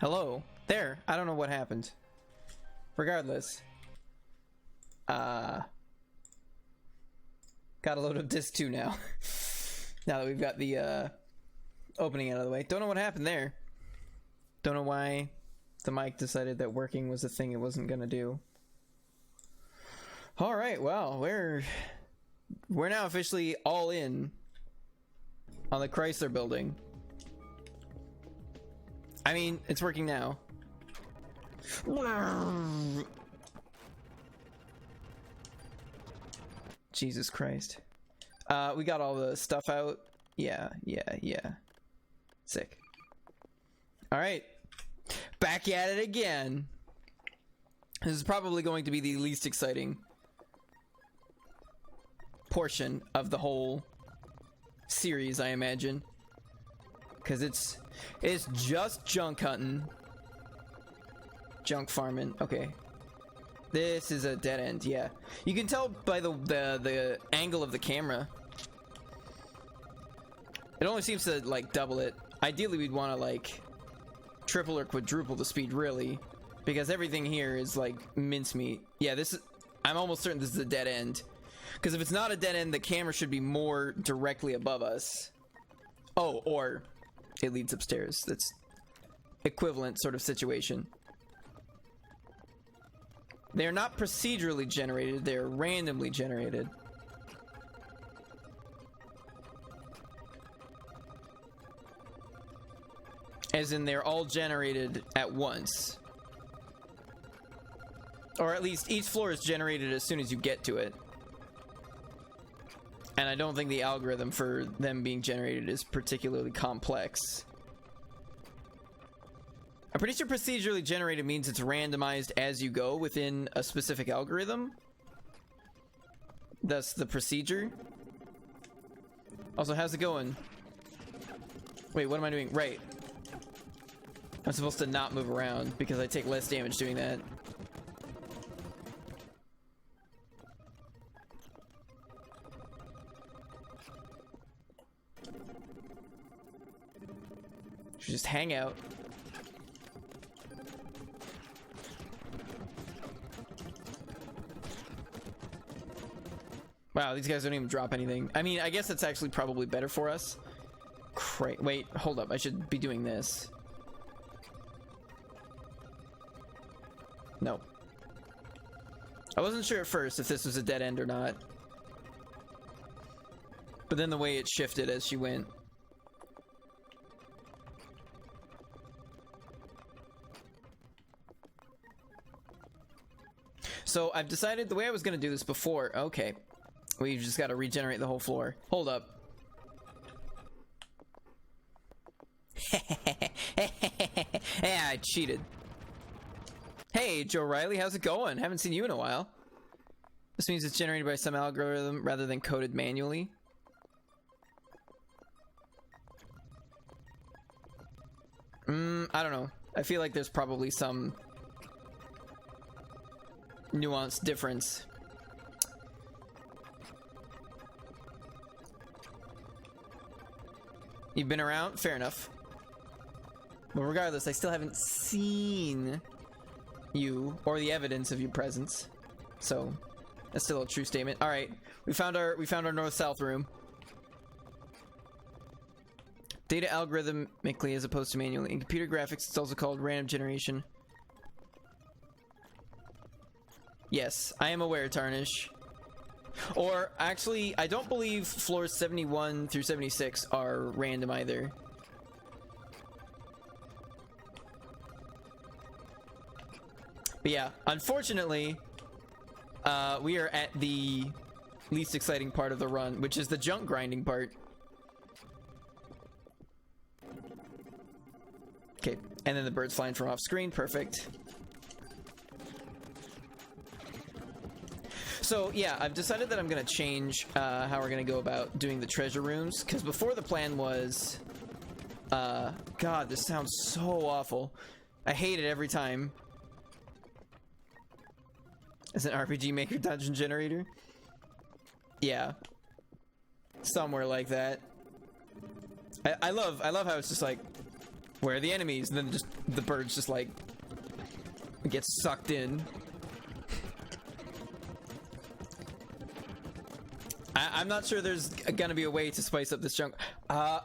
Hello. There. I don't know what happened. Regardless. Got a load of disc 2 now. Now that we've got the opening out of the way. Don't know what happened there. Don't know why the mic decided that working was the thing it wasn't gonna do. Alright, well, we're now officially all in on the Chrysler building. I mean, it's working now. Jesus Christ. We got all the stuff out. Yeah. Sick. Alright. Back at it again. This is probably going to be the least exciting portion of the whole series, I imagine. Because it's just junk hunting. Junk farming. Okay. This is a dead end, yeah. You can tell by the angle of the camera. It only seems to, like, double it. Ideally, we'd want to, like, triple or quadruple the speed, really. Because everything here is, like, mincemeat. Yeah, this is... I'm almost certain this is a dead end. Because if it's not a dead end, the camera should be more directly above us. Oh, or it leads upstairs. That's equivalent sort of situation. They're not procedurally generated, they're randomly generated. As in, they're all generated at once. Or at least each floor is generated as soon as you get to it. And I don't think the algorithm for them being generated is particularly complex. I'm pretty sure procedurally generated means it's randomized as you go within a specific algorithm. That's the procedure. Also, how's it going? Wait, what am I doing? Right. I'm supposed to not move around because I take less damage doing that. Should just hang out. Wow, these guys don't even drop anything. I mean, I guess that's actually probably better for us. Wait, hold up. I should be doing this. No. I wasn't sure at first if this was a dead end or not. But then the way it shifted as she went. So I've decided the way I was going to do this before. Okay. We've just got to regenerate the whole floor. Hold up. Yeah, I cheated. Hey, Joe Riley, how's it going? Haven't seen you in a while. This means it's generated by some algorithm rather than coded manually. I don't know. I feel like there's probably some nuanced difference. You've been around? Fair enough. But regardless, I still haven't seen you or the evidence of your presence. So that's still a true statement. Alright. We found our north-south room. Data algorithmically as opposed to manually. In computer graphics, it's also called random generation. Yes, I am aware, Tarnish. Or, actually, I don't believe floors 71 through 76 are random either. But yeah, unfortunately, we are at the least exciting part of the run, which is the junk grinding part. Okay, and then the bird's flying from off screen, perfect. So yeah, I've decided that I'm gonna change how we're gonna go about doing the treasure rooms, because before the plan was God, this sounds so awful. I hate it every time. As an RPG Maker dungeon generator? Yeah. Somewhere like that. I love how it's just like Where are the enemies? And then just the birds just like get sucked in. I'm not sure there's gonna be a way to spice up this junk. I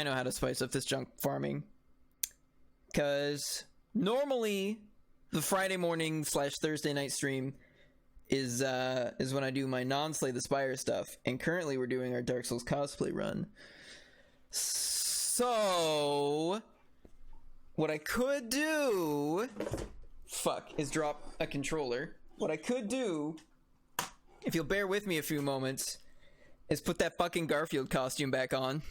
know how to spice up this junk farming. Because normally the Friday morning / Thursday night stream is when I do my non-Slay the Spire stuff. And currently we're doing our Dark Souls cosplay run. So what I could do, is drop a controller. What I could do, if you'll bear with me a few moments, is put that fucking Garfield costume back on.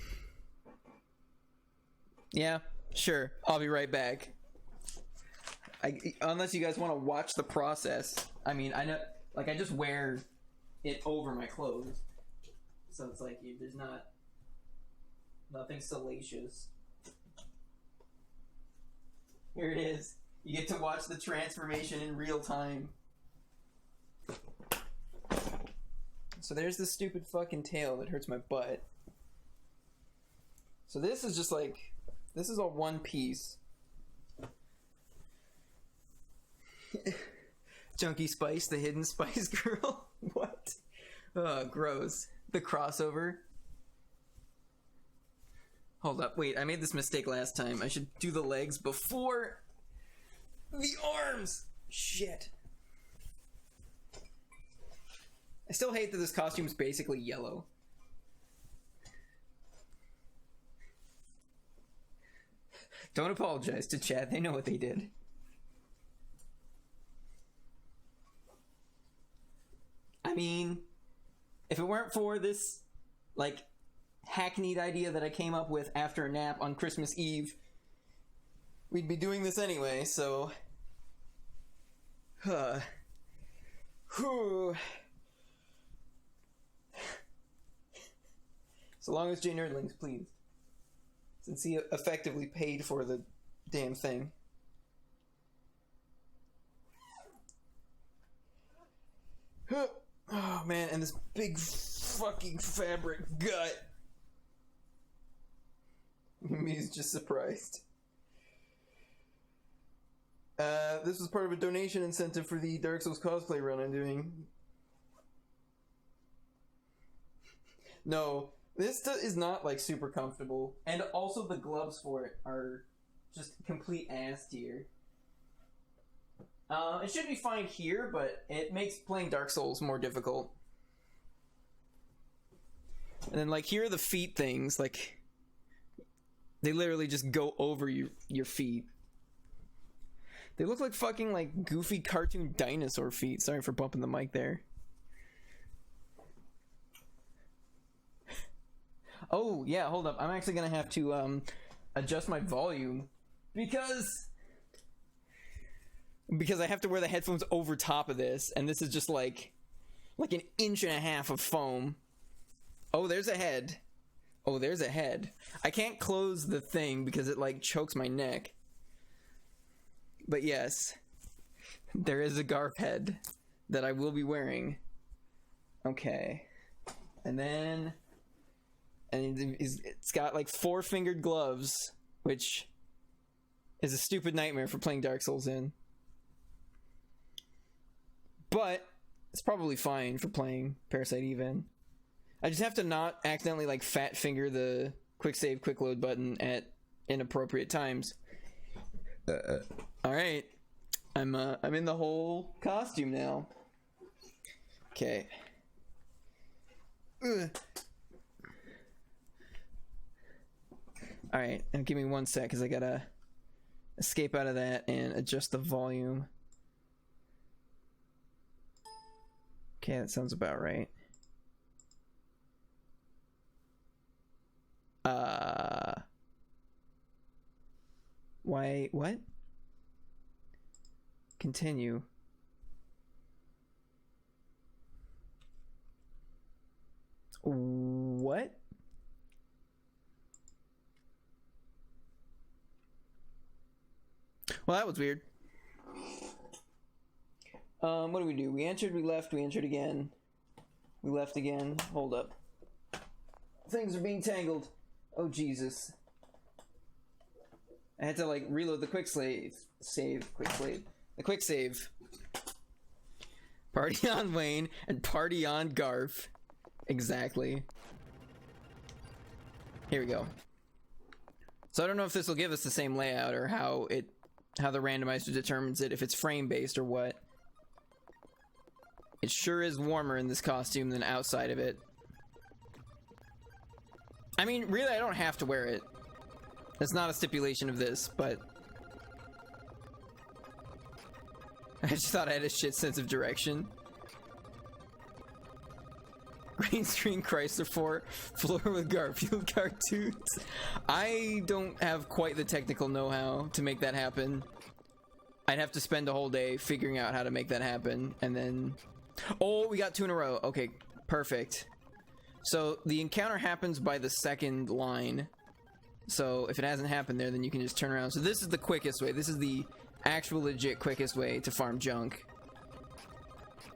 Yeah, sure. I'll be right back. Unless you guys want to watch the process. I mean, I know, like, I just wear it over my clothes. So it's like, there's nothing salacious. Here it is. You get to watch the transformation in real time. So there's this stupid fucking tail that hurts my butt. So this is just like, this is all one piece. Junkie Spice, the hidden Spice Girl. What? Gross. The crossover. Hold up, wait, I made this mistake last time. I should do the legs before the arms. Shit. I still hate that this costume is basically yellow. Don't apologize to chat, they know what they did. I mean, if it weren't for this, like, hackneyed idea that I came up with after a nap on Christmas Eve, we'd be doing this anyway, so... So long as J Nerdlings, please. Since he effectively paid for the damn thing. Oh man, and this big fucking fabric gut. Me's just surprised. This was part of a donation incentive for the Dark Souls cosplay run I'm doing. No, this is not like super comfortable, and also the gloves for it are just complete ass tier. It should be fine here, but it makes playing Dark Souls more difficult. And then, like, here are the feet things, like, they literally just go over your feet. They look like fucking, like, goofy cartoon dinosaur feet. Sorry for bumping the mic there. Oh, yeah, hold up. I'm actually gonna have to, adjust my volume. Because I have to wear the headphones over top of this, and this is just like an inch and a half of foam. Oh, there's a head. Oh, there's a head. I can't close the thing because it like chokes my neck. But yes, there is a Garf head that I will be wearing. Okay. And then, it's got like 4-fingered gloves, which is a stupid nightmare for playing Dark Souls in. But it's probably fine for playing Parasite even. I just have to not accidentally like fat finger the quick save, quick load button at inappropriate times. All right, I'm in the whole costume now. Okay. All right, and give me 1 sec because I gotta escape out of that and adjust the volume. Okay, that sounds about right. Why, what? Continue. What? Well, that was weird. What do we do? We entered, we left, we entered again. We left again. Hold up. Things are being tangled. Oh, Jesus. I had to, like, reload the quick save. The quick save. Party on Wayne and party on Garf. Exactly. Here we go. So I don't know if this will give us the same layout or how the randomizer determines it, if it's frame-based or what. It sure is warmer in this costume than outside of it. I mean, really, I don't have to wear it. That's not a stipulation of this, but... I just thought I had a shit sense of direction. Green screen Chrysler 4, floor with Garfield cartoons. I don't have quite the technical know-how to make that happen. I'd have to spend a whole day figuring out how to make that happen, and then... Oh, we got 2 in a row. Okay, perfect. So, the encounter happens by the second line. So, if it hasn't happened there, then you can just turn around. So this is the quickest way. This is the actual legit quickest way to farm junk.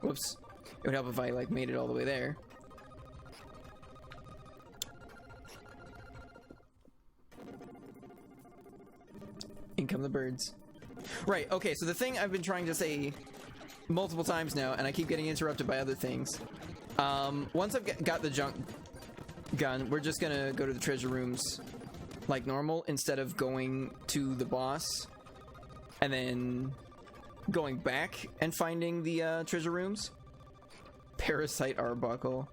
Whoops. It would help if I, like, made it all the way there. In come the birds. Right, okay, so the thing I've been trying to say multiple times now, and I keep getting interrupted by other things. Once I've got the junk gun, we're just gonna go to the treasure rooms like normal, instead of going to the boss and then going back and finding the treasure rooms. Parasite Arbuckle.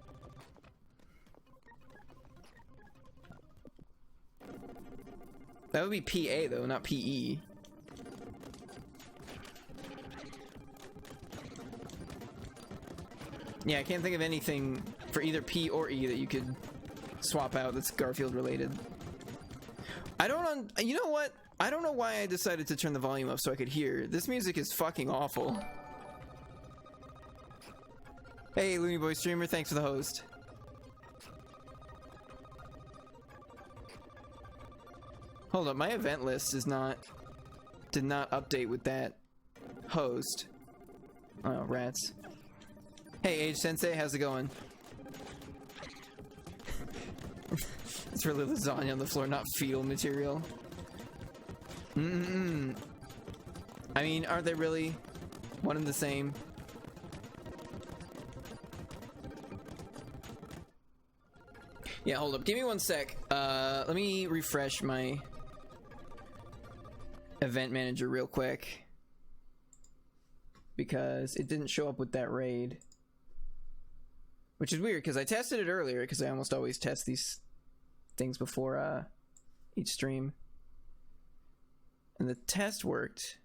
That would be PA though, not PE. Yeah, I can't think of anything for either P or E that you could swap out that's Garfield related. You know what? I don't know why I decided to turn the volume up so I could hear. This music is fucking awful. Hey, Looney Boy Streamer, thanks for the host. Hold up, my event list did not update with that host. Oh, rats. Hey, Age Sensei, how's it going? It's really lasagna on the floor, not fetal material. I mean, aren't they really one and the same? Yeah, hold up. Give me one sec. Let me refresh my event manager real quick, because it didn't show up with that raid. Which is weird, because I tested it earlier, because I almost always test these things before each stream. And the test worked.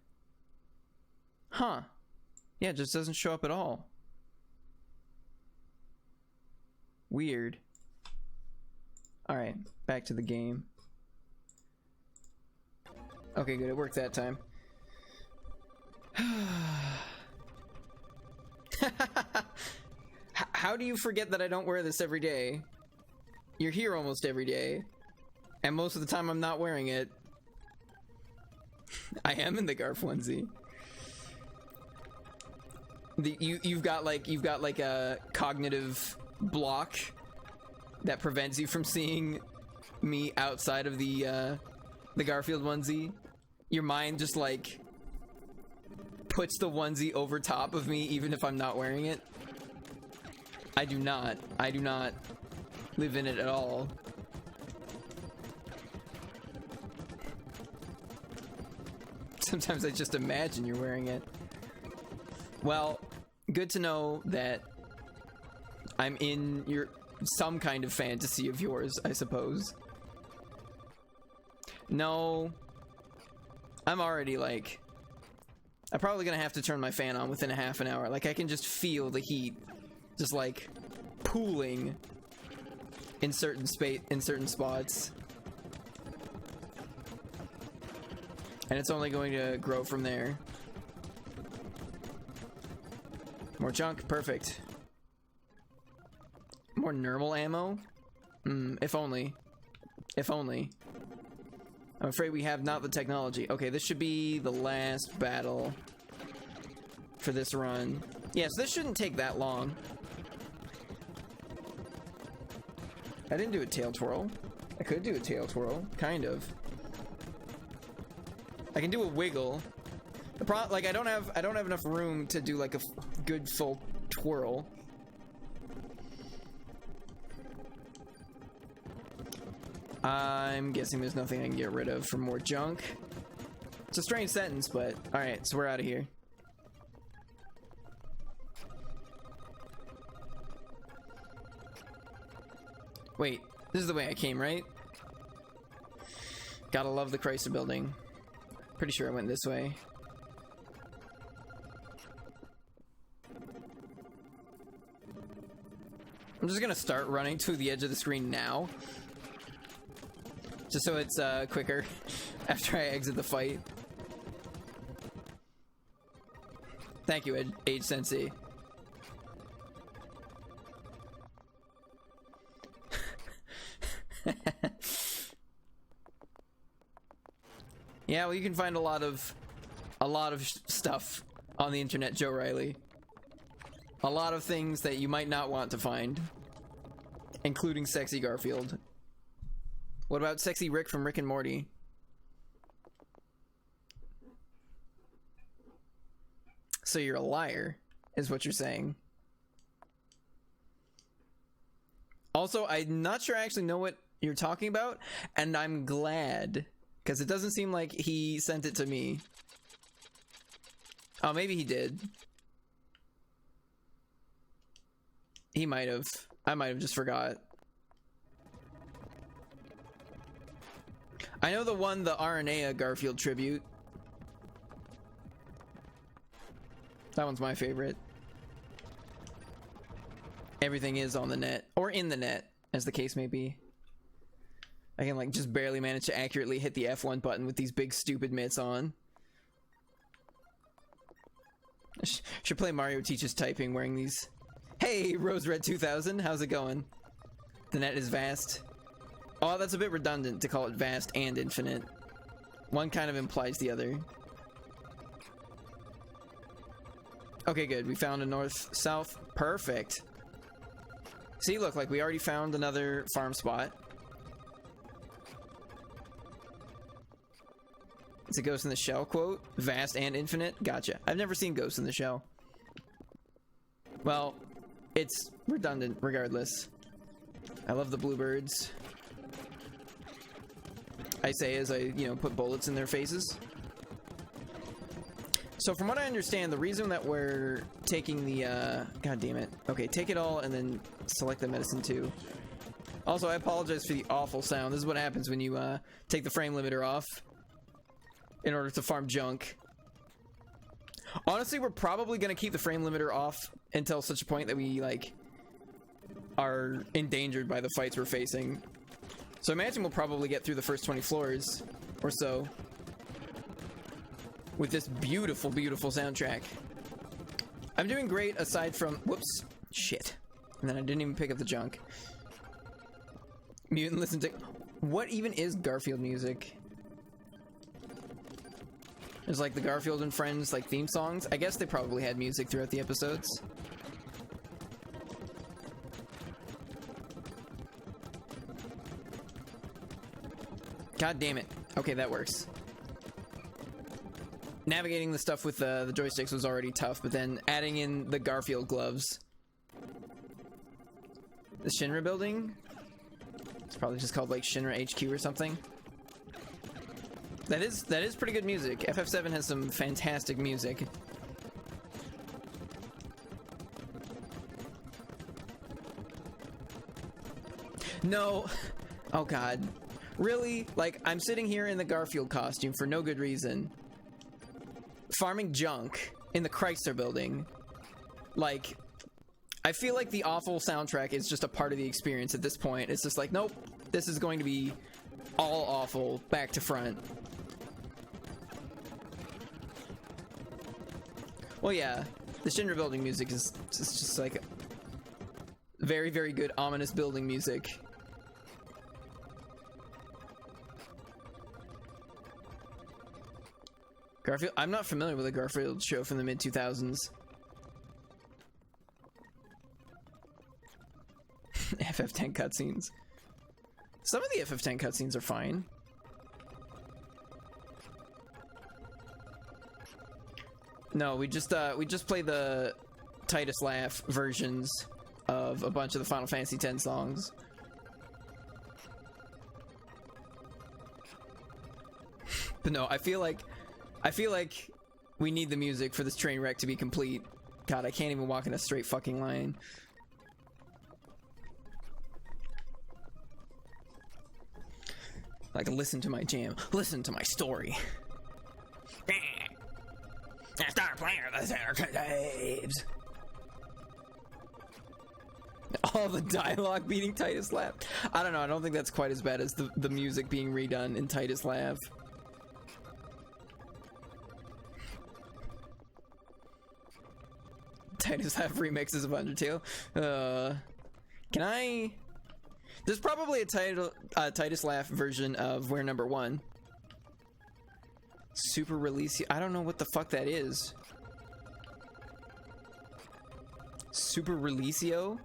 Huh. Yeah, it just doesn't show up at all. Weird. Alright, back to the game. Okay, good, it worked that time. How do you forget that I don't wear this every day? You're here almost every day, and most of the time I'm not wearing it. I am in the Garf onesie. You've got like a cognitive block that prevents you from seeing me outside of the Garfield onesie. Your mind just like puts the onesie over top of me even if I'm not wearing it. I do not live in it at all. Sometimes I just imagine you're wearing it. Well, good to know that I'm in some kind of fantasy of yours, I suppose. No, I'm already like, I'm probably gonna have to turn my fan on within a half an hour. Like, I can just feel the heat just like pooling in certain spots, and it's only going to grow from there. More junk, perfect. More normal ammo? If only. If only. I'm afraid we have not the technology. Okay, this should be the last battle for this run. Yeah, so this shouldn't take that long. I didn't do a tail twirl. I could do a tail twirl, kind of. I can do a wiggle. The problem, like, I don't have enough room to do like a good full twirl. I'm guessing there's nothing I can get rid of for more junk. It's a strange sentence, but alright, so we're out of here. Wait, this is the way I came, right? Gotta love the Chrysler building. Pretty sure I went this way. I'm just gonna start running to the edge of the screen now. Just so it's quicker after I exit the fight. Thank you, Age Sensei. Yeah, well, you can find a lot of stuff on the internet, Joe Riley. A lot of things that you might not want to find, including sexy Garfield. What about sexy Rick from Rick and Morty? So you're a liar, is what you're saying. Also, I'm not sure I actually know what you're talking about, and I'm glad, because it doesn't seem like he sent it to me. Oh, maybe he did. He might have. I might have just forgot. I know the one, the RNA Garfield tribute. That one's my favorite. Everything is on the net, or in the net, as the case may be. I can like just barely manage to accurately hit the F1 button with these big stupid mitts on. Should play Mario Teaches Typing wearing these. Hey, Rose Red 2000, how's it going? The net is vast. Oh, that's a bit redundant to call it vast and infinite. One kind of implies the other. Okay, good. We found a north-south. Perfect. See, look, like we already found another farm spot. It's a Ghost in the Shell quote. Vast and infinite. Gotcha. I've never seen Ghost in the Shell. Well, it's redundant regardless. I love the bluebirds. I say as I, you know, put bullets in their faces. So from what I understand, the reason that we're taking the, god damn it. Okay, take it all and then select the medicine too. Also, I apologize for the awful sound. This is what happens when you, take the frame limiter off in order to farm junk. Honestly, we're probably gonna keep the frame limiter off until such a point that we, like, are endangered by the fights we're facing. So I imagine we'll probably get through the first 20 floors or so with this beautiful, beautiful soundtrack. I'm doing great aside from... Whoops. Shit. And then I didn't even pick up the junk. Mute and listen to... What even is Garfield music? There's like the Garfield and Friends like theme songs. I guess they probably had music throughout the episodes. God damn it. Okay, that works. Navigating the stuff with the joysticks was already tough, but then adding in the Garfield gloves. The Shinra building? It's probably just called like Shinra HQ or something. That is pretty good music. FF7 has some fantastic music. No. Oh god. Really? Like, I'm sitting here in the Garfield costume for no good reason, farming junk in the Chrysler building. Like, I feel like the awful soundtrack is just a part of the experience at this point. It's just like, nope, this is going to be all awful, back to front. Well, yeah, the Shinra building music is just like very, very good, ominous building music. Garfield, I'm not familiar with a Garfield show from the mid-2000s. FF10 cutscenes. Some of the FF10 cutscenes are fine. No, we just play the Titus Laugh versions of a bunch of the Final Fantasy X songs. But no, I feel like we need the music for this train wreck to be complete. God, I can't even walk in a straight fucking line. Like, listen to my jam. Listen to my story. Star player of the archives. All the dialogue beating Titus Laugh. I don't know. I don't think that's quite as bad as the music being redone in Titus Laugh. Titus Laugh remixes of Undertale. Can I? There's probably a Titus Laugh version of Where Number 1. Super Release. I don't know what the fuck that is. Super Releasio?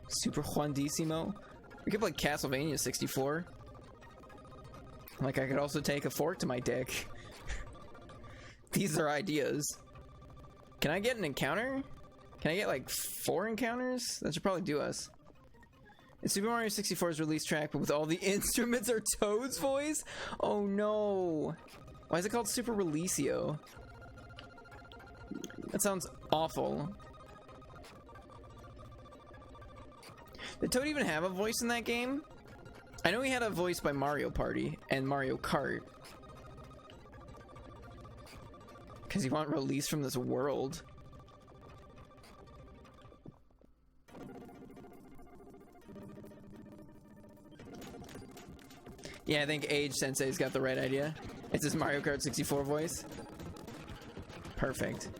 Super Juandissimo? We could play Castlevania 64. Like, I could also take a fork to my dick. These are ideas. Can I get an encounter? Can I get like 4 encounters? That should probably do us. It's Super Mario 64's release track, but with all the instruments are Toad's voice? Oh no. Why is it called Super Releasio? That sounds awful. Did Toad even have a voice in that game? I know he had a voice by Mario Party and Mario Kart. Because he won't release from this world. Yeah, I think Age Sensei's got the right idea. It's his Mario Kart 64 voice. Perfect.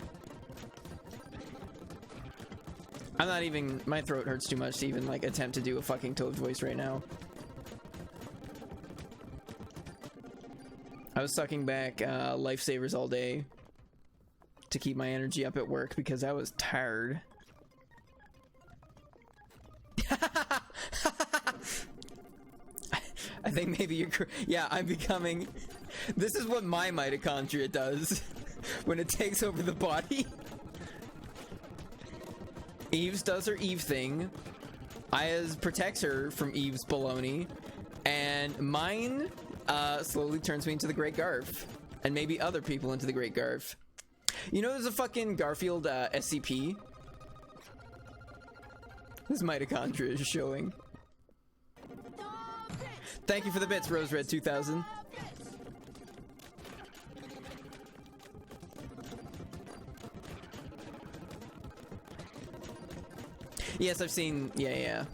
I'm not even... My throat hurts too much to even, like, attempt to do a fucking Toad voice right now. I was sucking back lifesavers all day to keep my energy up at work because I was tired. I think maybe you're... Yeah, I'm becoming... This is what my mitochondria does when it takes over the body. Eve's does her Eve thing. Aya's protects her from Eve's baloney. And mine slowly turns me into the Great Garf. And maybe other people into the Great Garf. You know there's a fucking Garfield SCP? This mitochondria is showing. Thank you for the bits, Rose Red 2000. Yes, I've seen... Yeah.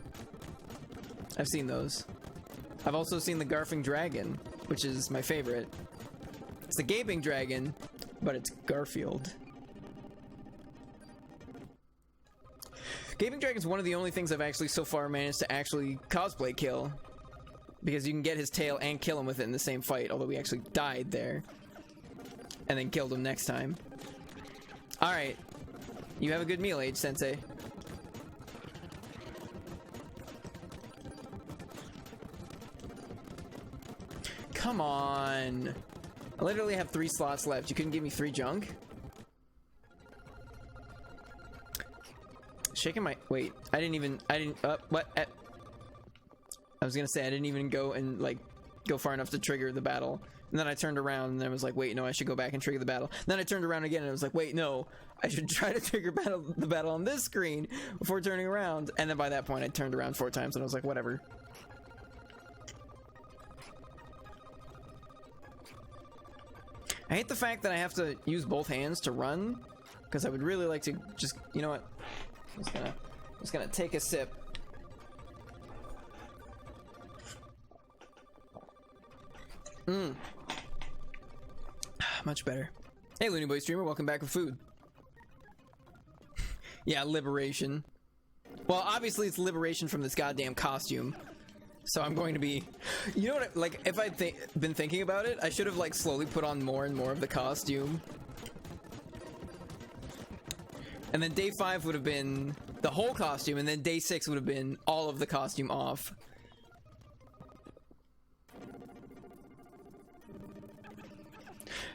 I've seen those. I've also seen the Garfing Dragon, which is my favorite. It's the Gaping Dragon, but it's Garfield. Gaping Dragon's one of the only things I've actually so far managed to actually cosplay kill. Because you can get his tail and kill him with it in the same fight, although we actually died there. And then killed him next time. Alright. You have a good meal, Age Sensei. Come on. I literally have 3 slots left. You couldn't give me 3 junk? Shaking my... Wait. What? I was gonna say I didn't even go and like go far enough to trigger the battle, and then I turned around and I was like, wait, no, I should go back and trigger the battle. And then I turned around again and I was like, wait, no, I should try to trigger the battle on this screen before turning around. And then by that point I turned around 4 times and I was like, whatever. I hate the fact that I have to use both hands to run, because I would really like to just, you know what, I'm just gonna take a sip. Much better. Hey, Looney Boy Streamer, welcome back with food. Yeah, liberation. Well, obviously it's liberation from this goddamn costume. So I'm going to be... You know what, like, if I'd been thinking about it, I should have, like, slowly put on more and more of the costume. And then day 5 would have been the whole costume, and then day 6 would have been all of the costume off.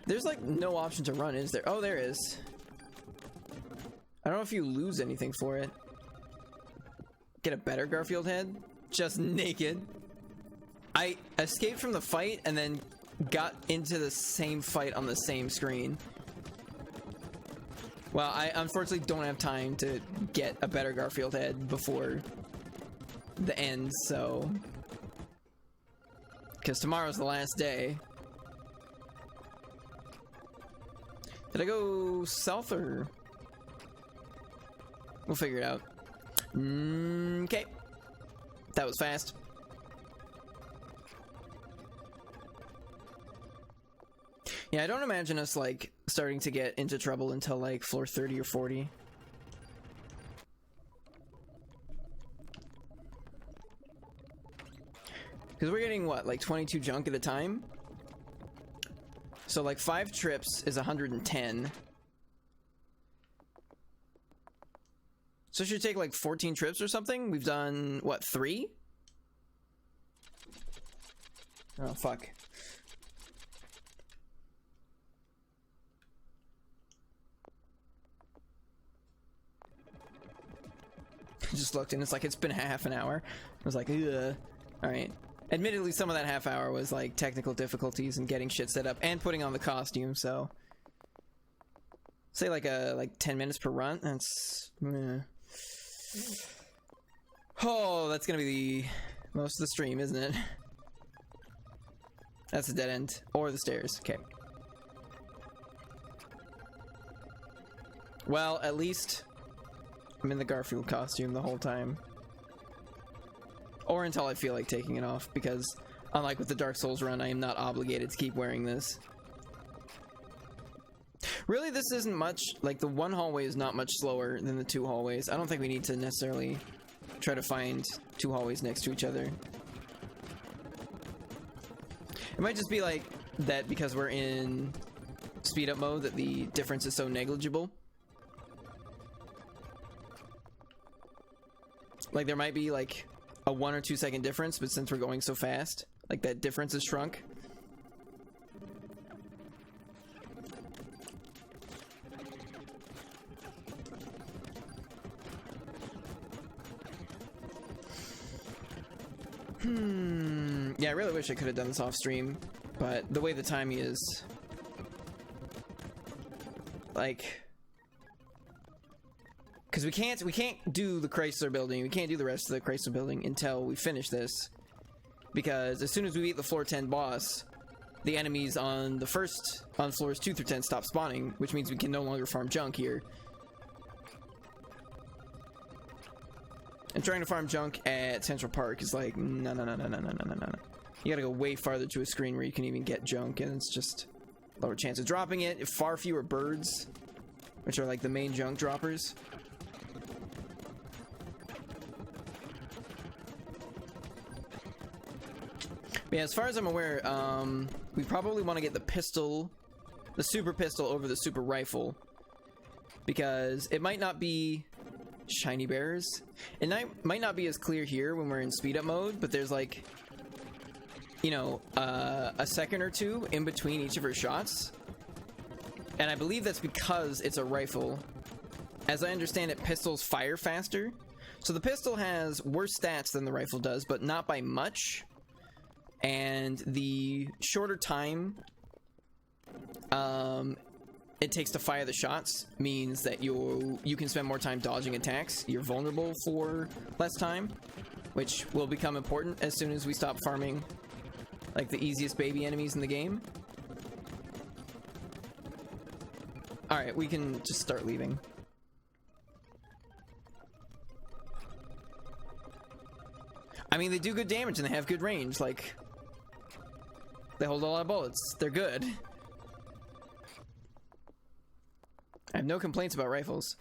There's like no option to run, is there? Oh, there is. I don't know if you lose anything for it. Get a better Garfield head? Just naked. I escaped from the fight and then got into the same fight on the same screen. Well, I unfortunately don't have time to get a better Garfield head before the end, so... Because tomorrow's the last day. Did I go south or... We'll figure it out. Okay. That was fast. Yeah, I don't imagine us, like, starting to get into trouble until, like, floor 30 or 40. Because we're getting, what, like 22 junk at a time? So, like, 5 trips is 110. So it should take, like, 14 trips or something? We've done, what, 3? Oh, fuck. I just looked and it's like, it's been half an hour. I was like, ugh. Alright. Admittedly, some of that half hour was like technical difficulties and getting shit set up and putting on the costume, so... Say like 10 minutes per run? That's... Oh, that's gonna be the... most of the stream, isn't it? That's the dead end. Or the stairs. Okay. Well, at least... I'm in the Garfield costume the whole time. Or until I feel like taking it off, because unlike with the Dark Souls run, I am not obligated to keep wearing this. Really, this isn't much, like the one hallway is not much slower than the 2 hallways. I don't think we need to necessarily try to find 2 hallways next to each other. It might just be like that because we're in speed up mode that the difference is so negligible. Like, there might be, like, a 1 or 2 second difference, but since we're going so fast, like, that difference is shrunk. Yeah, I really wish I could have done this off stream, but the way the timing is... Like... Because we can't do the Chrysler building, we can't do the rest of the Chrysler building until we finish this. Because as soon as we beat the floor 10 boss, the enemies on floors 2 through 10 stop spawning, which means we can no longer farm junk here. And trying to farm junk at Central Park is like, no. You gotta go way farther to a screen where you can even get junk, and it's just lower chance of dropping it, far fewer birds, which are like the main junk droppers. But yeah, as far as I'm aware, we probably want to get the pistol, the super pistol over the super rifle, because it might not be shiny bears. It might not be as clear here when we're in speed up mode, but there's like, you know, a second or 2 in between each of her shots. And I believe that's because it's a rifle. As I understand it, pistols fire faster. So the pistol has worse stats than the rifle does, but not by much. And the shorter time it takes to fire the shots means that you can spend more time dodging attacks. You're vulnerable for less time, which will become important as soon as we stop farming like the easiest baby enemies in the game. Alright, we can just start leaving. I mean, they do good damage and they have good range, like... They hold a lot of bullets. They're good. I have no complaints about rifles.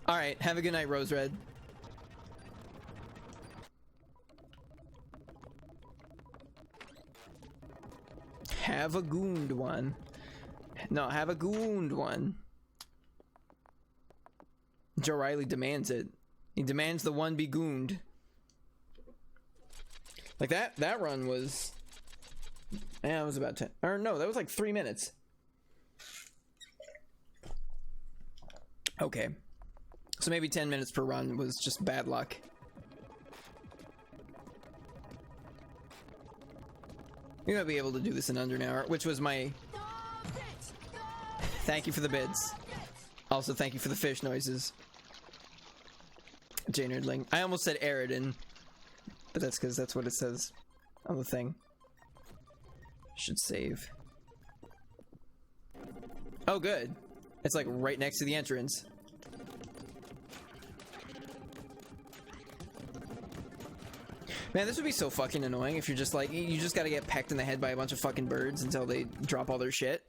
Alright, have a good night, Rose Red. Have a gooned one. No, have a gooned one. Joe Riley demands it. He demands the one be gooned. Like that run was... Yeah, it was about 10... Or no, that was like 3 minutes. Okay. So maybe 10 minutes per run was just bad luck. You're gonna be able to do this in under an hour, which was my... Thank you for the bids. Also, thank you for the fish noises. J-Nerdling. I almost said Aridin, but that's because that's what it says on the thing. Should save. Oh, good. It's like right next to the entrance. Man, this would be so fucking annoying if you're just like, you just gotta get pecked in the head by a bunch of fucking birds until they drop all their shit.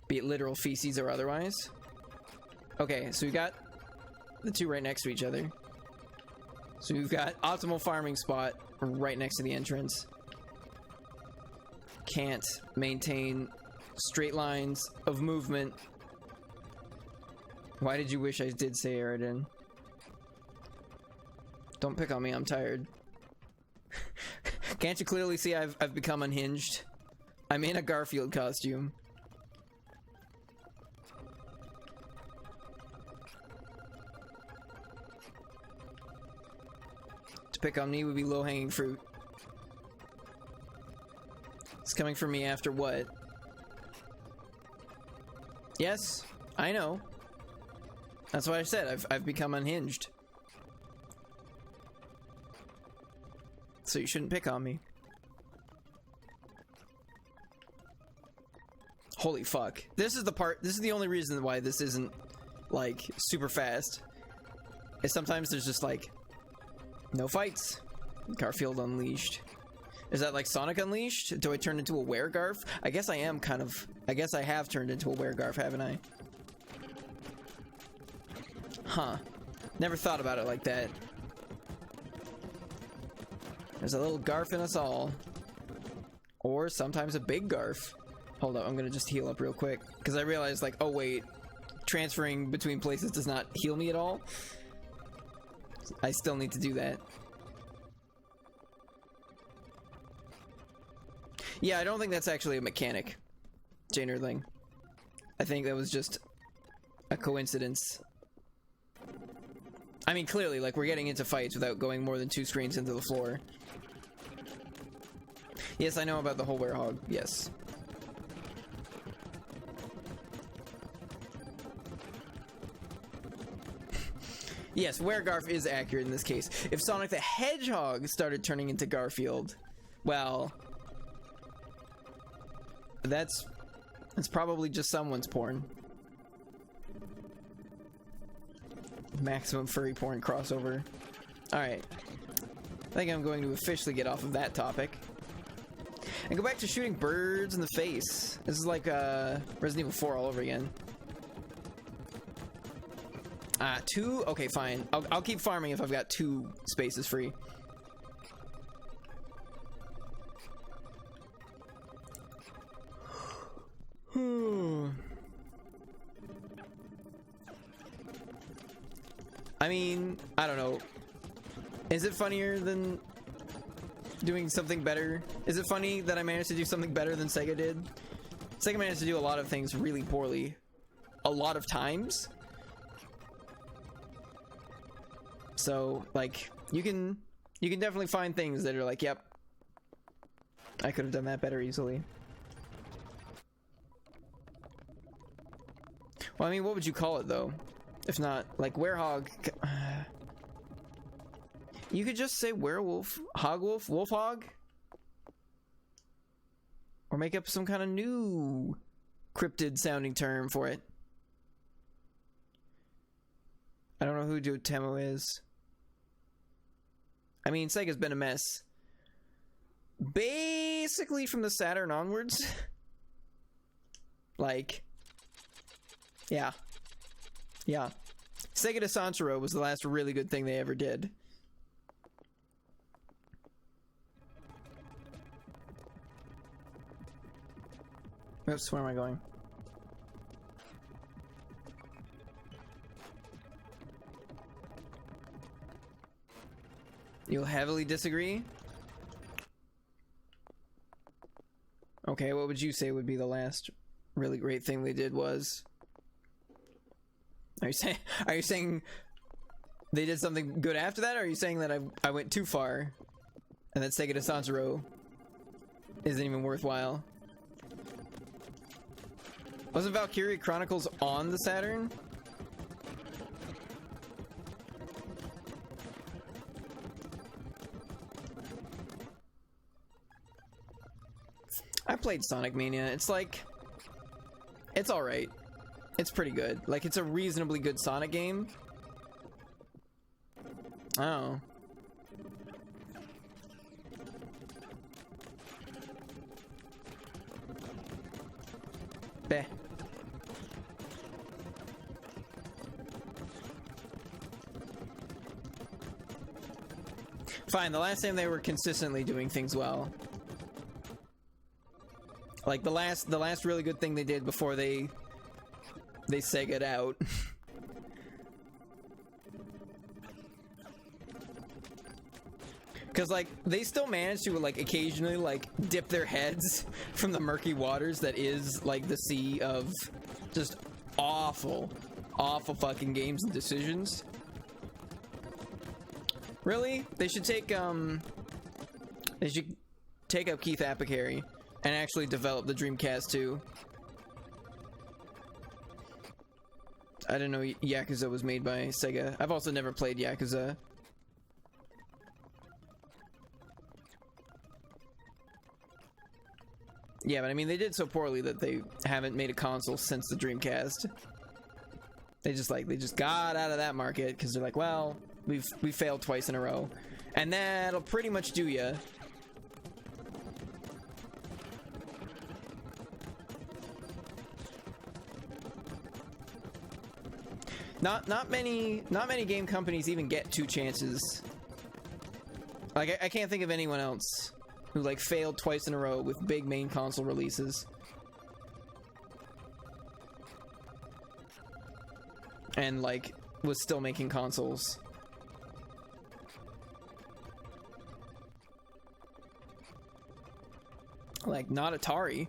Be it literal feces or otherwise. Okay, so we got the two right next to each other. So we've got optimal farming spot right next to the entrance. Can't maintain straight lines of movement. Why did you wish I did say Aridin? Don't pick on me, I'm tired. Can't you clearly see I've become unhinged? I'm in a Garfield costume. To pick on me would be low-hanging fruit. It's coming for me after what? Yes, I know. That's what I said. I've become unhinged. So you shouldn't pick on me. Holy fuck. This is the only reason why this isn't, like, super fast. Is sometimes there's just, like, no fights. Garfield Unleashed. Is that like Sonic Unleashed? Do I turn into a Weregarf? I guess I am kind of... I guess I have turned into a Weregarf, haven't I? Huh. Never thought about it like that. There's a little Garf in us all. Or sometimes a big Garf. Hold up, I'm gonna just heal up real quick. Because I realized, like, oh wait, transferring between places does not heal me at all. I still need to do that. Yeah, I don't think that's actually a mechanic, J-Nerdling. I think that was just a coincidence. I mean, clearly, like, we're getting into fights without going more than 2 screens into the floor. Yes, I know about the whole werehog. Yes. Yes, Weregarf is accurate in this case. If Sonic the Hedgehog started turning into Garfield, well... That's probably just someone's porn. Maximum furry porn crossover. Alright. I think I'm going to officially get off of that topic. And go back to shooting birds in the face. This is like Resident Evil 4 all over again. 2? Okay, fine. I'll keep farming if I've got 2 spaces free. I mean, I don't know. Is it funnier than doing something better? Is it funny that I managed to do something better than Sega did? Sega managed to do a lot of things really poorly. A lot of times. So, like, you can definitely find things that are like, yep, I could have done that better easily. Well, I mean, what would you call it, though? If not, like, werehog... You could just say werewolf, hogwolf, wolfhog? Or make up some kind of new cryptid-sounding term for it. I don't know who Dotemu is. I mean, Sega's been a mess. Basically from the Saturn onwards. Like... Yeah. Yeah. Sega de Sanshiro was the last really good thing they ever did. Oops, where am I going? You'll heavily disagree? Okay, what would you say would be the last really great thing they did was? Are you saying they did something good after that, or are you saying that I went too far and that Sega de Sanzaro isn't even worthwhile? Wasn't Valkyria Chronicles on the Saturn? I played Sonic Mania. It's like, it's alright. It's pretty good. Like, it's a reasonably good Sonic game. Oh. Beh. Fine, the last time they were consistently doing things well. Like the last really good thing they did before they Sega'd out. Cause like they still manage to like occasionally like dip their heads from the murky waters that is like the sea of just awful fucking games and decisions. Really? They should take up Keith Apicary and actually develop the Dreamcast too. I didn't know Yakuza was made by Sega. I've also never played Yakuza. Yeah, but I mean, they did so poorly that they haven't made a console since the Dreamcast. They just got out of that market because they're like, well, we failed twice in a row, and that'll pretty much do ya. Not many game companies even get two chances. Like I can't think of anyone else who like failed twice in a row with big main console releases and like was still making consoles. Like not Atari.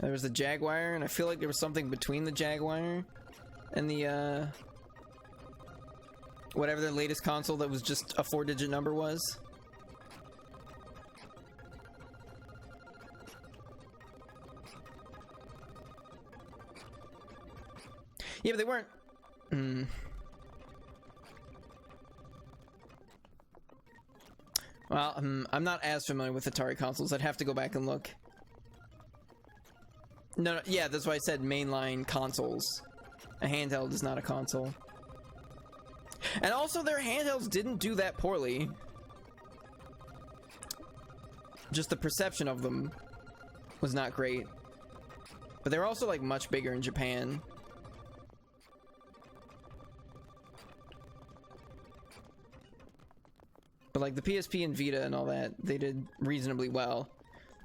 There was the Jaguar, and I feel like there was something between the Jaguar and the, whatever their latest console that was just a 4-digit number was. Yeah, but they weren't... Well, I'm not as familiar with Atari consoles. I'd have to go back and look. No, yeah, that's why I said mainline consoles. A handheld is not a console. And also, their handhelds didn't do that poorly. Just the perception of them was not great. But they were also, like, much bigger in Japan. But, like, the PSP and Vita and all that, they did reasonably well.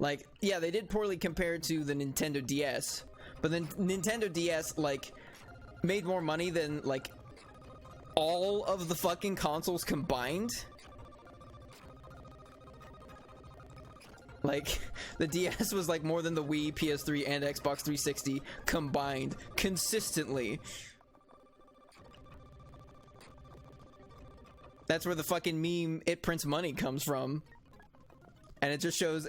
Like, yeah, they did poorly compared to the Nintendo DS, but the Nintendo DS, like, made more money than, like, all of the fucking consoles combined. Like, the DS was, like, more than the Wii, PS3, and Xbox 360 combined, consistently. That's where the fucking meme, "It prints money," comes from. And it just shows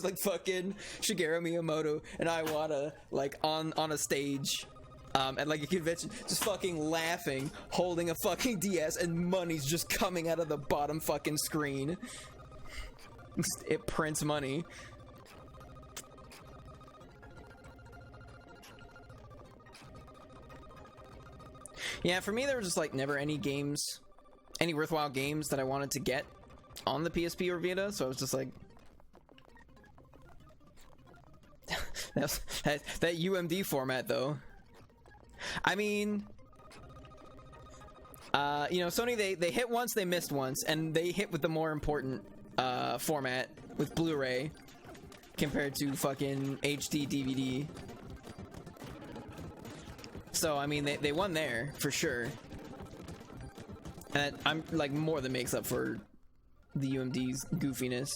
like fucking Shigeru Miyamoto and Iwata like on a stage at like a convention, just fucking laughing, holding a fucking DS, and money's just coming out of the bottom fucking screen. It prints money. Yeah, for me there were just like never any worthwhile games that I wanted to get on the PSP or Vita, so I was just like that UMD format though. I mean, you know, Sony, they hit once, they missed once, and they hit with the more important format with Blu-ray compared to fucking HD DVD. So, I mean, they won there, for sure. And I'm, like, more than makes up for the UMD's goofiness.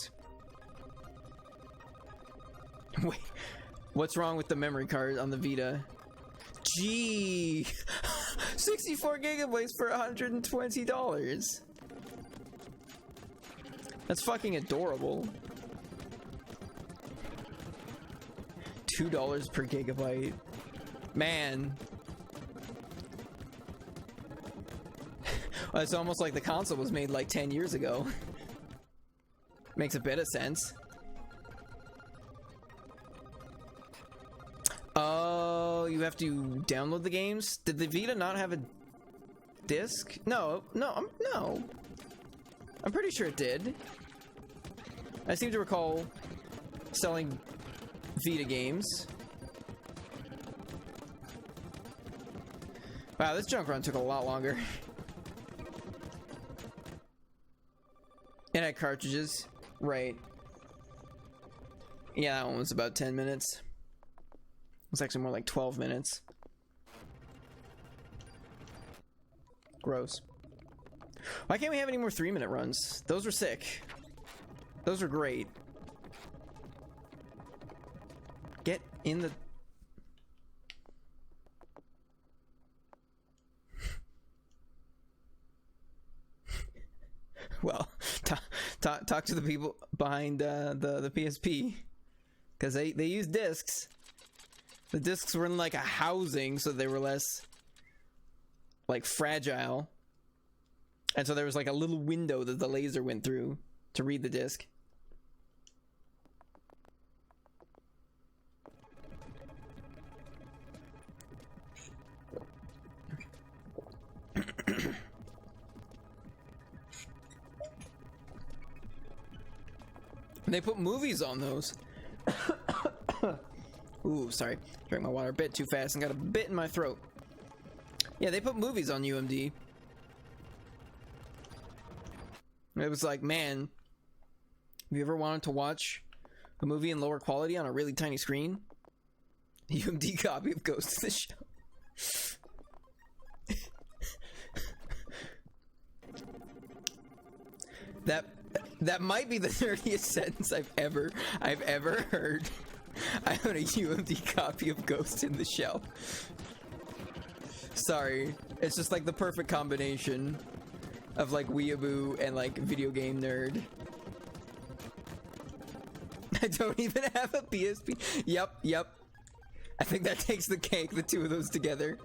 Wait, what's wrong with the memory card on the Vita? Gee, 64 gigabytes for $120. That's fucking adorable. $2 per gigabyte. Man. It's almost like the console was made like 10 years ago. Makes a bit of sense. Oh, you have to download the games? Did the Vita not have a disc? No. I'm pretty sure it did. I seem to recall selling Vita games. Wow, this junk run took a lot longer. It had cartridges, right? Yeah, that one was about 10 minutes. It was actually more like 12 minutes. Gross. Why can't we have any more 3-minute runs? Those were sick. Those were great. Get in the... Well, talk to the people behind the PSP, because they use discs. The discs were in like a housing, so they were less like fragile, and so there was like a little window that the laser went through to read the disc. They put movies on those. Ooh, sorry. Drank my water a bit too fast and got a bit in my throat. Yeah, they put movies on UMD. It was like, man, have you ever wanted to watch a movie in lower quality on a really tiny screen? UMD copy of Ghost in the Shell. That might be the nerdiest sentence I've ever heard. I own a UMD copy of Ghost in the Shell. Sorry, it's just like the perfect combination of like weeaboo and like video game nerd. I don't even have a PSP. Yep. I think that takes the cake, the two of those together.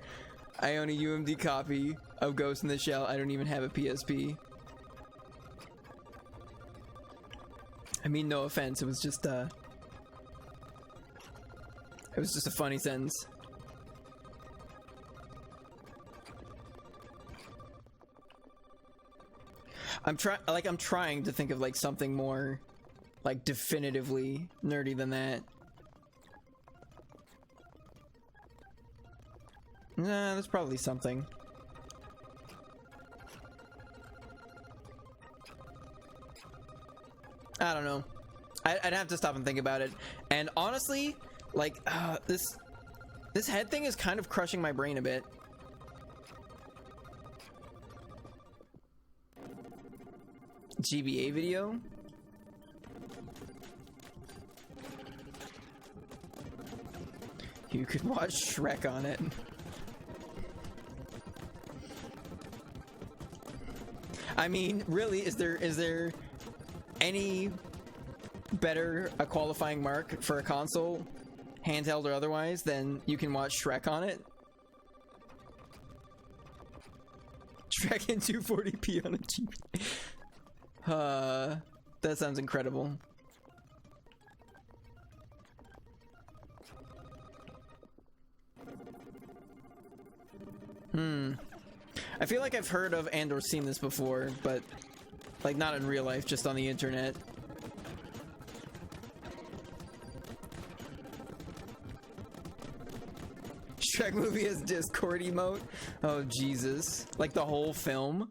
I own a UMD copy of Ghost in the Shell. I don't even have a PSP. I mean, no offense, it was just a funny sentence. I'm trying to think of like something more like definitively nerdy than that. Nah, there's probably something. I don't know. I'd have to stop and think about it. And honestly, like, this head thing is kind of crushing my brain a bit. GBA video? You could watch Shrek on it. I mean, really, is there any better a qualifying mark for a console, handheld or otherwise, than you can watch Shrek on it? Shrek in 240p on a GBA. That sounds incredible. I feel like I've heard of and or seen this before, but like not in real life, just on the internet. Shrek movie has Discord emote? Oh Jesus. Like the whole film?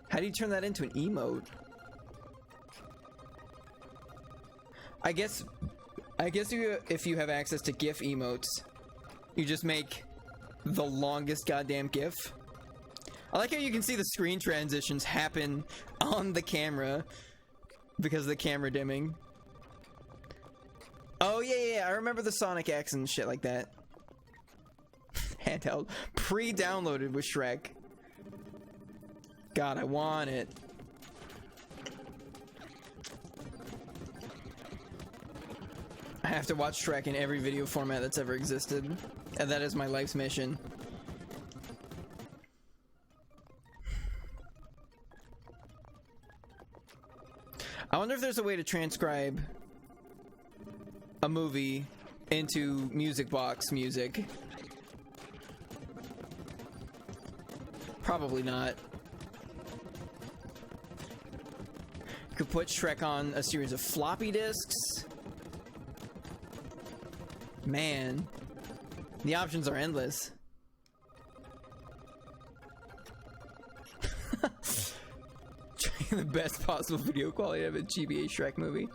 How do you turn that into an emote? I guess if you have access to GIF emotes, you just make the longest goddamn GIF. I like how you can see the screen transitions happen on the camera because of the camera dimming. Oh yeah, I remember the Sonic X and shit like that. Handheld. Pre-downloaded with Shrek. God, I want it. I have to watch Shrek in every video format that's ever existed. And that is my life's mission. I wonder if there's a way to transcribe a movie into music box music. Probably not. Could put Shrek on a series of floppy disks. Man, the options are endless. The best possible video quality of a GBA Shrek movie.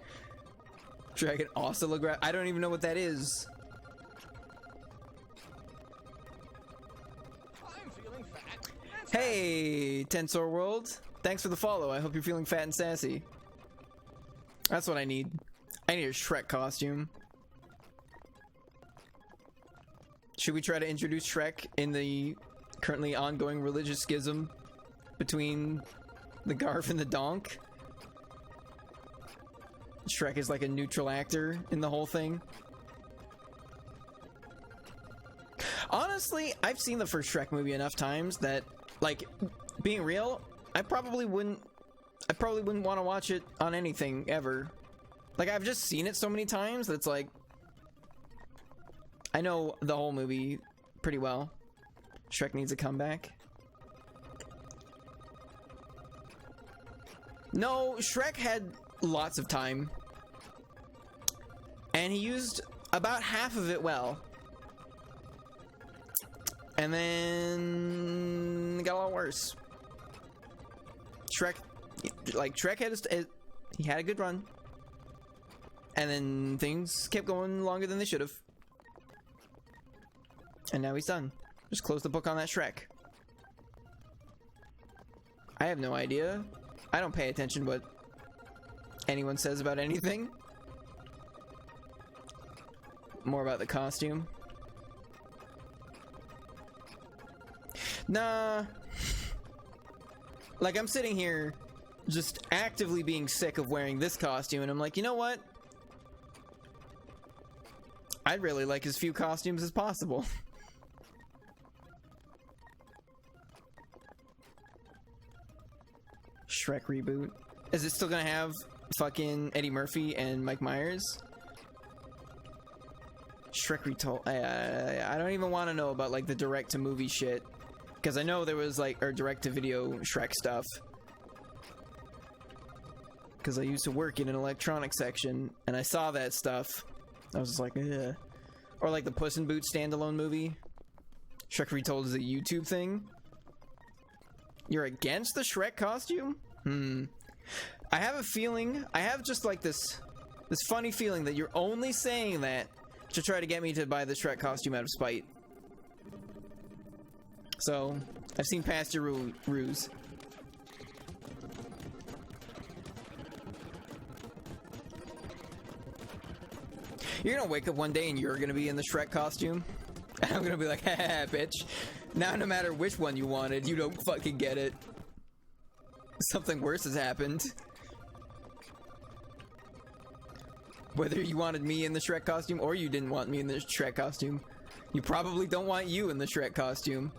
Dragon oscillograph. I don't even know what that is. I'm feeling fat. Hey, Tensor World. Thanks for the follow. I hope you're feeling fat and sassy. That's what I need. I need a Shrek costume. Should we try to introduce Shrek in the currently ongoing religious schism between the Garf and the Donk? Shrek is like a neutral actor in the whole thing. Honestly, I've seen the first Shrek movie enough times that, like, being real, I probably wouldn't want to watch it on anything ever. Like, I've just seen it so many times that it's like, I know the whole movie pretty well. Shrek needs a comeback. No, Shrek had lots of time. And he used about half of it well. And then it got a lot worse. Shrek had he had a good run. And then things kept going longer than they should have. And now he's done. Just close the book on that Shrek. I have no idea. I don't pay attention to what anyone says about anything. More about the costume. Nah. Like, I'm sitting here just actively being sick of wearing this costume, and I'm like, you know what? I'd really like as few costumes as possible. Shrek reboot. Is it still gonna have fucking Eddie Murphy and Mike Myers? Shrek retold. I don't even want to know about like the direct-to-movie shit, because I know there was like direct-to-video Shrek stuff. Because I used to work in an electronics section, and I saw that stuff. I was just like, ugh. Or like the Puss in Boots standalone movie. Shrek Retold is a YouTube thing. You're against the Shrek costume? I have a feeling, I have just like this funny feeling that you're only saying that to try to get me to buy the Shrek costume out of spite. So, I've seen past your ruse. You're gonna wake up one day and you're gonna be in the Shrek costume. And I'm gonna be like, haha, bitch. Now no matter which one you wanted, you don't fucking get it. Something worse has happened. Whether you wanted me in the Shrek costume or you didn't want me in the Shrek costume, you probably don't want you in the Shrek costume.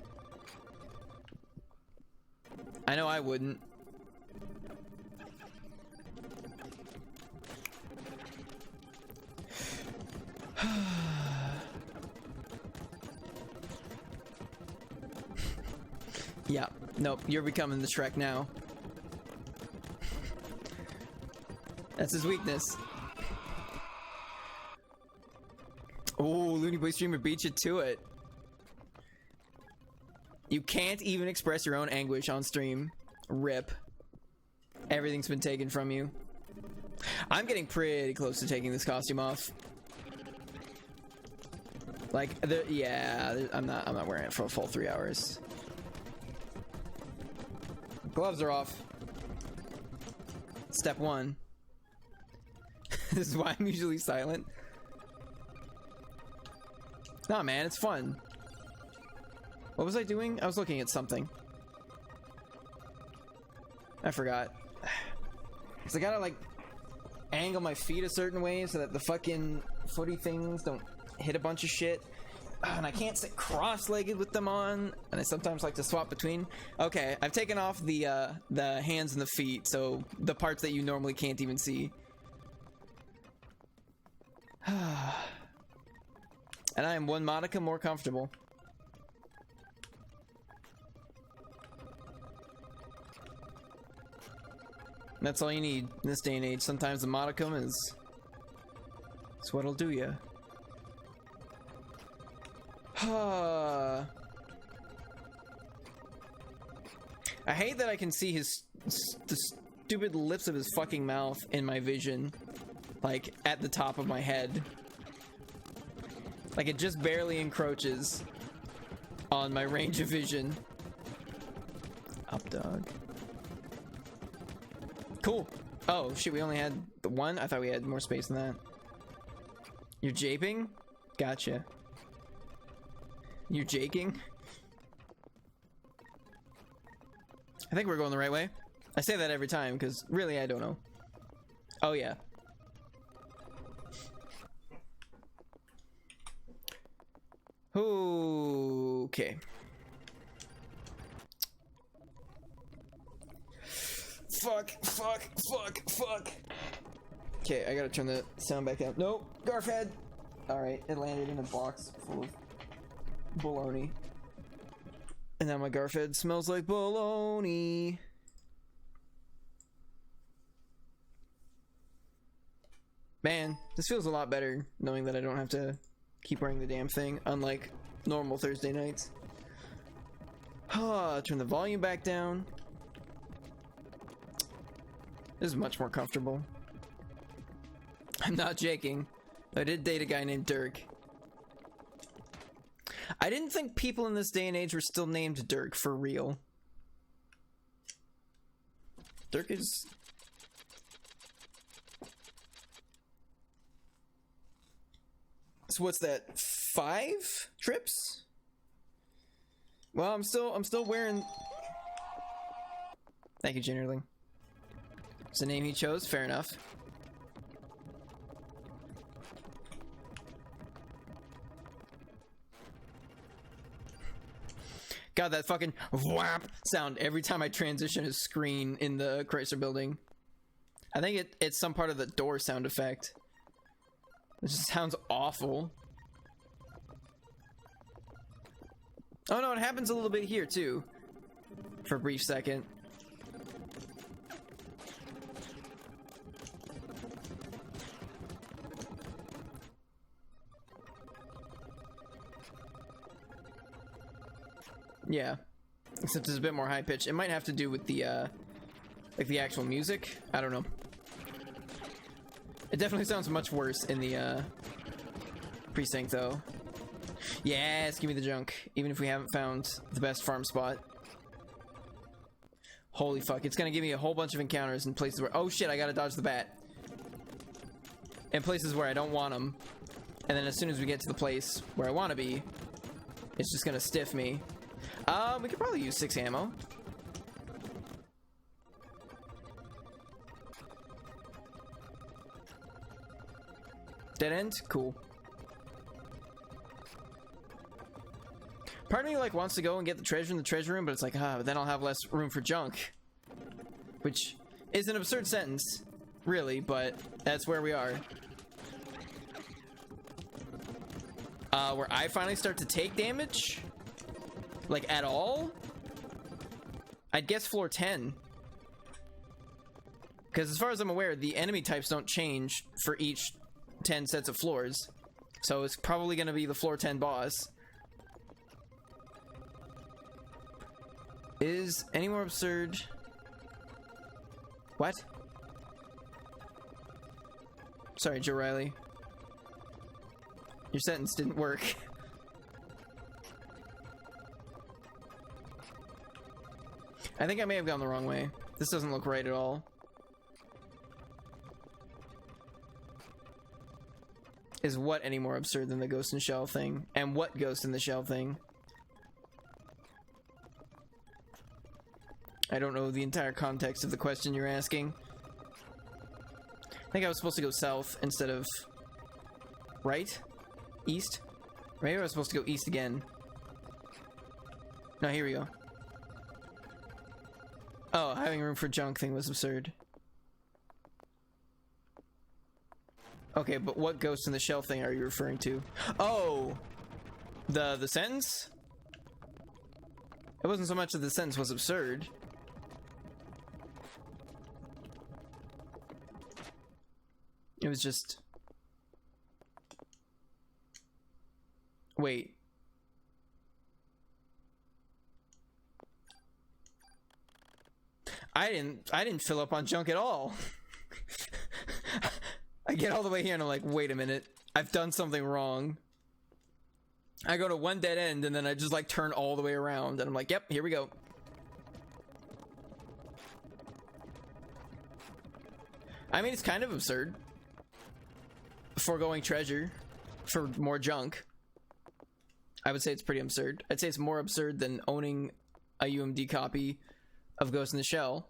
I know I wouldn't. Yeah, nope, you're becoming the Shrek now. That's his weakness. Oh, Looney Boy Streamer beat you to it. You can't even express your own anguish on stream. RIP. Everything's been taken from you. I'm getting pretty close to taking this costume off. Like, yeah, I'm not wearing it for a full 3 hours. Gloves are off. Step 1. This is why I'm usually silent. Nah, man, it's fun. What was I doing? I was looking at something. I forgot. Cause I gotta like angle my feet a certain way so that the fucking footy things don't hit a bunch of shit. And I can't sit cross-legged with them on, and I sometimes like to swap between. Okay, I've taken off the hands and the feet, so the parts that you normally can't even see. And I am one modicum more comfortable. That's all you need in this day and age. Sometimes the modicum is what'll do ya. I hate that I can see the stupid lips of his fucking mouth in my vision, like at the top of my head. Like it just barely encroaches on my range of vision. Up, dog. Cool. Oh shit, we only had the one? I thought we had more space than that. You're japing? Gotcha. You're jaking? I think we're going the right way. I say that every time because really I don't know. Oh yeah. Okay. Fuck. Okay, I gotta turn the sound back down. Nope, Garfhead. Alright, it landed in a box full of bologna. And now my Garfhead smells like bologna. Man, this feels a lot better knowing that I don't have to keep wearing the damn thing, unlike normal Thursday nights. Turn the volume back down. This is much more comfortable. I'm not jaking. I did date a guy named Dirk. I didn't think people in this day and age were still named Dirk for real. Dirk is... So what's that? 5 trips? Well, I'm still wearing... Thank you, Jennerling. It's the name he chose, fair enough. God, that fucking whap sound every time I transition a screen in the Chrysler building. I think it's some part of the door sound effect. It just sounds awful. Oh no, it happens a little bit here too. For a brief second. Yeah, except it's a bit more high pitched. It might have to do with the like the actual music. I don't know. It definitely sounds much worse in the precinct though. Yes, give me the junk, even if we haven't found the best farm spot. Holy fuck, it's gonna give me a whole bunch of encounters in places where, oh shit, I gotta dodge the bat. In places where I don't want them. And then as soon as we get to the place where I want to be, it's just gonna stiff me. We could probably use 6 ammo. Dead end? Cool. Part of me like wants to go and get the treasure in the treasure room, but it's like, but then I'll have less room for junk. Which is an absurd sentence, really, but that's where we are. Where I finally start to take damage? Like, at all? I'd guess floor 10. Because as far as I'm aware, the enemy types don't change for each 10 sets of floors. So it's probably going to be the floor 10 boss. Is any more absurd? What? Sorry, Joe Riley. Your sentence didn't work. I think I may have gone the wrong way. This doesn't look right at all. Is what any more absurd than the Ghost in the Shell thing? And what Ghost in the Shell thing? I don't know the entire context of the question you're asking. I think I was supposed to go south instead of right? East? Maybe I was supposed to go east again. No, here we go. Oh, having room for junk thing was absurd. Okay, but what Ghost in the Shell thing are you referring to? Oh! The sentence? It wasn't so much that the sentence was absurd. It was just... Wait. I didn't fill up on junk at all. I get all the way here and I'm like, wait a minute. I've done something wrong. I go to one dead end and then I just like turn all the way around and I'm like, yep, here we go. I mean, it's kind of absurd. Foregoing treasure for more junk. I would say it's pretty absurd. I'd say it's more absurd than owning a UMD copy of Ghost in the Shell.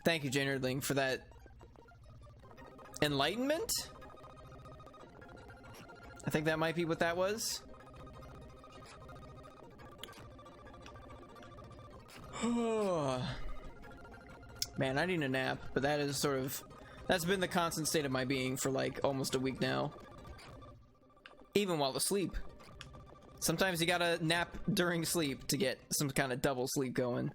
Thank you, Jane Erdling, for that enlightenment? I think that might be what that was. Man, I need a nap, but that is sort of... That's been the constant state of my being for like almost a week now. Even while asleep. Sometimes you gotta nap during sleep to get some kind of double sleep going.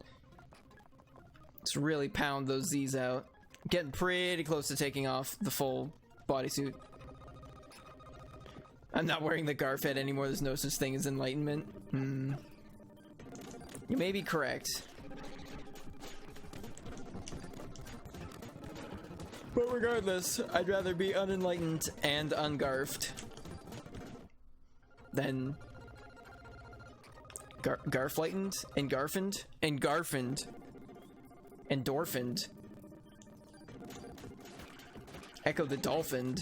Just really pound those Z's out. Getting pretty close to taking off the full bodysuit. I'm not wearing the Garf head anymore. There's no such thing as enlightenment. You may be correct. But regardless, I'd rather be unenlightened and ungarfed than garflightened and garfened and garfened. Endorphined. Echo the Dolphin.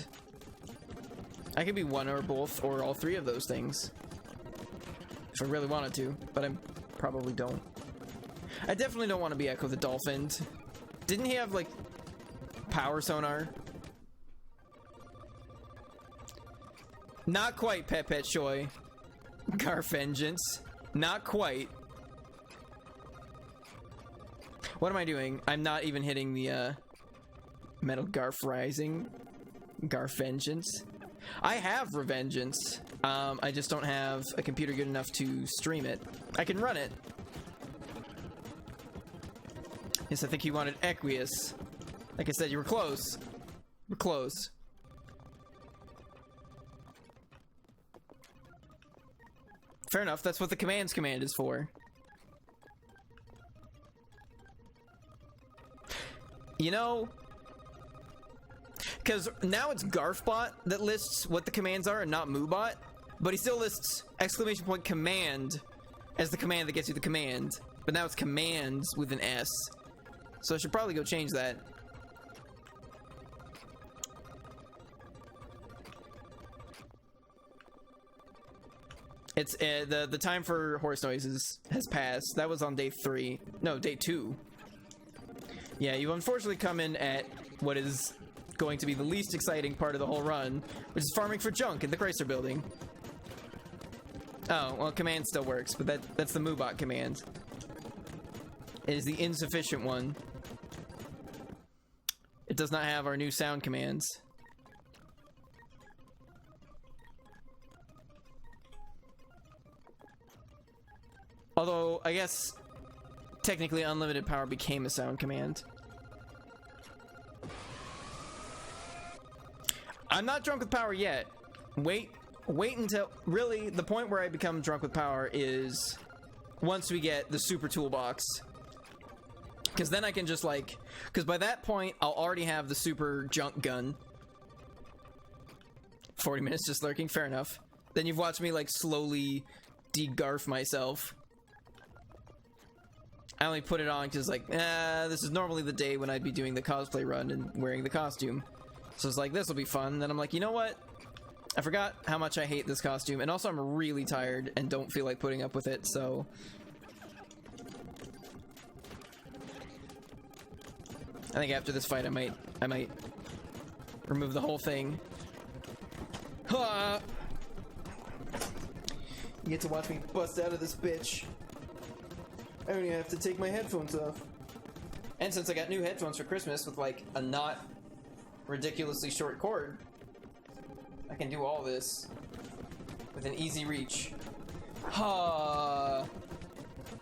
I could be one or both or all three of those things. If I really wanted to, but I probably don't. I definitely don't want to be Echo the Dolphin. Didn't he have, like, power sonar? Not quite, Pet Pet Choi. Garfengeance. Not quite. What am I doing? I'm not even hitting the, Metal Garf Rising. Garfengeance. I have Revengeance. I just don't have a computer good enough to stream it. I can run it. Yes, I think you wanted Equius. Like I said, you were close. We're close. Fair enough, that's what the commands command is for. You know, because now it's Garfbot that lists what the commands are and not Moobot, but he still lists !command as the command that gets you the command, but now it's commands with an S. So I should probably go change that. It's the time for horse noises has passed. That was on day 3. No, day 2. Yeah, you unfortunately come in at what is going to be the least exciting part of the whole run, which is farming for junk in the Chrysler building. Oh, well, command still works, but that's the Moobot command. It is the insufficient one. It does not have our new sound commands. Although, I guess, technically unlimited power became a sound command. I'm not drunk with power yet. Wait until, really, the point where I become drunk with power is once we get the super toolbox. Because then I can just like, because by that point, I'll already have the super junk gun. 40 minutes just lurking, fair enough. Then you've watched me like slowly de-garf myself. I only put it on because, like, this is normally the day when I'd be doing the cosplay run and wearing the costume. So it's like, this will be fun. Then I'm like, you know what? I forgot how much I hate this costume. And also, I'm really tired and don't feel like putting up with it, so... I think after this fight, I might remove the whole thing. Ha! You get to watch me bust out of this bitch. I don't even have to take my headphones off. And since I got new headphones for Christmas with like a not ridiculously short cord, I can do all this with an easy reach. Ha!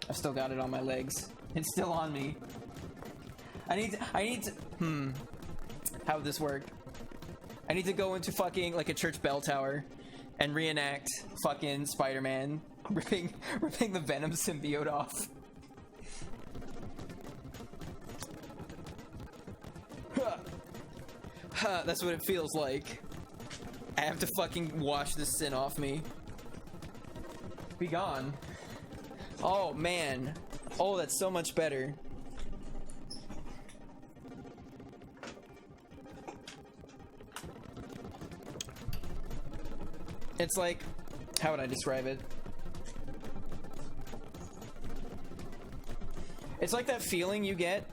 I've still got it on my legs. It's still on me. I need to, how would this work? I need to go into fucking like a church bell tower and reenact fucking Spider-Man ripping the Venom symbiote off. That's what it feels like. I have to fucking wash this sin off me. Be gone. Oh man. Oh, that's so much better. It's like, how would I describe it? It's like that feeling you get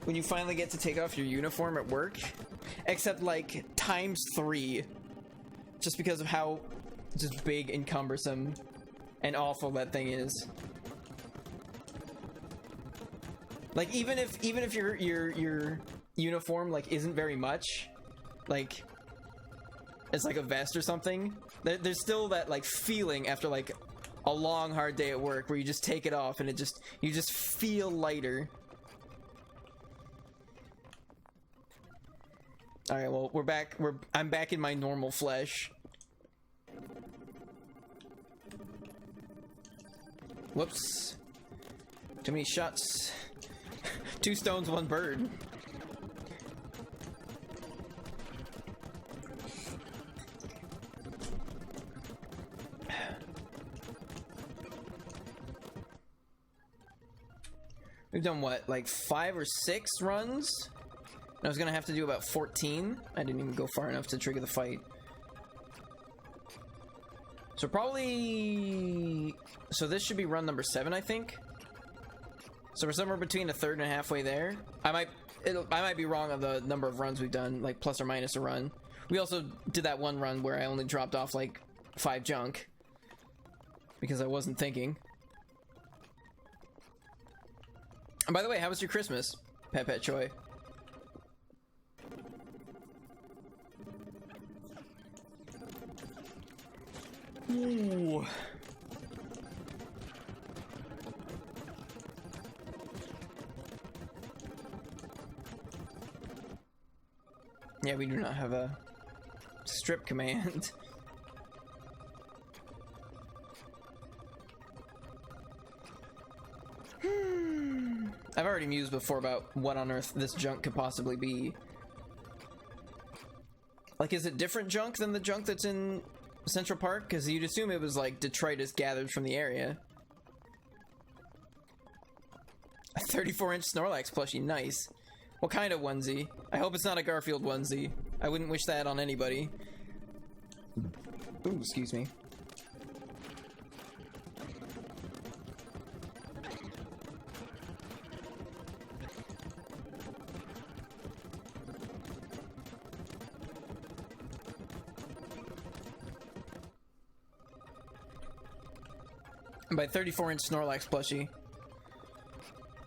when you finally get to take off your uniform at work, except like ×3, just because of how just big and cumbersome and awful that thing is. Like even if your uniform like isn't very much, like it's like a vest or something, there's still that like feeling after like a long hard day at work where you just take it off and you just feel lighter. All right, well, we're back. I'm back in my normal flesh. Whoops. Too many shots. 2 stones, 1 bird. We've done what, like 5 or 6 runs? I was gonna have to do about 14. I didn't even go far enough to trigger the fight. So probably... So this should be run number 7, I think. So we're somewhere between a third and a halfway there. I might be wrong on the number of runs we've done, like plus or minus a run. We also did that one run where I only dropped off like 5 junk. Because I wasn't thinking. And by the way, how was your Christmas, Pet Choi? Ooh. Yeah, we do not have a strip command. I've already mused before about what on earth this junk could possibly be. Like, is it different junk than the junk that's in Central Park? Because you'd assume it was like detritus gathered from the area. A 34-inch Snorlax plushie, nice. What kind of onesie? I hope it's not a Garfield onesie. I wouldn't wish that on anybody. Ooh, excuse me. By 34-inch Snorlax plushie.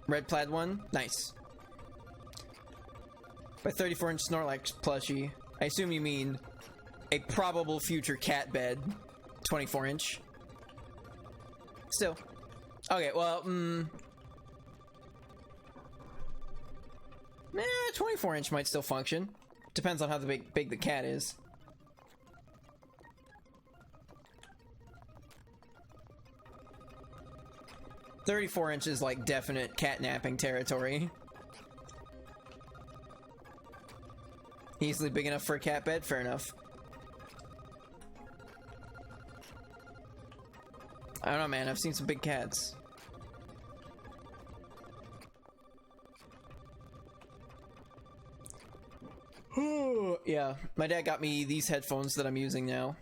Red plaid one? Nice. By 34-inch Snorlax plushie, I assume you mean a probable future cat bed. 24-inch. Still. Okay, well, 24-inch might still function. Depends on how big the cat is. .34 inches, like definite catnapping territory. Easily big enough for a cat bed? Fair enough. I don't know, man. I've seen some big cats. Yeah, my dad got me these headphones that I'm using now,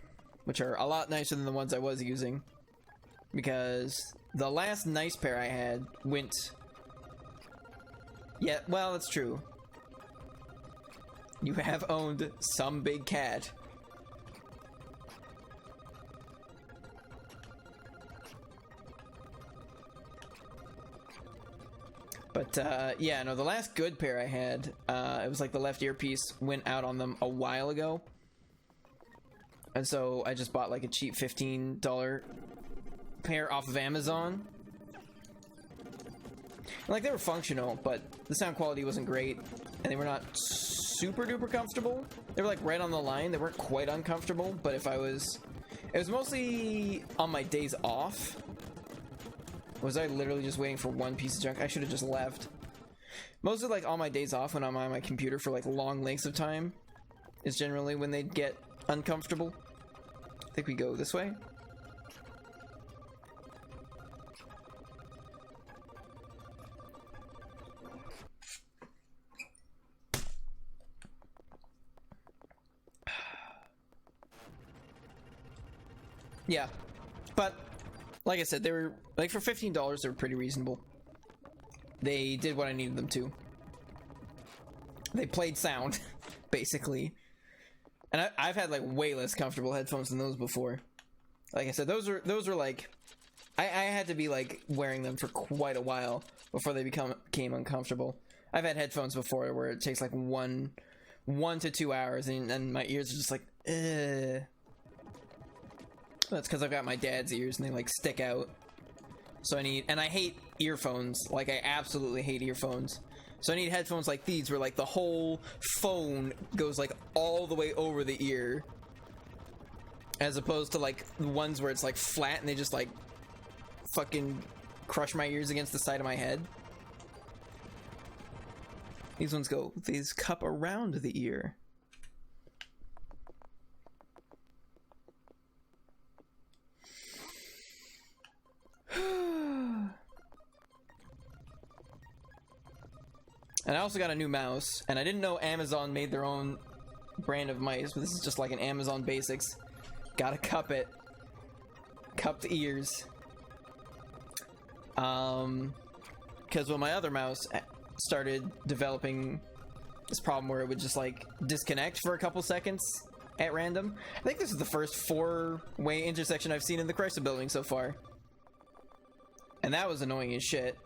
which are a lot nicer than the ones I was using, because the last nice pair I had went... Yeah, well, that's true. You have owned some big cat. But, yeah, no, the last good pair I had, it was like the left earpiece went out on them a while ago. And so I just bought like a cheap $15 pair off of Amazon. And, like, they were functional, but the sound quality wasn't great. And they were not super duper comfortable. They were like right on the line. They weren't quite uncomfortable, but if I was... It was mostly on my days off. Was I literally just waiting for one piece of junk? I should have just left. Mostly like on my days off when I'm on my computer for like long lengths of time is generally when they'd get uncomfortable. I think we go this way. Yeah, but like I said, they were like for $15 they were pretty reasonable. They did what I needed them to. They played sound basically, and I've had like way less comfortable headphones than those before. Like I said, those were like I had to be like wearing them for quite a while before they became uncomfortable. I've had headphones before where it takes like one to 2 hours and my ears are just like ugh. That's because I've got my dad's ears and they like stick out. So I hate earphones. Like I absolutely hate earphones. So I need headphones like these where like the whole phone goes like all the way over the ear. As opposed to like the ones where it's like flat and they just like fucking crush my ears against the side of my head. These ones these cup around the ear. And I also got a new mouse, and I didn't know Amazon made their own brand of mice, but this is just like an Amazon Basics. Gotta cup it. Cupped ears. Because when my other mouse started developing this problem where it would just like disconnect for a couple seconds at random. I think this is the first 4-way intersection I've seen in the Chrysler building so far. And that was annoying as shit.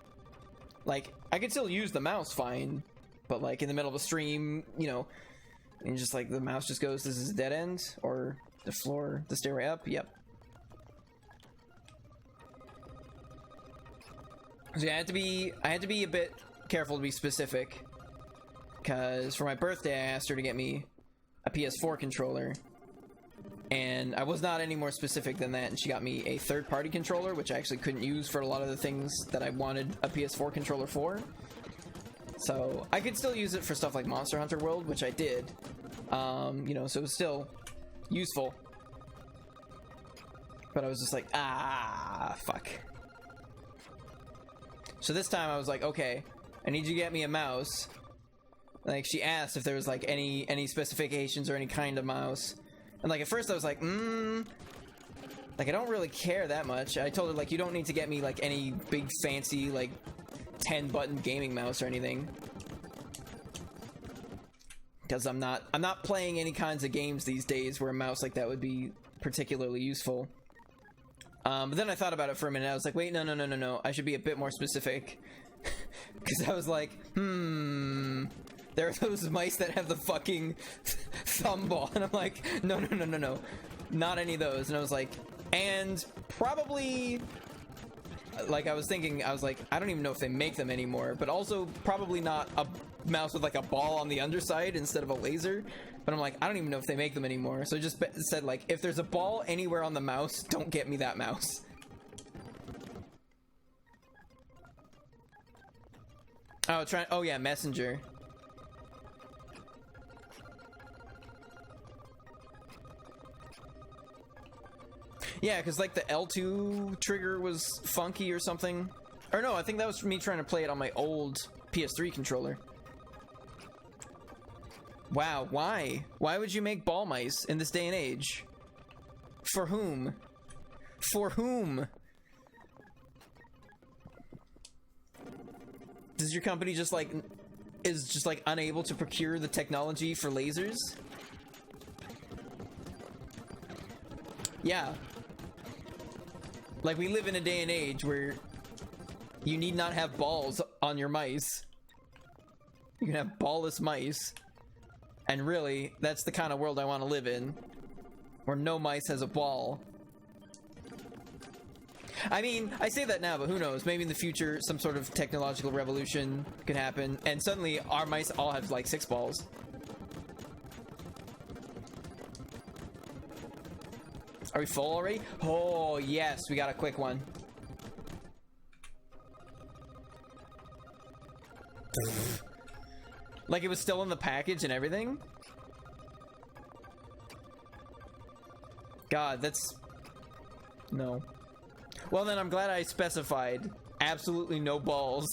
Like, I could still use the mouse fine, but like in the middle of a stream, you know, and just like the mouse just goes, this is a dead end, or the floor, the stairway up, yep. So yeah, I had to be a bit careful to be specific, because for my birthday I asked her to get me a PS4 controller, and I was not any more specific than that, and she got me a third-party controller, which I actually couldn't use for a lot of the things that I wanted a PS4 controller for. So I could still use it for stuff like Monster Hunter World, which I did. You know, so it was still useful. But I was just like, ah, fuck. So this time I was like, okay, I need you to get me a mouse. Like, she asked if there was like any specifications or any kind of mouse. And like at first I was like, like I don't really care that much. I told her like, you don't need to get me like any big fancy like 10-button gaming mouse or anything, because I'm not playing any kinds of games these days where a mouse like that would be particularly useful. But then I thought about it for a minute. I was like, wait, no. I should be a bit more specific. Because I was like, there are those mice that have the fucking thumb ball. And I'm like, no. Not any of those. And I was like, and probably, like I was thinking, I was like, I don't even know if they make them anymore. But also probably not a mouse with like a ball on the underside instead of a laser. But I'm like, I don't even know if they make them anymore. So I just said like, if there's a ball anywhere on the mouse, don't get me that mouse. Oh yeah, Messenger. Yeah, because like the L2 trigger was funky or something. Or no, I think that was me trying to play it on my old PS3 controller. Wow, why? Why would you make ball mice in this day and age? For whom? For whom? Does your company just like is just like unable to procure the technology for lasers? Yeah. Like, we live in a day and age where you need not have balls on your mice. You can have ballless mice. And really, that's the kind of world I want to live in. Where no mice has a ball. I mean, I say that now, but who knows? Maybe in the future, some sort of technological revolution could happen, and suddenly our mice all have, like, 6 balls. Are we full already? Oh, yes, we got a quick one. Like, it was still in the package and everything? God, that's... No. Well, then I'm glad I specified absolutely no balls.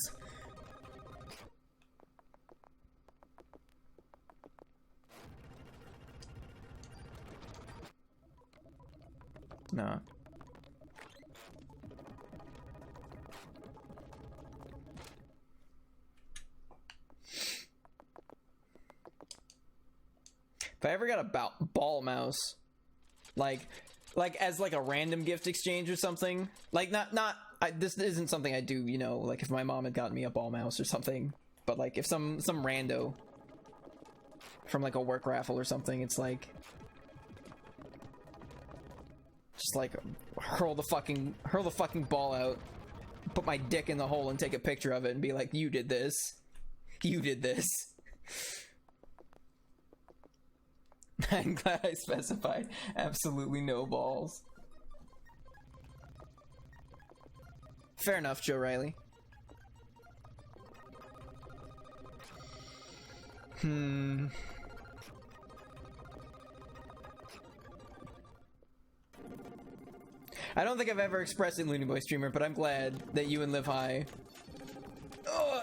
No. If I ever got a ball mouse, like as like a random gift exchange or something, like this isn't something I do, you know, like if my mom had gotten me a ball mouse or something, but like if some rando from like a work raffle or something, it's like just like hurl the fucking ball out, put my dick in the hole and take a picture of it and be like, you did this. You did this. I'm glad I specified absolutely no balls. Fair enough, Joe Riley. I don't think I've ever expressed it in Looney Boy Streamer, but I'm glad that you and Live High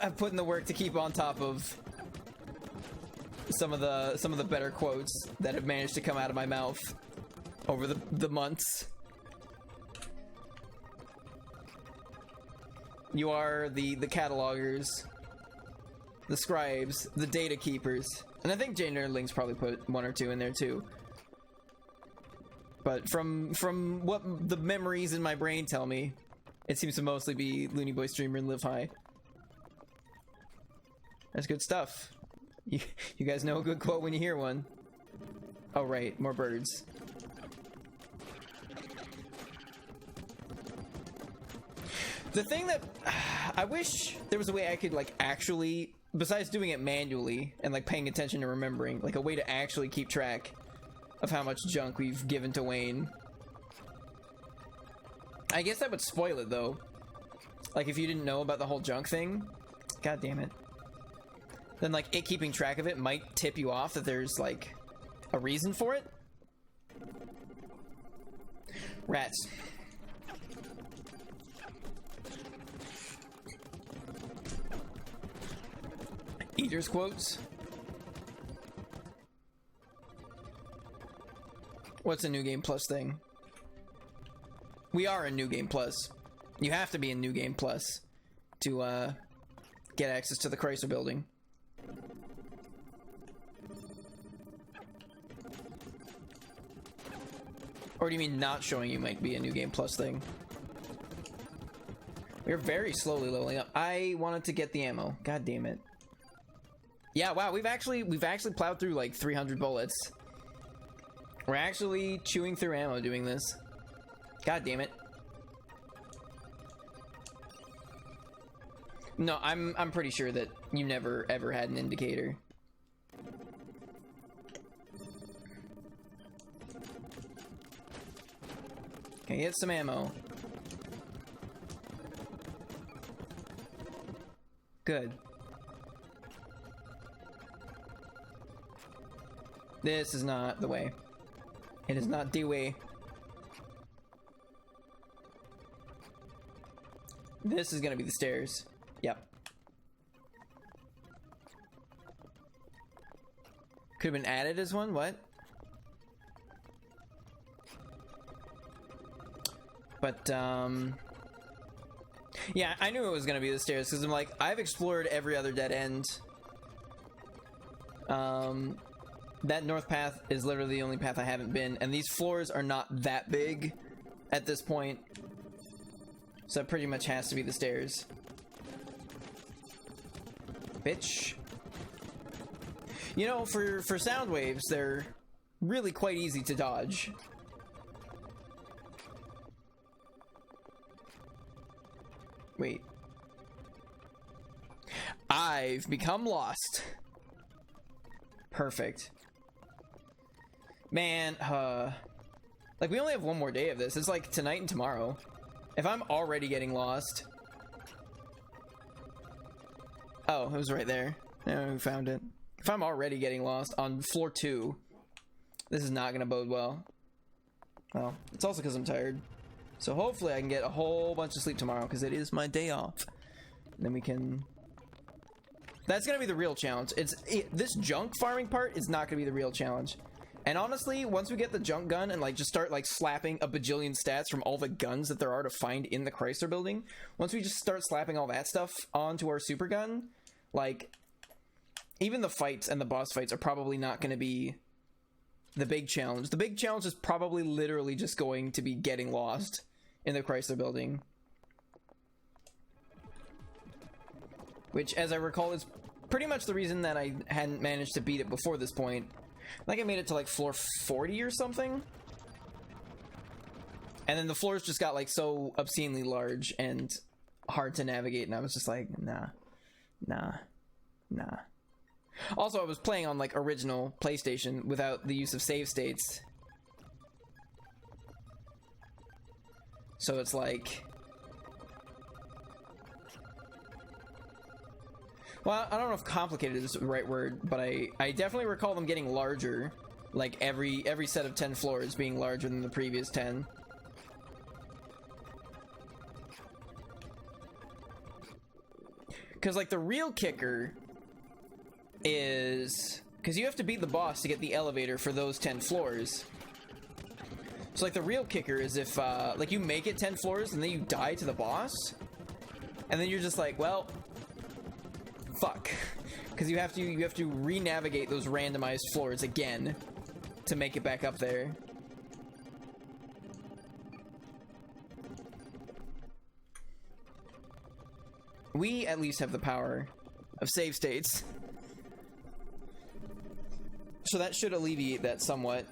have put in the work to keep on top of some of the better quotes that have managed to come out of my mouth over the months. You are the catalogers, the scribes, the data keepers, and I think Jay Nerdling's probably put 1 or 2 in there too. But from what the memories in my brain tell me, it seems to mostly be Looney Boy Streamer and Live High. That's good stuff. You guys know a good quote when you hear one. Oh right, more birds. The thing that I wish there was a way I could like actually, besides doing it manually and like paying attention and remembering, like a way to actually keep track of how much junk we've given to Wayne. I guess that would spoil it though. Like if you didn't know about the whole junk thing, god damn it. Then like it keeping track of it might tip you off that there's like a reason for it. Rats. Eater's quotes. What's a New Game Plus thing? We are in New Game Plus. You have to be in New Game Plus to get access to the Chrysler building. Or do you mean not showing you might be a New Game Plus thing? We're very slowly leveling up. I wanted to get the ammo. God damn it. Yeah, wow, we've actually plowed through like 300 bullets. We're actually chewing through ammo doing this. God damn it. No, I'm pretty sure that you never ever had an indicator. Okay, get some ammo. Good. This is not the way. It is not the way. This is gonna be the stairs. Yep. Could have been added as one? What? But, yeah, I knew it was gonna be the stairs, because I'm like, I've explored every other dead end. That north path is literally the only path I haven't been, and these floors are not that big at this point. So it pretty much has to be the stairs. Bitch. You know, for sound waves, they're really quite easy to dodge. Wait. I've become lost. Perfect. Man, like, we only have one more day of this. It's like tonight and tomorrow. If I'm already getting lost... Oh, it was right there. Yeah, we found it. If I'm already getting lost on floor 2, this is not gonna bode well. Well, it's also because I'm tired. So hopefully I can get a whole bunch of sleep tomorrow, because it is my day off. And then we can... That's gonna be the real challenge. This junk farming part is not gonna be the real challenge. And honestly, once we get the junk gun and like just start like slapping a bajillion stats from all the guns that there are to find in the Chrysler building, once we just start slapping all that stuff onto our super gun, like, even the fights and the boss fights are probably not going to be the big challenge. The big challenge is probably literally just going to be getting lost in the Chrysler building. Which, as I recall, is pretty much the reason that I hadn't managed to beat it before this point. I think I made it to like floor 40 or something. And then the floors just got like so obscenely large and hard to navigate, and I was just like, nah. Also, I was playing on like original PlayStation without the use of save states. So it's like... Well, I don't know if complicated is the right word, but I definitely recall them getting larger. Like every set of 10 floors being larger than the previous 10. Because like the real kicker is... Because you have to beat the boss to get the elevator for those 10 floors. So like the real kicker is if like you make it 10 floors and then you die to the boss. And then you're just like, well... Fuck. Because you have to re-navigate those randomized floors again to make it back up there. We at least have the power of save states. So that should alleviate that somewhat.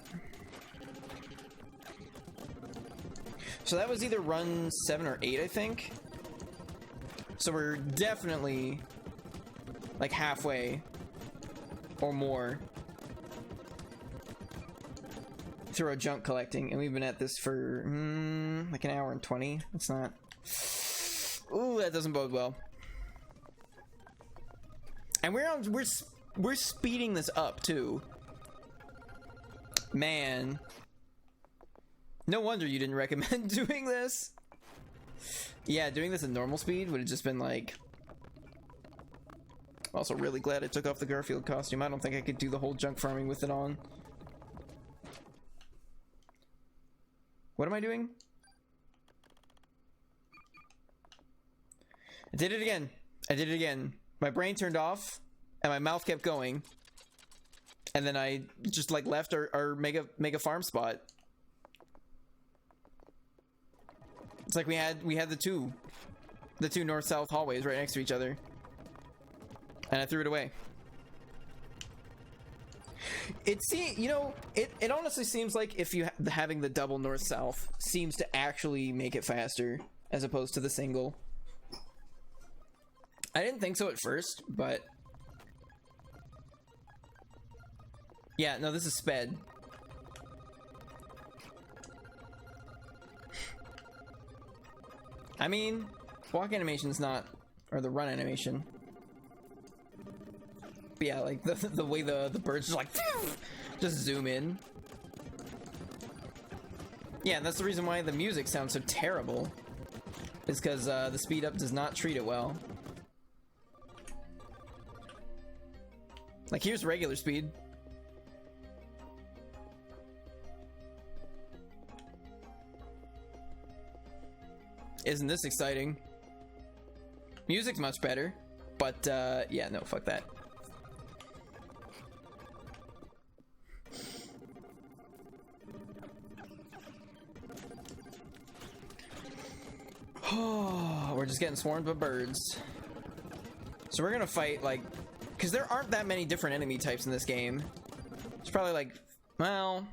So that was either run 7 or 8, I think. So we're definitely like halfway or more through our junk collecting, and we've been at this for like an hour and 20. It's not... Ooh, that doesn't bode well. And we're speeding this up too. Man, no wonder you didn't recommend doing this. Yeah, doing this at normal speed would have just been like... I'm also really glad I took off the Garfield costume. I don't think I could do the whole junk farming with it on. What am I doing? I did it again. I did it again. My brain turned off and my mouth kept going. And then I just like left our mega farm spot. It's like we had the two north-south hallways right next to each other. And I threw it away. It honestly seems like if you having the double north-south seems to actually make it faster as opposed to the single. I didn't think so at first, but yeah, no, this is sped. I mean, walk animation's not, or the run animation. But yeah, like the way the birds just like just zoom in. Yeah, and that's the reason why the music sounds so terrible. is because the speed up does not treat it well. Like, here's regular speed. Isn't this exciting? Music's much better, but yeah, no, fuck that. Oh, we're just getting swarmed by birds. So we're gonna fight, like, because there aren't that many different enemy types in this game. It's probably like, well,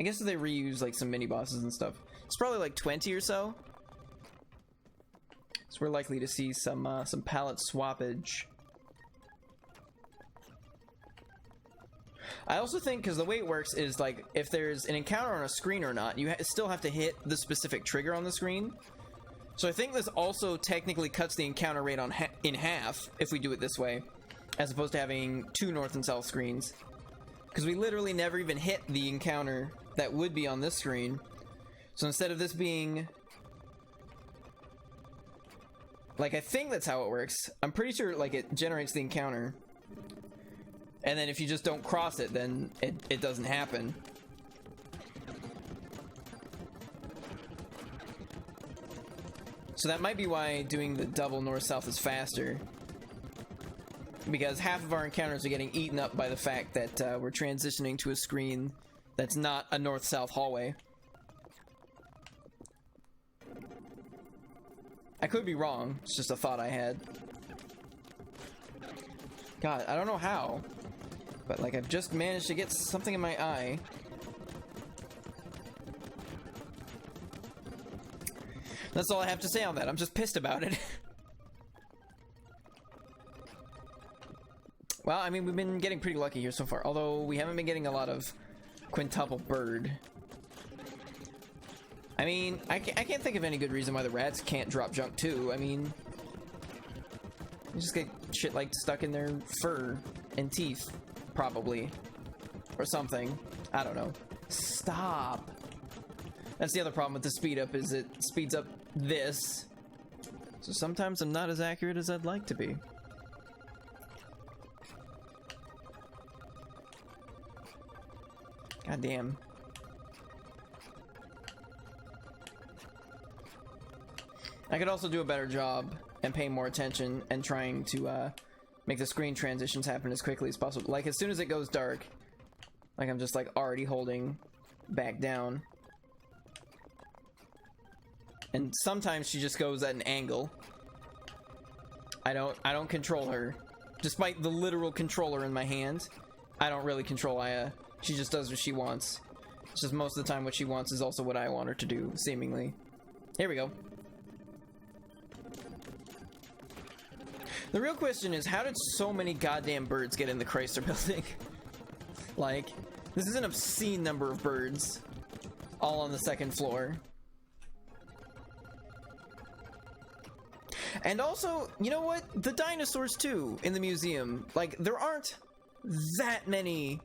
I guess if they reuse like some mini bosses and stuff, it's probably like 20 or so. So we're likely to see some palette swappage. I also think, because the way it works is, like, if there's an encounter on a screen or not, you still have to hit the specific trigger on the screen. So I think this also technically cuts the encounter rate in half if we do it this way, as opposed to having two north and south screens. Because we literally never even hit the encounter that would be on this screen. So instead of this being... like, I think that's how it works. I'm pretty sure, like, it generates the encounter. And then if you just don't cross it, then it doesn't happen. So that might be why doing the double north-south is faster. Because half of our encounters are getting eaten up by the fact that we're transitioning to a screen that's not a north-south hallway. I could be wrong. It's just a thought I had. God, I don't know how, but like I've just managed to get something in my eye. That's all I have to say on that. I'm just pissed about it. Well, I mean, we've been getting pretty lucky here so far, although we haven't been getting a lot of quintuple bird. I mean, I can't think of any good reason why the rats can't drop junk too. I mean, you just get shit like stuck in their fur and teeth, probably, or something. I don't know. Stop. That's the other problem with the speed up, is it speeds up this. So sometimes I'm not as accurate as I'd like to be. God damn. I could also do a better job and pay more attention and trying to make the screen transitions happen as quickly as possible. Like, as soon as it goes dark, like, I'm just like already holding back down. And sometimes she just goes at an angle. I don't control her. Despite the literal controller in my hand, I don't really control Aya. She just does what she wants. It's just most of the time what she wants is also what I want her to do, seemingly. Here we go. The real question is, how did so many goddamn birds get in the Chrysler building? Like, this is an obscene number of birds, all on the second floor. And also, you know what? The dinosaurs too, in the museum. Like, there aren't that many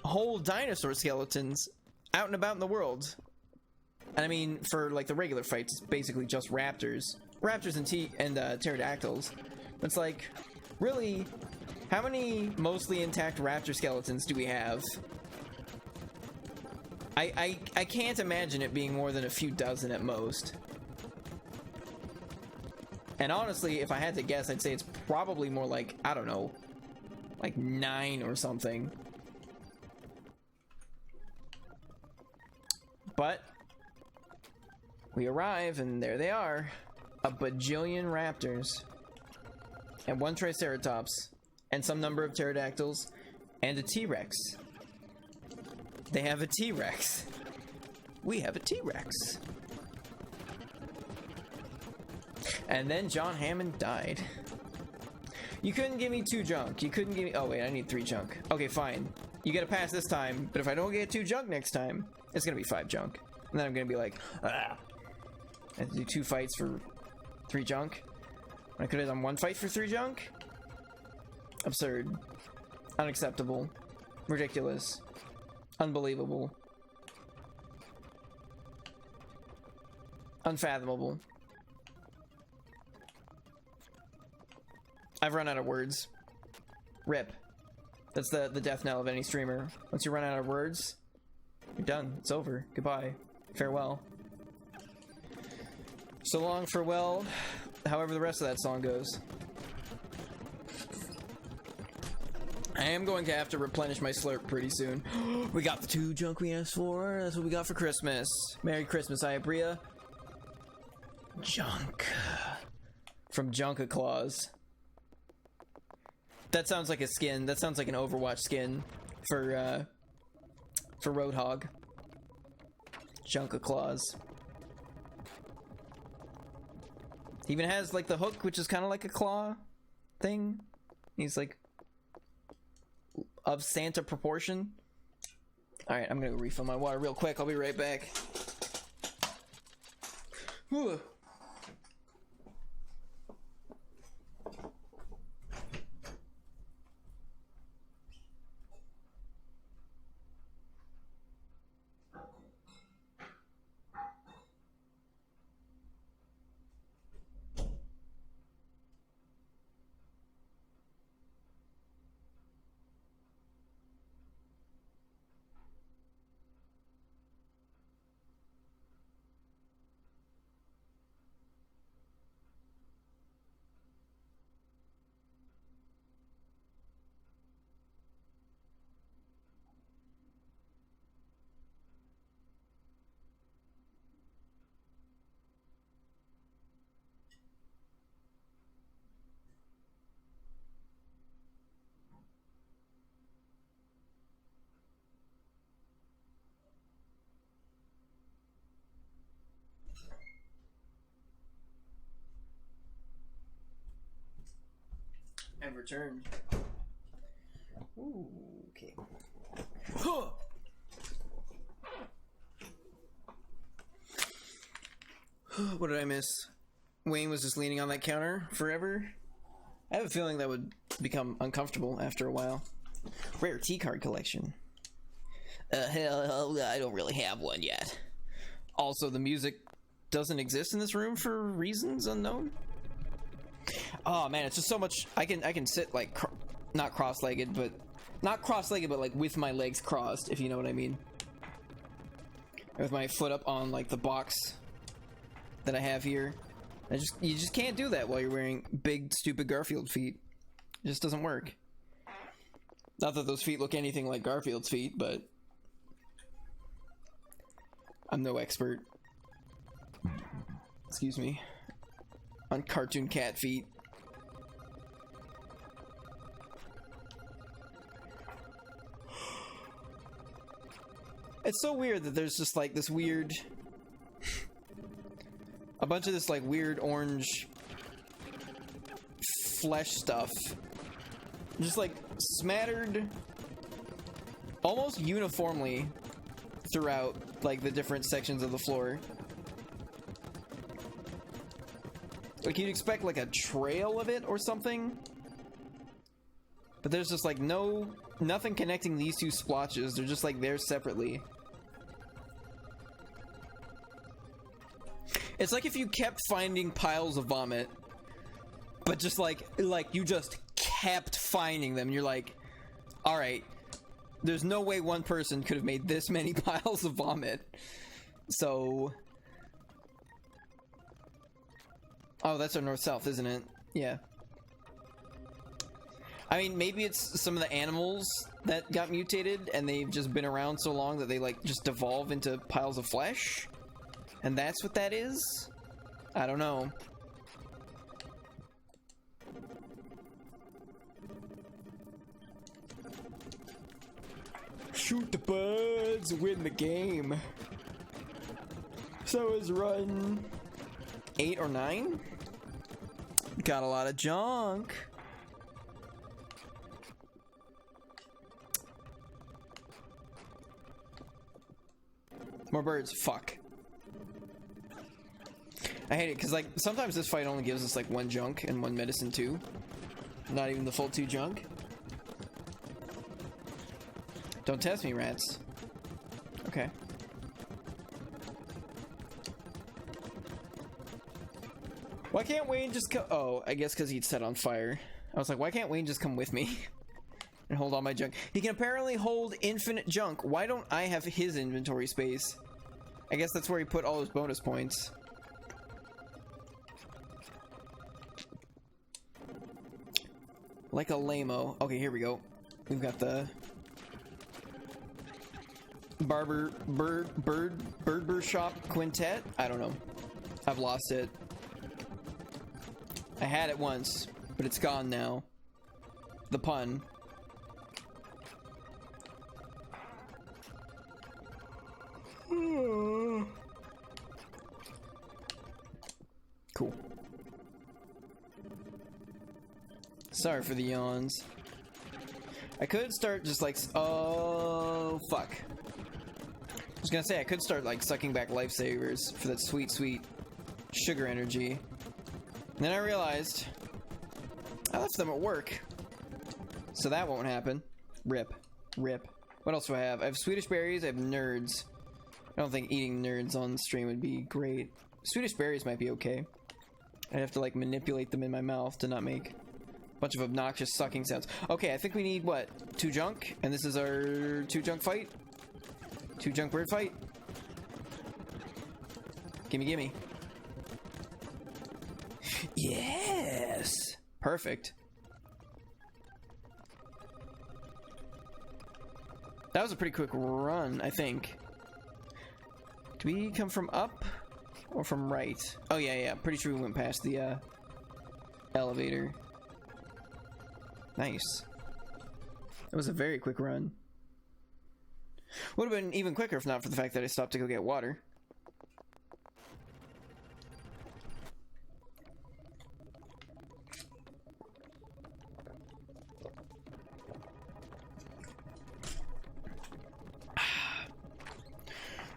whole dinosaur skeletons out and about in the world. And I mean, for like the regular fights, it's basically just raptors. Raptors and pterodactyls. It's like, really, how many mostly intact raptor skeletons do we have? I can't imagine it being more than a few dozen at most. And honestly, if I had to guess, I'd say it's probably more like, I don't know, like 9 or something. But we arrive, and there they are. A bajillion raptors. And 1 triceratops. And some number of pterodactyls. And a T-Rex. They have a T-Rex. We have a T-Rex. And then John Hammond died. You couldn't give me 2 junk. You couldn't give me... oh, wait, I need 3 junk. Okay, fine. You get a pass this time, but if I don't get 2 junk next time, it's gonna be 5 junk. And then I'm gonna be like, ah. I have to do 2 fights for 3 junk. I could have done 1 fight for 3 junk? Absurd. Unacceptable. Ridiculous. Unbelievable. Unfathomable. I've run out of words. Rip. That's the death knell of any streamer. Once you run out of words, you're done. It's over. Goodbye. Farewell. So long, farewell. However the rest of that song goes. I am going to have to replenish my slurp pretty soon. We got the 2 junk we asked for. That's what we got for Christmas. Merry Christmas, Iabria. Junk. From Junka Claus. That sounds like a skin. That sounds like an Overwatch skin for Roadhog. Junka Claus. He even has like the hook, which is kind of like a claw thing. He's like of Santa proportion. All right, I'm gonna go refill my water real quick. I'll be right back. Whew. I've returned. Ooh, okay. What did I miss? Wayne was just leaning on that counter forever. I have a feeling that would become uncomfortable after a while. Rare T card collection. Hell, I don't really have one yet. Also, the music doesn't exist in this room for reasons unknown. Oh man, it's just so much. I can sit like not cross-legged, but like with my legs crossed, if you know what I mean. With my foot up on like the box that I have here. You just can't do that while you're wearing big stupid Garfield feet. It just doesn't work. Not that those feet look anything like Garfield's feet, but I'm no expert. Excuse me. On cartoon cat feet. It's so weird that there's just like this weird a bunch of this like weird orange flesh stuff just like smattered almost uniformly throughout like the different sections of the floor. Like you'd expect like a trail of it or something, but there's just like nothing connecting these two splotches. They're just like there separately. It's like if you kept finding piles of vomit, but just like you just kept finding them. You're like, all right, there's no way one person could have made this many piles of vomit. So, oh, that's our north-south, isn't it? Yeah. I mean, maybe it's some of the animals that got mutated and they've just been around so long that they like just devolve into piles of flesh. And that's what that is? I don't know. Shoot the birds, win the game. So is run 8 or 9? Got a lot of junk. More birds, fuck. I hate it because like sometimes this fight only gives us like 1 junk and 1 medicine too. Not even the full 2 junk. Don't test me, rats. Okay. Why can't Wayne just come? Oh, I guess because he'd set on fire. I was like, why can't Wayne just come with me and hold all my junk? He can apparently hold infinite junk. Why don't I have his inventory space? I guess that's where he put all his bonus points. Like a lame-o. Okay, here we go. We've got the Bird Shop Quintet. I don't know. I've lost it. I had it once, but it's gone now. The pun. Cool. Sorry for the yawns. I could start just like... Oh, fuck. I was gonna say, I could start like sucking back lifesavers for that sweet, sweet sugar energy. And then I realized I left them at work. So that won't happen. Rip. Rip. What else do I have? I have Swedish berries, I have nerds. I don't think eating nerds on stream would be great. Swedish berries might be okay. I'd have to like manipulate them in my mouth to not make a bunch of obnoxious sucking sounds. Okay, I think we need what? 2 junk? And this is our 2 junk fight? 2 junk bird fight? Gimme, gimme. Yes! Perfect. That was a pretty quick run, I think. Do we come from up or from right? Oh, yeah, yeah. Pretty sure we went past the elevator. Nice. That was a very quick run. Would have been even quicker if not for the fact that I stopped to go get water.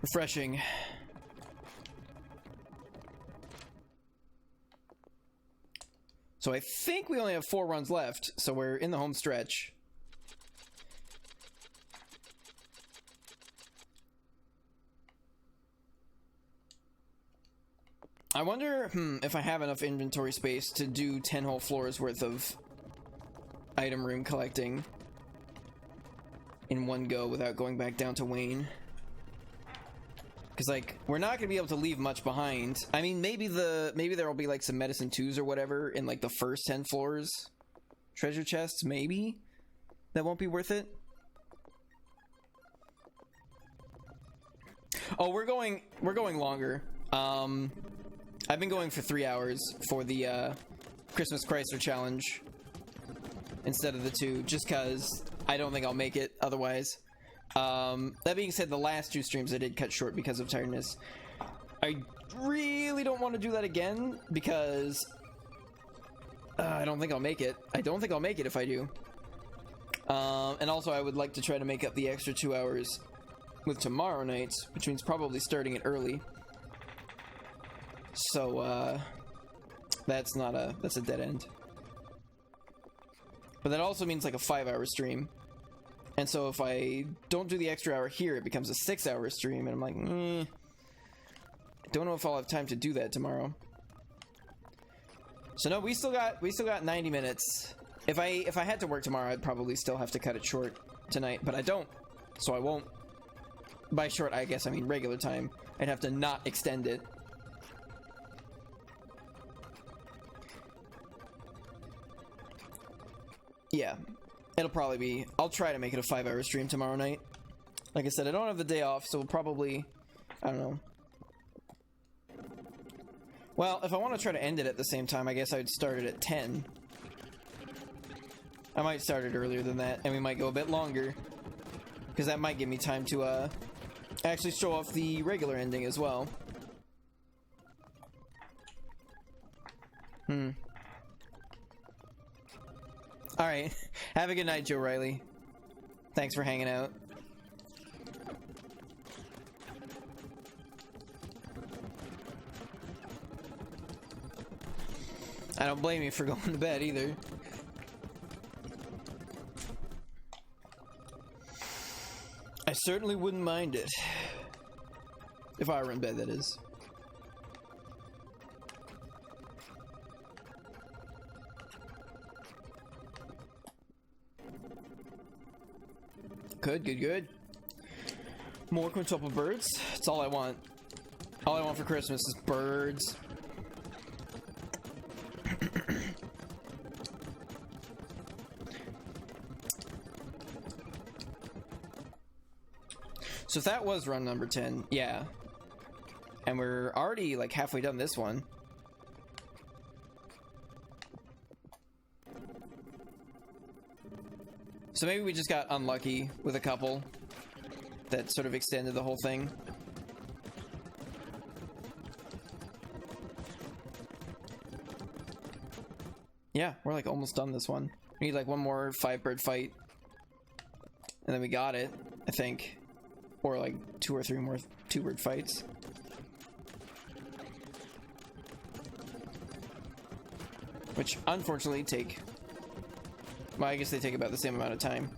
Refreshing. So I think we only have 4 runs left, so we're in the home stretch. I wonder if I have enough inventory space to do 10 whole floors worth of item room collecting in one go without going back down to Wayne. Because, like, we're not going to be able to leave much behind. I mean, maybe there will be, like, some medicine 2s or whatever in, like, the first 10 floors. Treasure chests, maybe? That won't be worth it? Oh, we're going longer. I've been going for 3 hours for the, Christmas Chrysler challenge instead of the 2, just because I don't think I'll make it otherwise. That being said, the last 2 streams I did cut short because of tiredness. I really don't want to do that again because I don't think I'll make it. I don't think I'll make it if I do. And also I would like to try to make up the extra 2 hours with tomorrow night, which means probably starting it early. So, that's a dead end. But that also means like a 5-hour stream. And so if I don't do the extra hour here, it becomes a 6-hour stream, and I'm like, I don't know if I'll have time to do that tomorrow. So no, we still got 90 minutes. If I had to work tomorrow, I'd probably still have to cut it short tonight, but I don't, so I won't. By short, I guess I mean regular time. I'd have to not extend it. Yeah. It'll probably be... I'll try to make it a 5-hour stream tomorrow night. Like I said, I don't have the day off, so we'll probably... I don't know. Well, if I want to try to end it at the same time, I guess I would start it at 10. I might start it earlier than that, and we might go a bit longer. Because that might give me time to, actually show off the regular ending as well. Alright. Have a good night, Joe Riley. Thanks for hanging out. I don't blame you for going to bed either. I certainly wouldn't mind it. If I were in bed, that is. Good, good, good. More quintuple birds. That's all I want. All I want for Christmas is birds. So if that was run number 10, yeah. And we're already like halfway done this one. So maybe we just got unlucky with a couple that sort of extended the whole thing. Yeah, we're like almost done this one. We need like one more 5-bird fight. And then we got it, I think. Or like 2 or 3 more 2-bird fights. Which unfortunately take... Well, I guess they take about the same amount of time.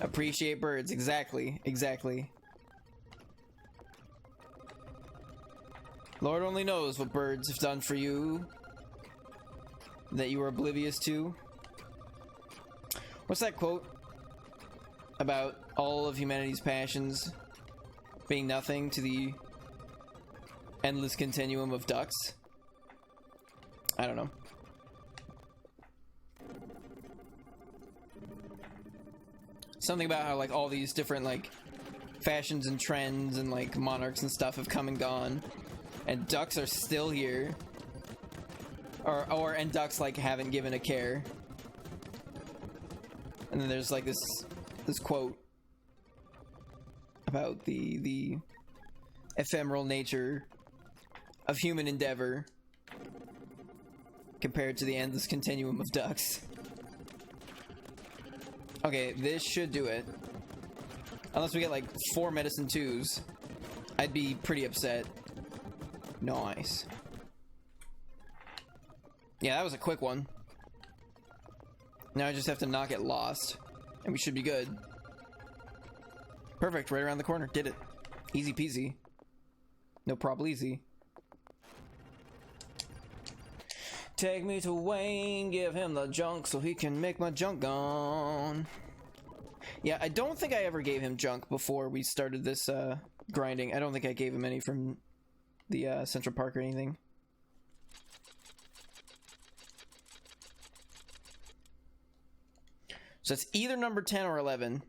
Appreciate birds, exactly, exactly. Lord only knows what birds have done for you that you were oblivious to. What's that quote about all of humanity's passions being nothing to the endless continuum of ducks? I don't know. Something about how like all these different like fashions and trends and like monarchs and stuff have come and gone, and ducks are still here. And ducks like haven't given a care. And then there's like this quote about the ephemeral nature of human endeavor compared to the endless continuum of ducks. Okay, this should do it. Unless we get like 4 medicine 2s, I'd be pretty upset. Nice. Yeah, that was a quick one. Now I just have to not get lost, and we should be good. Perfect, right around the corner. Did it. Easy peasy. No problem easy. Take me to Wayne, give him the junk so he can make my junk gone. Yeah, I don't think I ever gave him junk before we started this grinding. I don't think I gave him any from the Central Park or anything. So it's either number 10 or 11.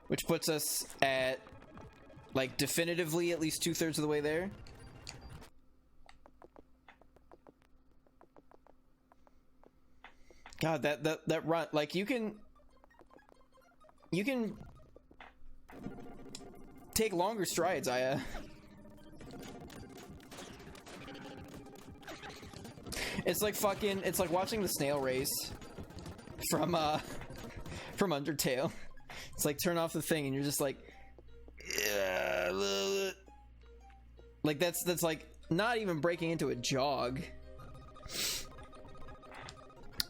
Which puts us at, like, definitively at least 2/3 of the way there. God, that run, like, you can take longer strides, Aya. It's like fucking, it's like watching the snail race from Undertale. It's like turn off the thing and you're just like, like that's like not even breaking into a jog.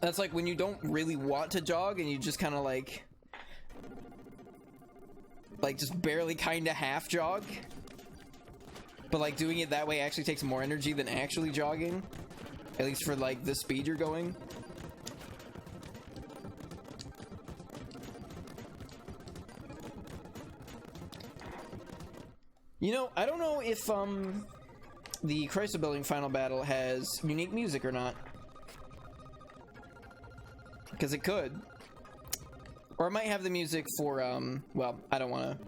That's like when you don't really want to jog and you just kind of like just barely kind of half jog. But like doing it that way actually takes more energy than actually jogging. At least for like the speed you're going. You know, I don't know if the Chrysler Building final battle has unique music or not. Because it could. Or it might have the music for well, I don't want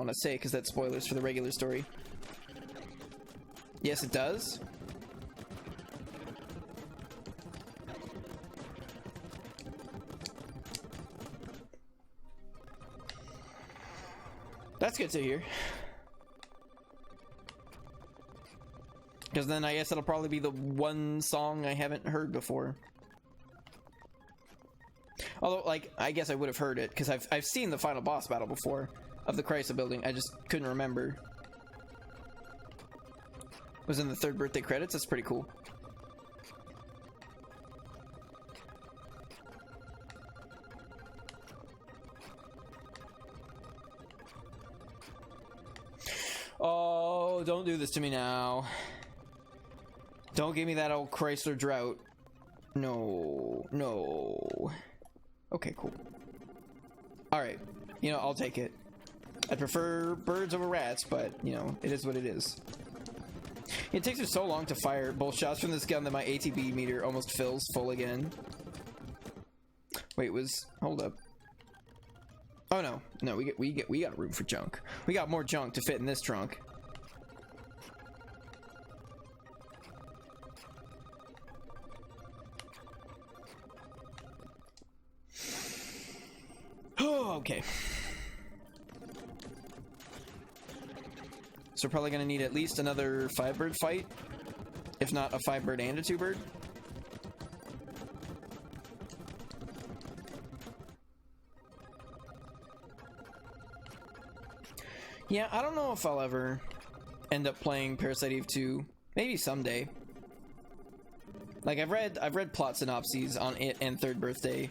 to say because that's spoilers for the regular story. Yes, it does. That's good to hear. Because then I guess it'll probably be the one song I haven't heard before. Although, like, I guess I would have heard it, because I've seen the final boss battle before of the Chrysler Building. I just couldn't remember. It was in the 3rd birthday credits. That's pretty cool. Oh, don't do this to me now. Don't give me that old Chrysler drought. No, no. Okay, cool. Alright, you know, I'll take it. I prefer birds over rats, but, you know, it is what it is. It takes me so long to fire both shots from this gun that my ATB meter almost fills full again. Wait, hold up. Oh no, no, we got room for junk. We got more junk to fit in this trunk. Oh, okay. So we're probably gonna need at least another 5-bird fight, if not a 5-bird and a 2-bird. Yeah, I don't know if I'll ever end up playing Parasite Eve 2. Maybe someday. Like I've read plot synopses on it and Third Birthday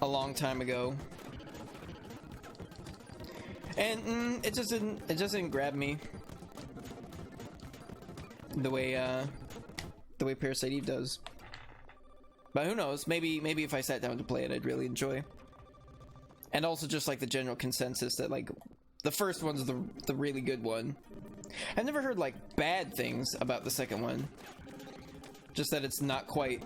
a long time ago, and it just didn't grab me the way Parasite Eve does. But who knows? Maybe if I sat down to play it, I'd really enjoy. And also just like the general consensus that like the first one's the really good one. I've never heard like bad things about the second one. Just that it's not quite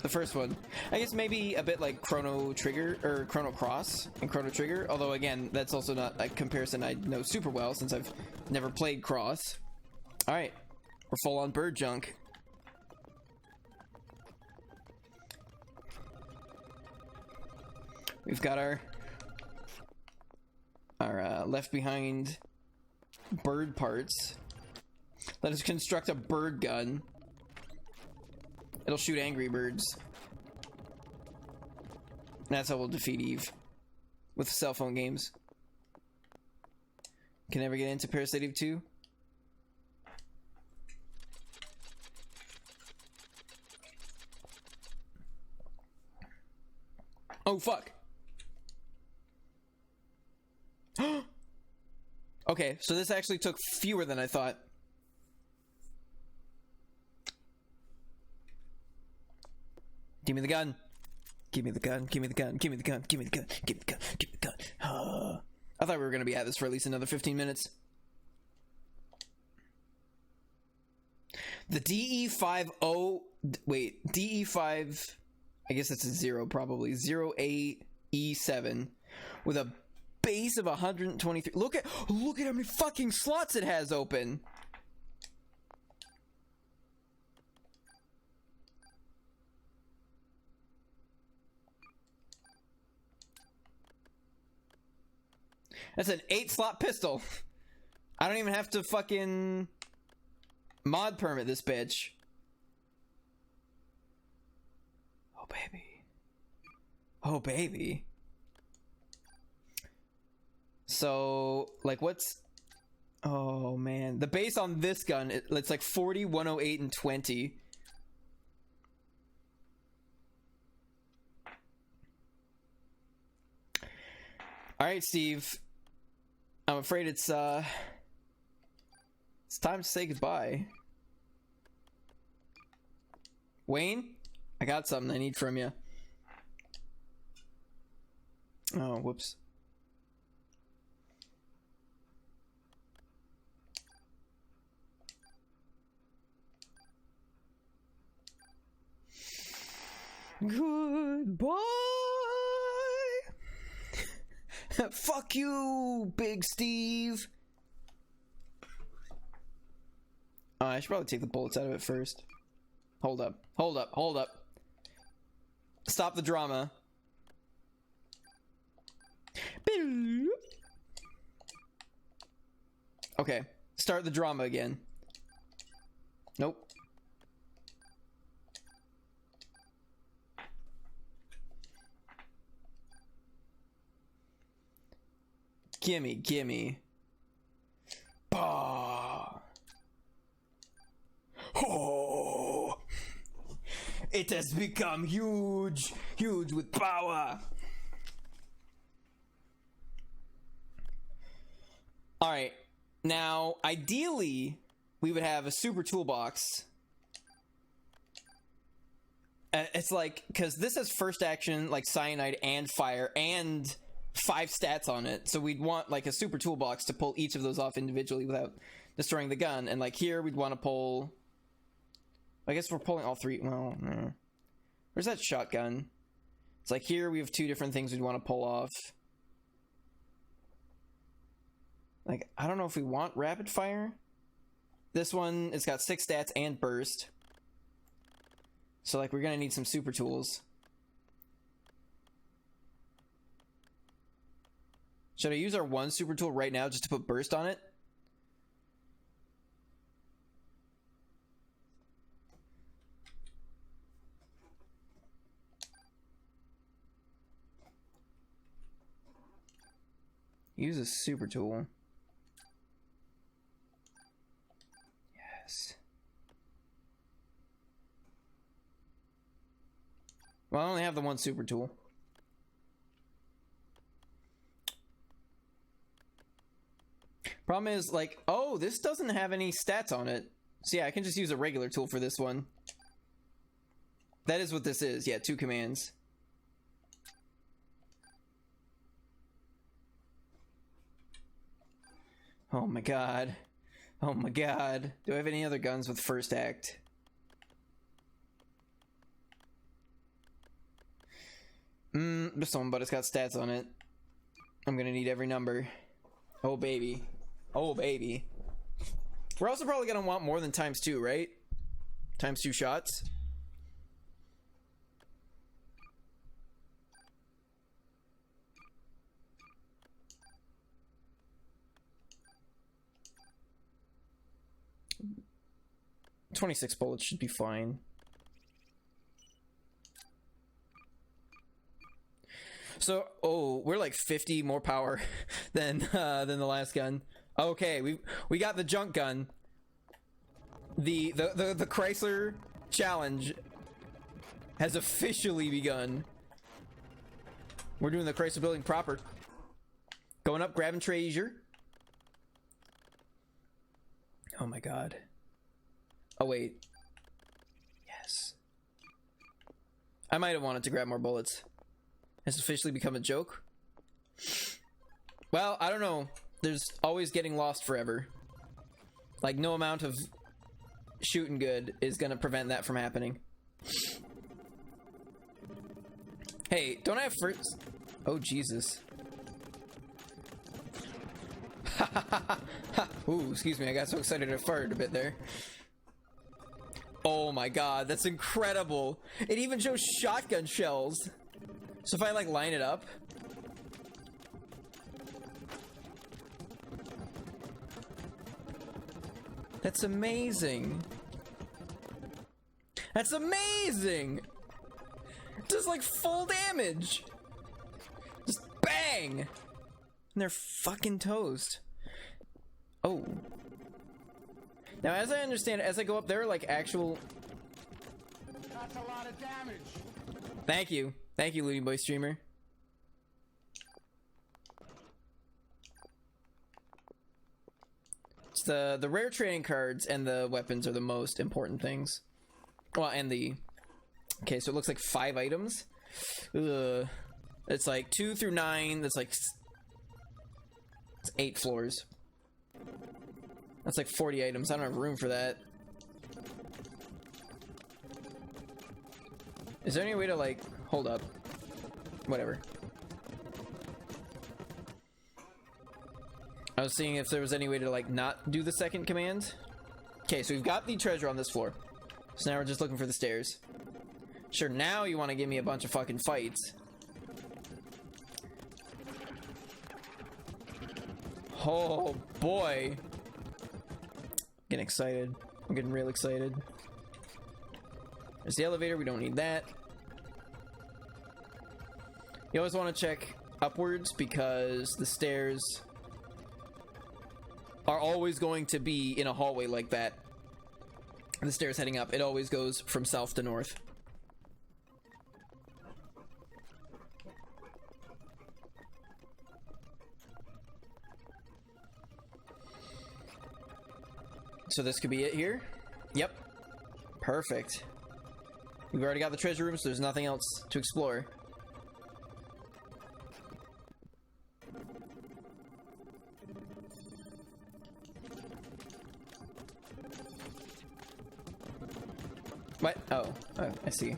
the first one. I guess maybe a bit like Chrono Trigger or Chrono Cross and Chrono Trigger. Although again, that's also not a comparison I know super well since I've never played Cross. All right, we're full on bird junk. We've got our left behind bird parts. Let us construct a bird gun. It'll shoot angry birds. That's how we'll defeat Eve. With cell phone games. Can never get into Parasite Eve 2? Oh, fuck. Okay, so this actually took fewer than I thought. Give me the gun. Give me the gun. Give me the gun. Give me the gun. Give me the gun. Give me the gun. Give me the gun. I thought we were going to be at this for at least another 15 minutes. The DE50... Wait, DE5... I guess that's a 0 probably. 08E7 with a base of 123. Look at how many fucking slots it has open. That's an 8-slot pistol. I don't even have to fucking mod permit this bitch. Oh baby. Oh baby. So, like, what's... Oh, man. The base on this gun, it's like 40, 108, and 20. Alright, Steve. I'm afraid it's time to say goodbye. Wayne? I got something I need from you. Oh, whoops. Goodbye. Fuck you, Big Steve. I should probably take the bullets out of it first. Hold up. Hold up. Hold up. Stop the drama. Okay. Start the drama again. Nope. Gimme, gimme. Bah. Oh. It has become huge, huge with power. All right. Now, ideally, we would have a super toolbox It's like, because this has first action, like cyanide and fire, and 5 stats on it. So we'd want like a super toolbox to pull each of those off individually without destroying the gun. And like here, we'd want to pull. I guess we're pulling all 3. Well, where's that shotgun? It's like here we have 2 different things we'd want to pull off. Like, I don't know if we want rapid fire. This one, it's got 6 stats and burst. So like we're gonna need some super tools. Should I use our 1 super tool right now just to put burst on it? Use a super tool. Yes. Well, I only have the 1 super tool. Problem is, like, oh, this doesn't have any stats on it. So yeah, I can just use a regular tool for this one. That is what this is. Yeah, 2 commands. Oh my god. Oh my god. Do I have any other guns with first act? This one, but it's got stats on it. I'm gonna need every number. Oh baby. Oh baby. We're also probably gonna want more than ×2, right? ×2 shots. $26 bullets should be fine. So, oh, we're like 50 more power than the last gun. Okay, we got the junk gun. The Chrysler challenge has officially begun. We're doing the Chrysler building proper. Going up, grabbing treasure. Oh my god. Oh wait. Yes. I might have wanted to grab more bullets. Has officially become a joke. Well, I don't know. There's always getting lost forever. Like, no amount of shooting good is gonna prevent that from happening. Hey, don't I have first? Oh, Jesus. Ooh, excuse me, I got so excited I farted a bit there. Oh my god, that's incredible. It even shows shotgun shells. So if I like line it up. That's amazing. That's amazing. It does like full damage. Just bang. And they're fucking toast. Oh. Now, as I understand, as I go up, there are like actual. That's a lot of damage. Thank you, Looney Boy streamer. It's the rare trading cards and the weapons are the most important things. Well, and the. Okay, so it looks like 5 items. Ugh. It's like 2 through 9. That's like. It's 8 floors. That's like 40 items. I don't have room for that. Is there any way to like hold up? Whatever. I was seeing if there was any way to like not do the second command. Okay, so we've got the treasure on this floor. So now we're just looking for the stairs. Sure, now you want to give me a bunch of fucking fights. Oh boy. Getting excited. I'm getting real excited. There's the elevator. We don't need that. You always want to check upwards because the stairs are always going to be in a hallway like that. The stairs heading up, it always goes from south to north. So this could be it here. Yep. Perfect. We've already got the treasure room, so there's nothing else to explore. What? Oh, I see.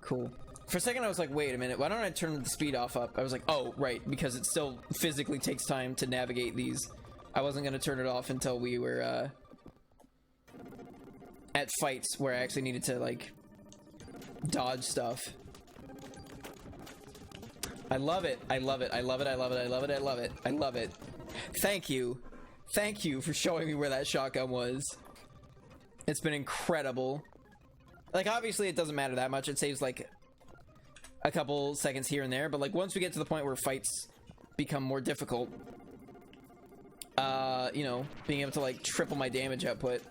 Cool. For a second I was like, wait a minute, why don't I turn the speed off up? I was like, oh, right, because it still physically takes time to navigate these. I wasn't gonna turn it off until we were, at fights where I actually needed to, like, dodge stuff. I love it. I love it. I love it. I love it. I love it. I love it. I love it. Thank you. Thank you for showing me where that shotgun was. It's been incredible. Like, obviously it doesn't matter that much. It saves, like, a couple seconds here and there. But, like, once we get to the point where fights become more difficult, you know, being able to, like, triple my damage output.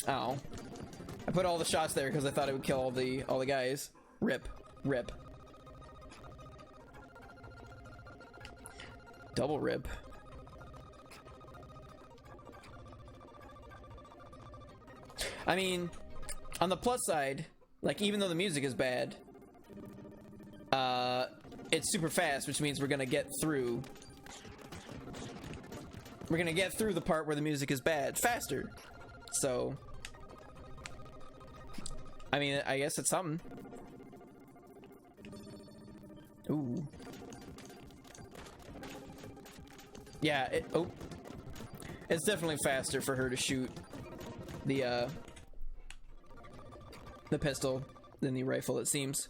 Ow. I put all the shots there because I thought it would kill all the guys. Rip. Rip. Double rip. I mean, on the plus side, like, even though the music is bad, it's super fast, which means we're gonna get through. We're gonna get through the part where the music is bad faster. So, I mean, I guess it's something. Ooh. Yeah, it's definitely faster for her to shoot the pistol than the rifle, it seems.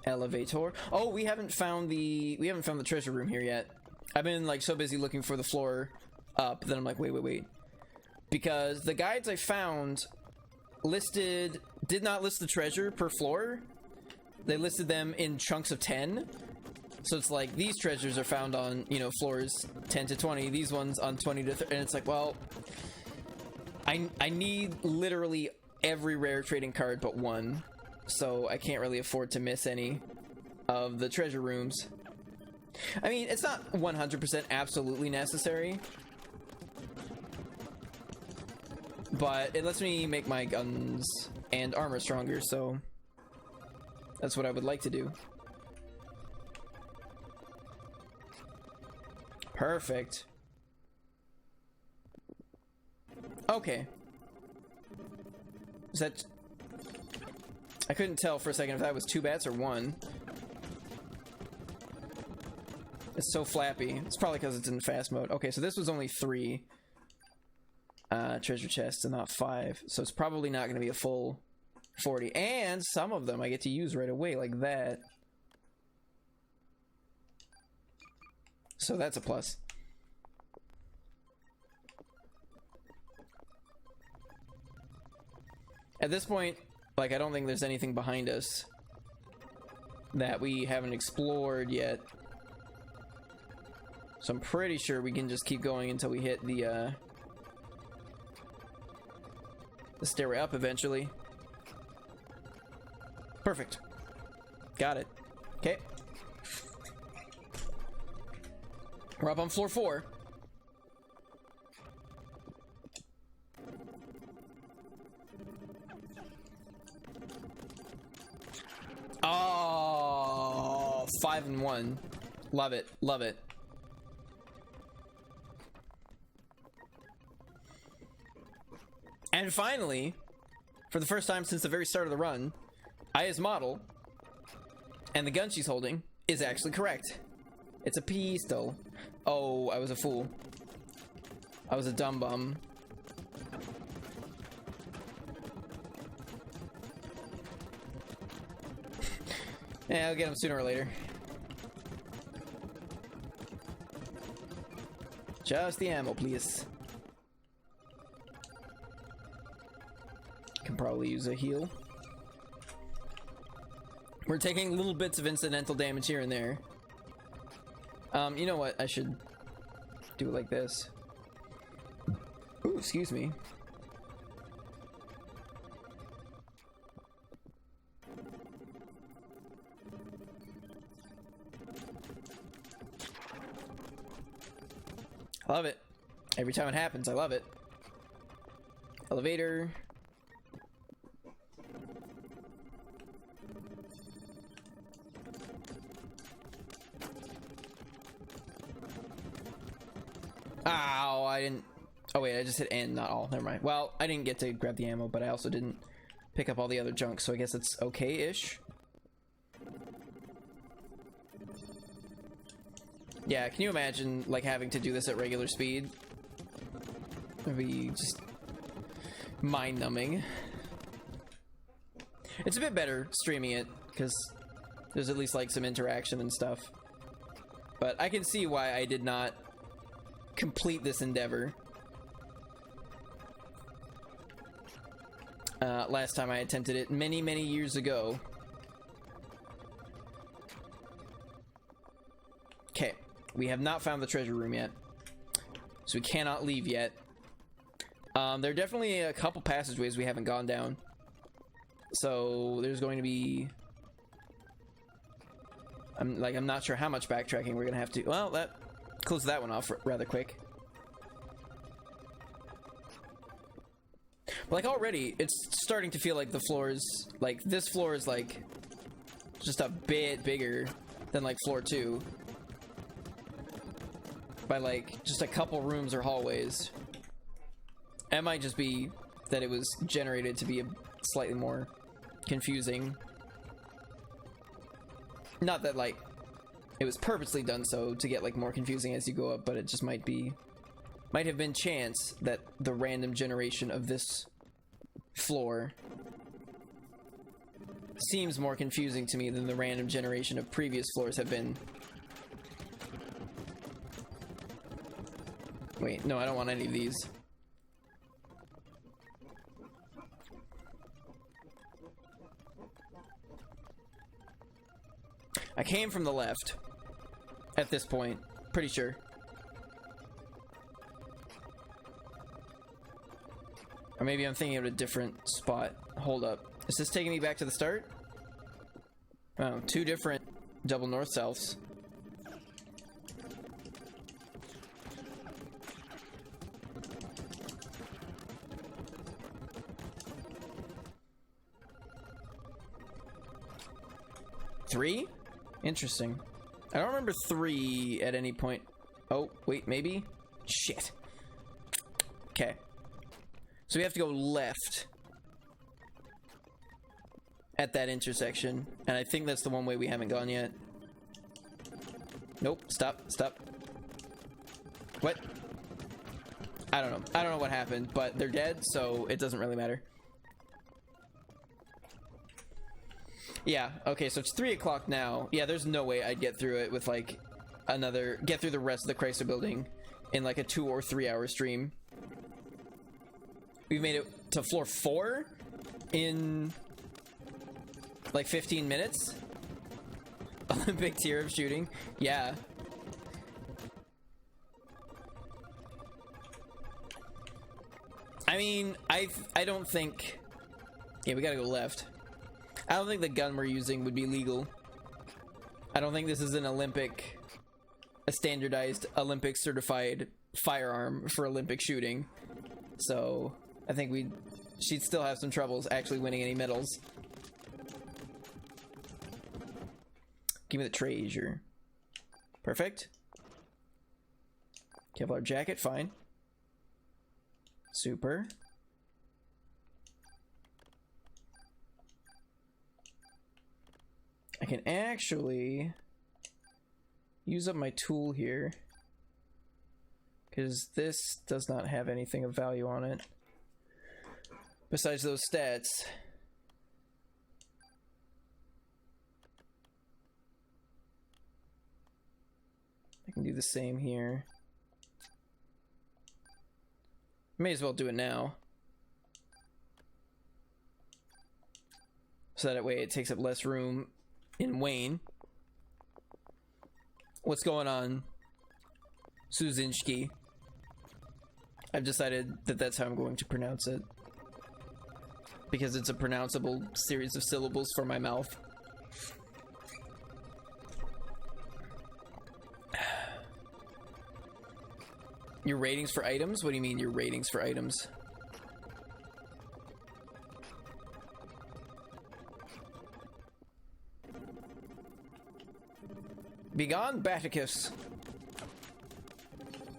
Elevator. Oh, we haven't found the treasure room here yet. I've been, like, so busy looking for the floor up that I'm like, wait. Because the guides I found did not list the treasure per floor. They listed them in chunks of 10. So it's like, these treasures are found on, you know, floors 10 to 20, these ones on 20 to 30, and it's like, well, I need literally every rare trading card but one, so I can't really afford to miss any of the treasure rooms. I mean, it's not 100% absolutely necessary, but it lets me make my guns and armor stronger, so that's what I would like to do. Perfect. Okay. Is that... I couldn't tell for a second if that was 2 bats or 1. It's so flappy. It's probably because it's in fast mode. Okay, so this was only 3 treasure chests and not 5. So it's probably not going to be a full 40. And some of them I get to use right away, like that. So that's a plus. At this point, like, I don't think there's anything behind us that we haven't explored yet. So I'm pretty sure we can just keep going until we hit the stairway up eventually. Perfect. Got it. Okay. We're up on floor 4. Oh, 5 and 1. Love it. Love it. And finally, for the first time since the very start of the run, Aya's model and the gun she's holding is actually correct. It's a pistol. Oh, I was a fool. I was a dumb bum. Yeah, I'll get him sooner or later. Just the ammo, please. Can probably use a heal. We're taking little bits of incidental damage here and there. You know what? I should do it like this. Ooh, excuse me. Love it. Every time it happens, I love it. Elevator. Ow, I didn't... Oh wait, I just hit N, not all. Never mind. Well, I didn't get to grab the ammo, but I also didn't pick up all the other junk, so I guess it's okay-ish. Yeah, can you imagine, like, having to do this at regular speed? It'd be just mind-numbing. It's a bit better streaming it, because there's at least, like, some interaction and stuff. But I can see why I did not complete this endeavor. Last time I attempted it many, many years ago. Okay, we have not found the treasure room yet, so we cannot leave yet. There are definitely a couple passageways we haven't gone down, so there's going to be... I'm not sure how much backtracking we're gonna have to... Well, that closed that one off rather quick. But like already, it's starting to feel like the floors, like this floor is like just a bit bigger than like floor 2 by like just a couple rooms or hallways. It might just be that it was generated to be a slightly more confusing. Not that like it was purposely done so to get like more confusing as you go up, but it just might have been chance that the random generation of this floor seems more confusing to me than the random generation of previous floors have been. Wait, no, I don't want any of these. I came from the left at this point, pretty sure. Or maybe I'm thinking of a different spot. Hold up. Is this taking me back to the start? Oh, 2 different double north-souths. Three? Interesting. I don't remember 3 at any point. Oh, wait, maybe? Shit. Okay. So we have to go left at that intersection, and I think that's the one way we haven't gone yet. Nope, stop. What? I don't know. I don't know what happened, but they're dead, so it doesn't really matter. Yeah, okay, so it's 3 o'clock now. Yeah, there's no way I'd get through it with like get through the rest of the Chrysler building in like a 2 or 3 hour stream. We've made it to floor 4 in like 15 minutes. Olympic tier of shooting. Yeah. I mean, I don't think... Yeah, we gotta go left. I don't think the gun we're using would be legal. I don't think this is a standardized Olympic certified firearm for Olympic shooting. So I think she'd still have some troubles actually winning any medals. Give me the treasure. Perfect. Kevlar jacket, fine. Super. I can actually use up my tool here, because this does not have anything of value on it besides those stats. I can do the same here. May as well do it now, so that way it takes up less room in Wayne. What's going on, Suzinski? I've decided that that's how I'm going to pronounce it, because it's a pronounceable series of syllables for my mouth. Your ratings for items? What do you mean your ratings for items? Begone, Baticus.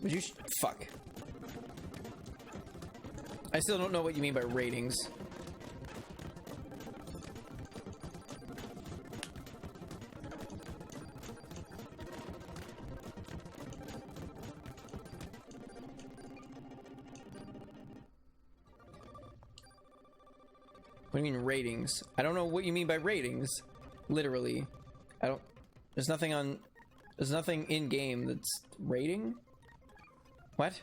Would you fuck. I still don't know what you mean by ratings. What do you mean ratings? I don't know what you mean by ratings. Literally. I don't... There's nothing on... There's nothing in-game that's rating? What?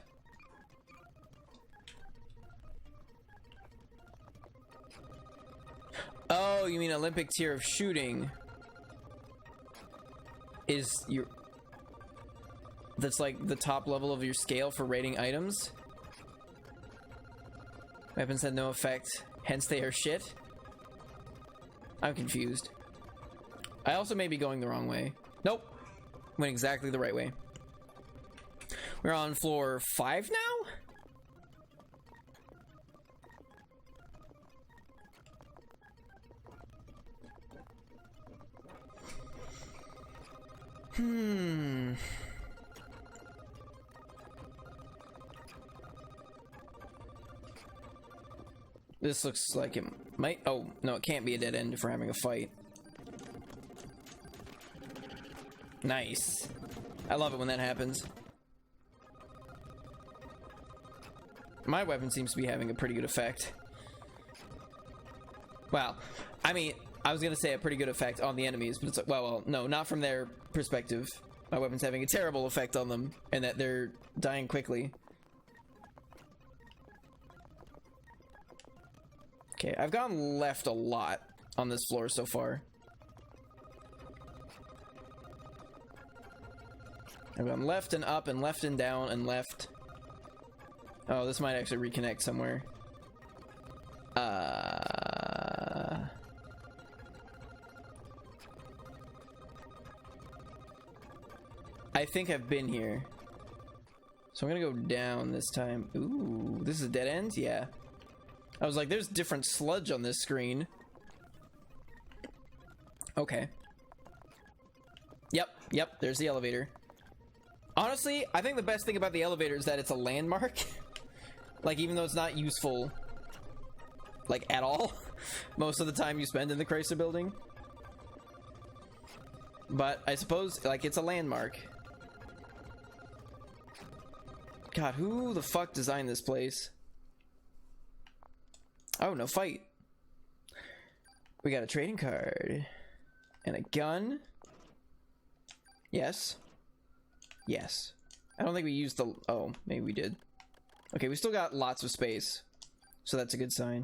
Oh, you mean Olympic tier of shooting is your... That's like the top level of your scale for rating items? Weapons had no effect, hence they are shit? I'm confused. I also may be going the wrong way. Nope. Went exactly the right way. We're on floor 5 now? This looks like it might... Oh, no, it can't be a dead end if we're having a fight. Nice. I love it when that happens. My weapon seems to be having a pretty good effect. Well, I mean, I was gonna say a pretty good effect on the enemies, but it's like, well, no, not from their perspective. My weapon's having a terrible effect on them, and that they're dying quickly. Okay, I've gone left a lot on this floor so far. I've gone left and up and left and down and left. Oh, this might actually reconnect somewhere. I think I've been here. So I'm gonna go down this time. Ooh, this is a dead end? Yeah. I was like, there's different sludge on this screen. Okay. Yep, there's the elevator. Honestly, I think the best thing about the elevator is that it's a landmark. Like, even though it's not useful, like, at all, most of the time you spend in the Chrysler building. But I suppose, like, it's a landmark. God, who the fuck designed this place? Oh, no fight. We got a trading card. And a gun. Yes. Yes. I don't think we used the... Oh, maybe we did. Okay, we still got lots of space. So that's a good sign.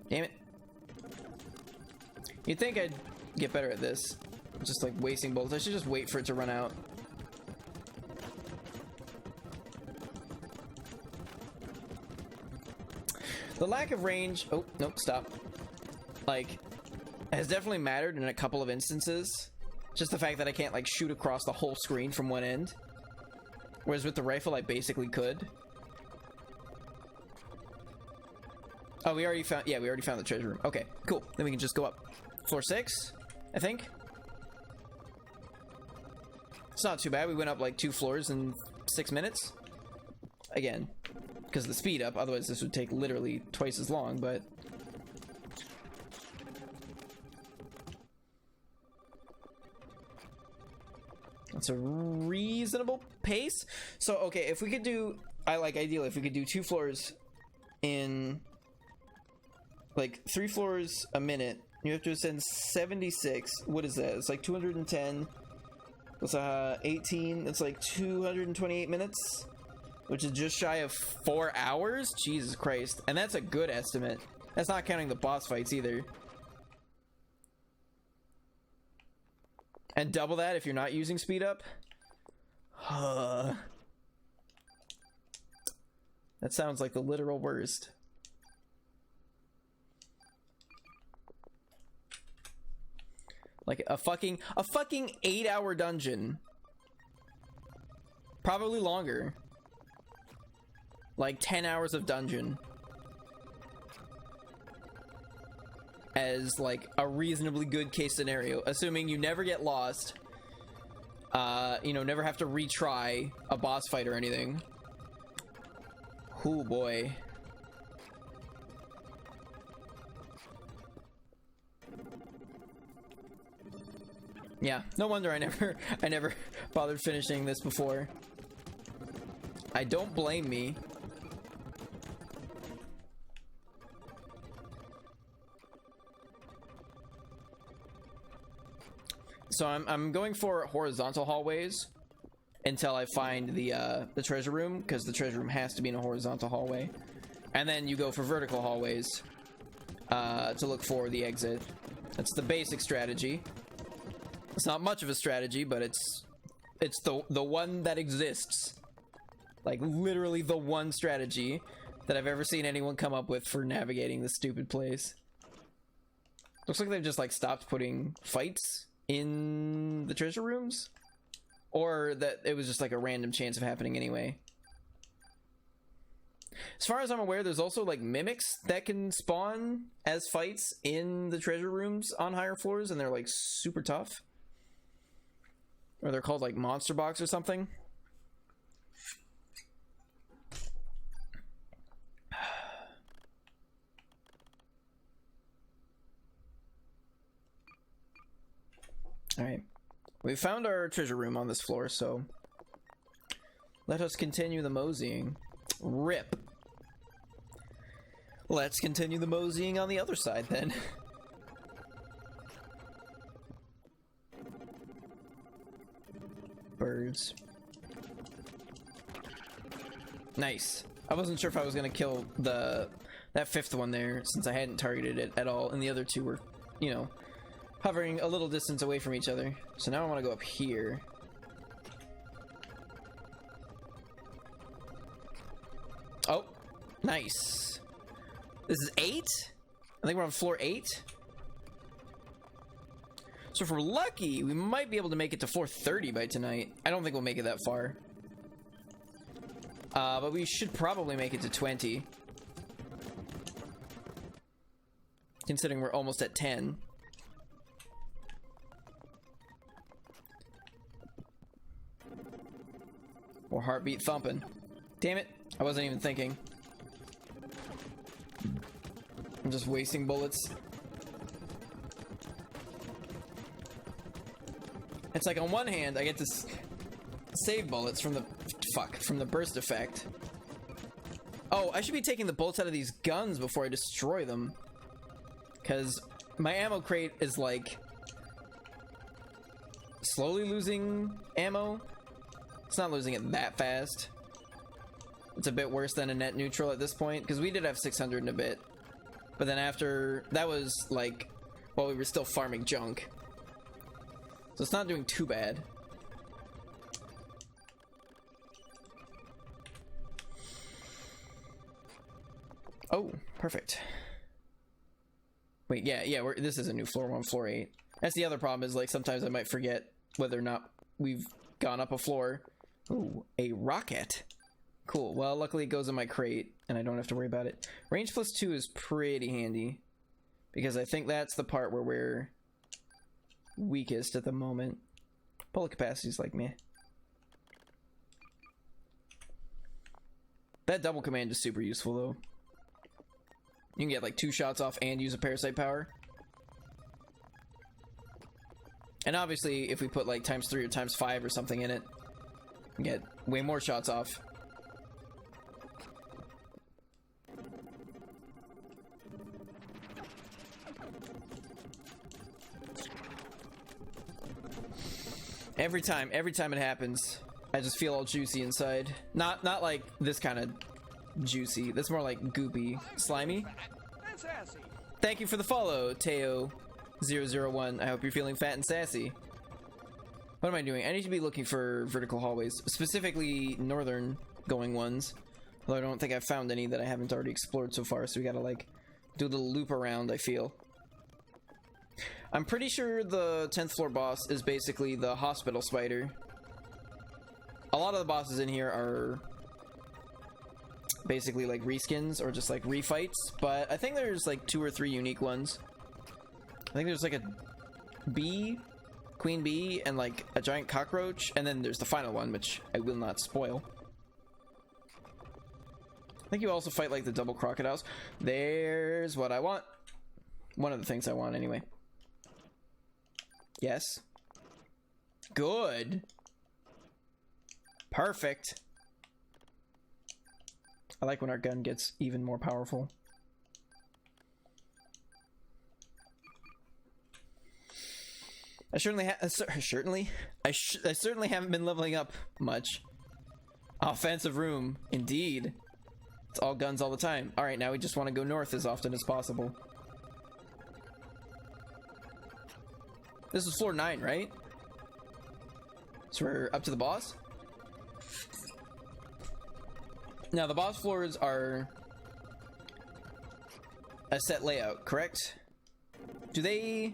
Damn it. You'd think I'd get better at this. Just like wasting bullets. I should just wait for it to run out. The lack of range... Oh, nope, stop. Like, has definitely mattered in a couple of instances. Just the fact that I can't, like, shoot across the whole screen from one end. Whereas with the rifle, I basically could. Oh, we already found... Yeah, we already found the treasure room. Okay, cool. Then we can just go up. Floor 6, I think. It's not too bad. We went up, like, 2 floors in 6 minutes. Again, because of the speed up. Otherwise, this would take literally twice as long, but... That's a reasonable pace. So, okay, if we could do... ideally, if we could do 2 floors in... like 3 floors a minute, you have to ascend 76. What is that? It's like 210. It's 18. It's like 228 minutes, which is just shy of 4 hours. Jesus Christ. And that's a good estimate. That's not counting the boss fights either. And double that if you're not using speed up. That sounds like the literal worst. Like a fucking 8-hour dungeon. Probably longer. Like 10 hours of dungeon. As like a reasonably good case scenario, assuming you never get lost, you know, never have to retry a boss fight or anything. Oh boy. Yeah, no wonder I never bothered finishing this before. I don't blame me. So I'm going for horizontal hallways until I find the treasure room, because the treasure room has to be in a horizontal hallway, and then you go for vertical hallways to look for the exit. That's the basic strategy. It's not much of a strategy, but it's the one that exists. Like literally the one strategy that I've ever seen anyone come up with for navigating this stupid place. Looks like they've just like stopped putting fights in the treasure rooms, or that it was just like a random chance of happening anyway. As far as I'm aware, there's also like mimics that can spawn as fights in the treasure rooms on higher floors, and they're like super tough. Or they're called like monster box or something. Alright, we found our treasure room on this floor, so let us continue the moseying. RIP. Let's continue the moseying on the other side then. Birds. Nice. I wasn't sure if I was gonna kill that fifth one there, since I hadn't targeted it at all, and the other two were, you know, hovering a little distance away from each other. So now I want to go up here. Oh, nice. This is 8? I think we're on floor 8. So if we're lucky, we might be able to make it to floor 30 by tonight. I don't think we'll make it that far. But we should probably make it to 20. Considering we're almost at 10. Or heartbeat thumping. Damn it, I wasn't even thinking. I'm just wasting bullets. It's like on one hand, I get to save bullets from the burst effect. Oh, I should be taking the bullets out of these guns before I destroy them. Because my ammo crate is like slowly losing ammo. It's not losing it that fast. It's a bit worse than a net neutral at this point, because we did have 600 and a bit. But then after, that was like, while we were still farming junk. So it's not doing too bad. Oh, perfect. Wait, yeah, this is a new floor. We're on floor 8. That's the other problem, is like sometimes I might forget whether or not we've gone up a floor. Ooh, a rocket. Cool. Well, luckily it goes in my crate, and I don't have to worry about it. Range +2 is pretty handy, because I think that's the part where we're weakest at the moment. Bullet capacity is like meh. That double command is super useful, though. You can get like 2 shots off and use a parasite power. And obviously, if we put like ×3 or ×5 or something in it, we get way more shots off. Every time it happens, I just feel all juicy inside. Not like this kind of juicy. That's more like goopy, slimy. Thank you for the follow, Teo001. I hope you're feeling fat and sassy. What am I doing? I need to be looking for vertical hallways, specifically northern going ones. Although I don't think I've found any that I haven't already explored so far, so we gotta like do the loop around, I feel. I'm pretty sure the 10th floor boss is basically the hospital spider. A lot of the bosses in here are basically like reskins or just like refights, but I think there's like 2 or 3 unique ones. I think there's like a bee, queen bee, and like a giant cockroach, and then there's the final one, which I will not spoil. I think you also fight like the double crocodiles. There's what I want. One of the things I want anyway. Yes. Good. Perfect. I like when our gun gets even more powerful. I certainly haven't been leveling up much. Offensive room, indeed. It's all guns all the time. All right, now we just want to go north as often as possible. This is floor 9, right? So we're up to the boss? Now, the boss floors are a set layout, correct? Do they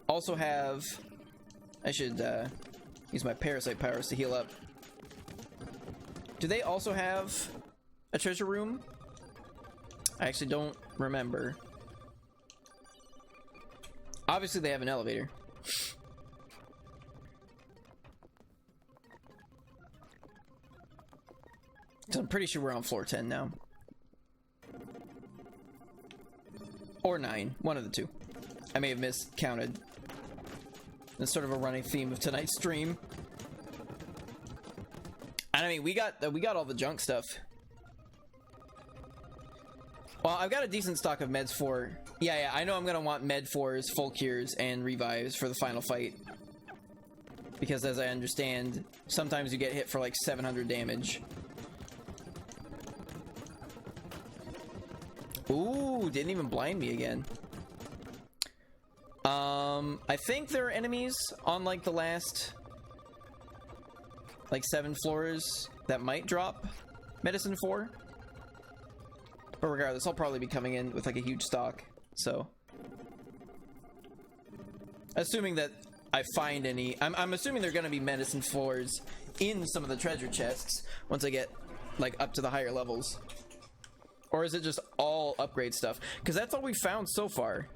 also have... I should use my Parasite powers to heal up. Do they also have a treasure room? I actually don't remember. Obviously, they have an elevator. So I'm pretty sure we're on floor 10 now. Or 9. One of the two. I may have miscounted. That's sort of a running theme of tonight's stream. And I mean, we got all the junk stuff. Well, I've got a decent stock of meds for... Yeah, I know I'm gonna want med 4s, full cures, and revives for the final fight. Because as I understand, sometimes you get hit for like 700 damage. Ooh, didn't even blind me again. I think there are enemies on like the last like 7 floors that might drop medicine 4. But regardless, I'll probably be coming in with like a huge stock. So, assuming that I find any, I'm assuming there are gonna be medicine 4s in some of the treasure chests once I get like up to the higher levels. Or is it just all upgrade stuff? Because that's all we found so far.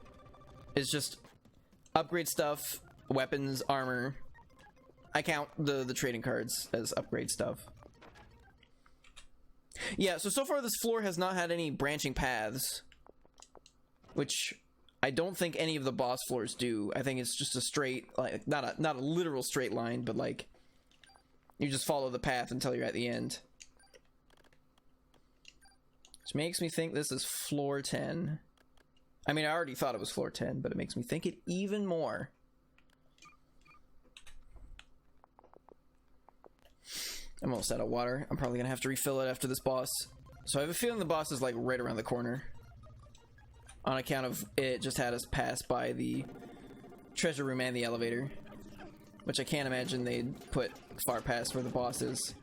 Is just upgrade stuff, weapons, armor. I count the trading cards as upgrade stuff. Yeah, so far this floor has not had any branching paths. Which I don't think any of the boss floors do. I think it's just a straight, like, not a literal straight line, but like, you just follow the path until you're at the end. Which makes me think this is floor 10. I mean, I already thought it was floor 10, but it makes me think it even more. I'm almost out of water. I'm probably gonna have to refill it after this boss. So I have a feeling the boss is like right around the corner. On account of it just had us pass by the treasure room and the elevator. Which I can't imagine they'd put far past where the boss is.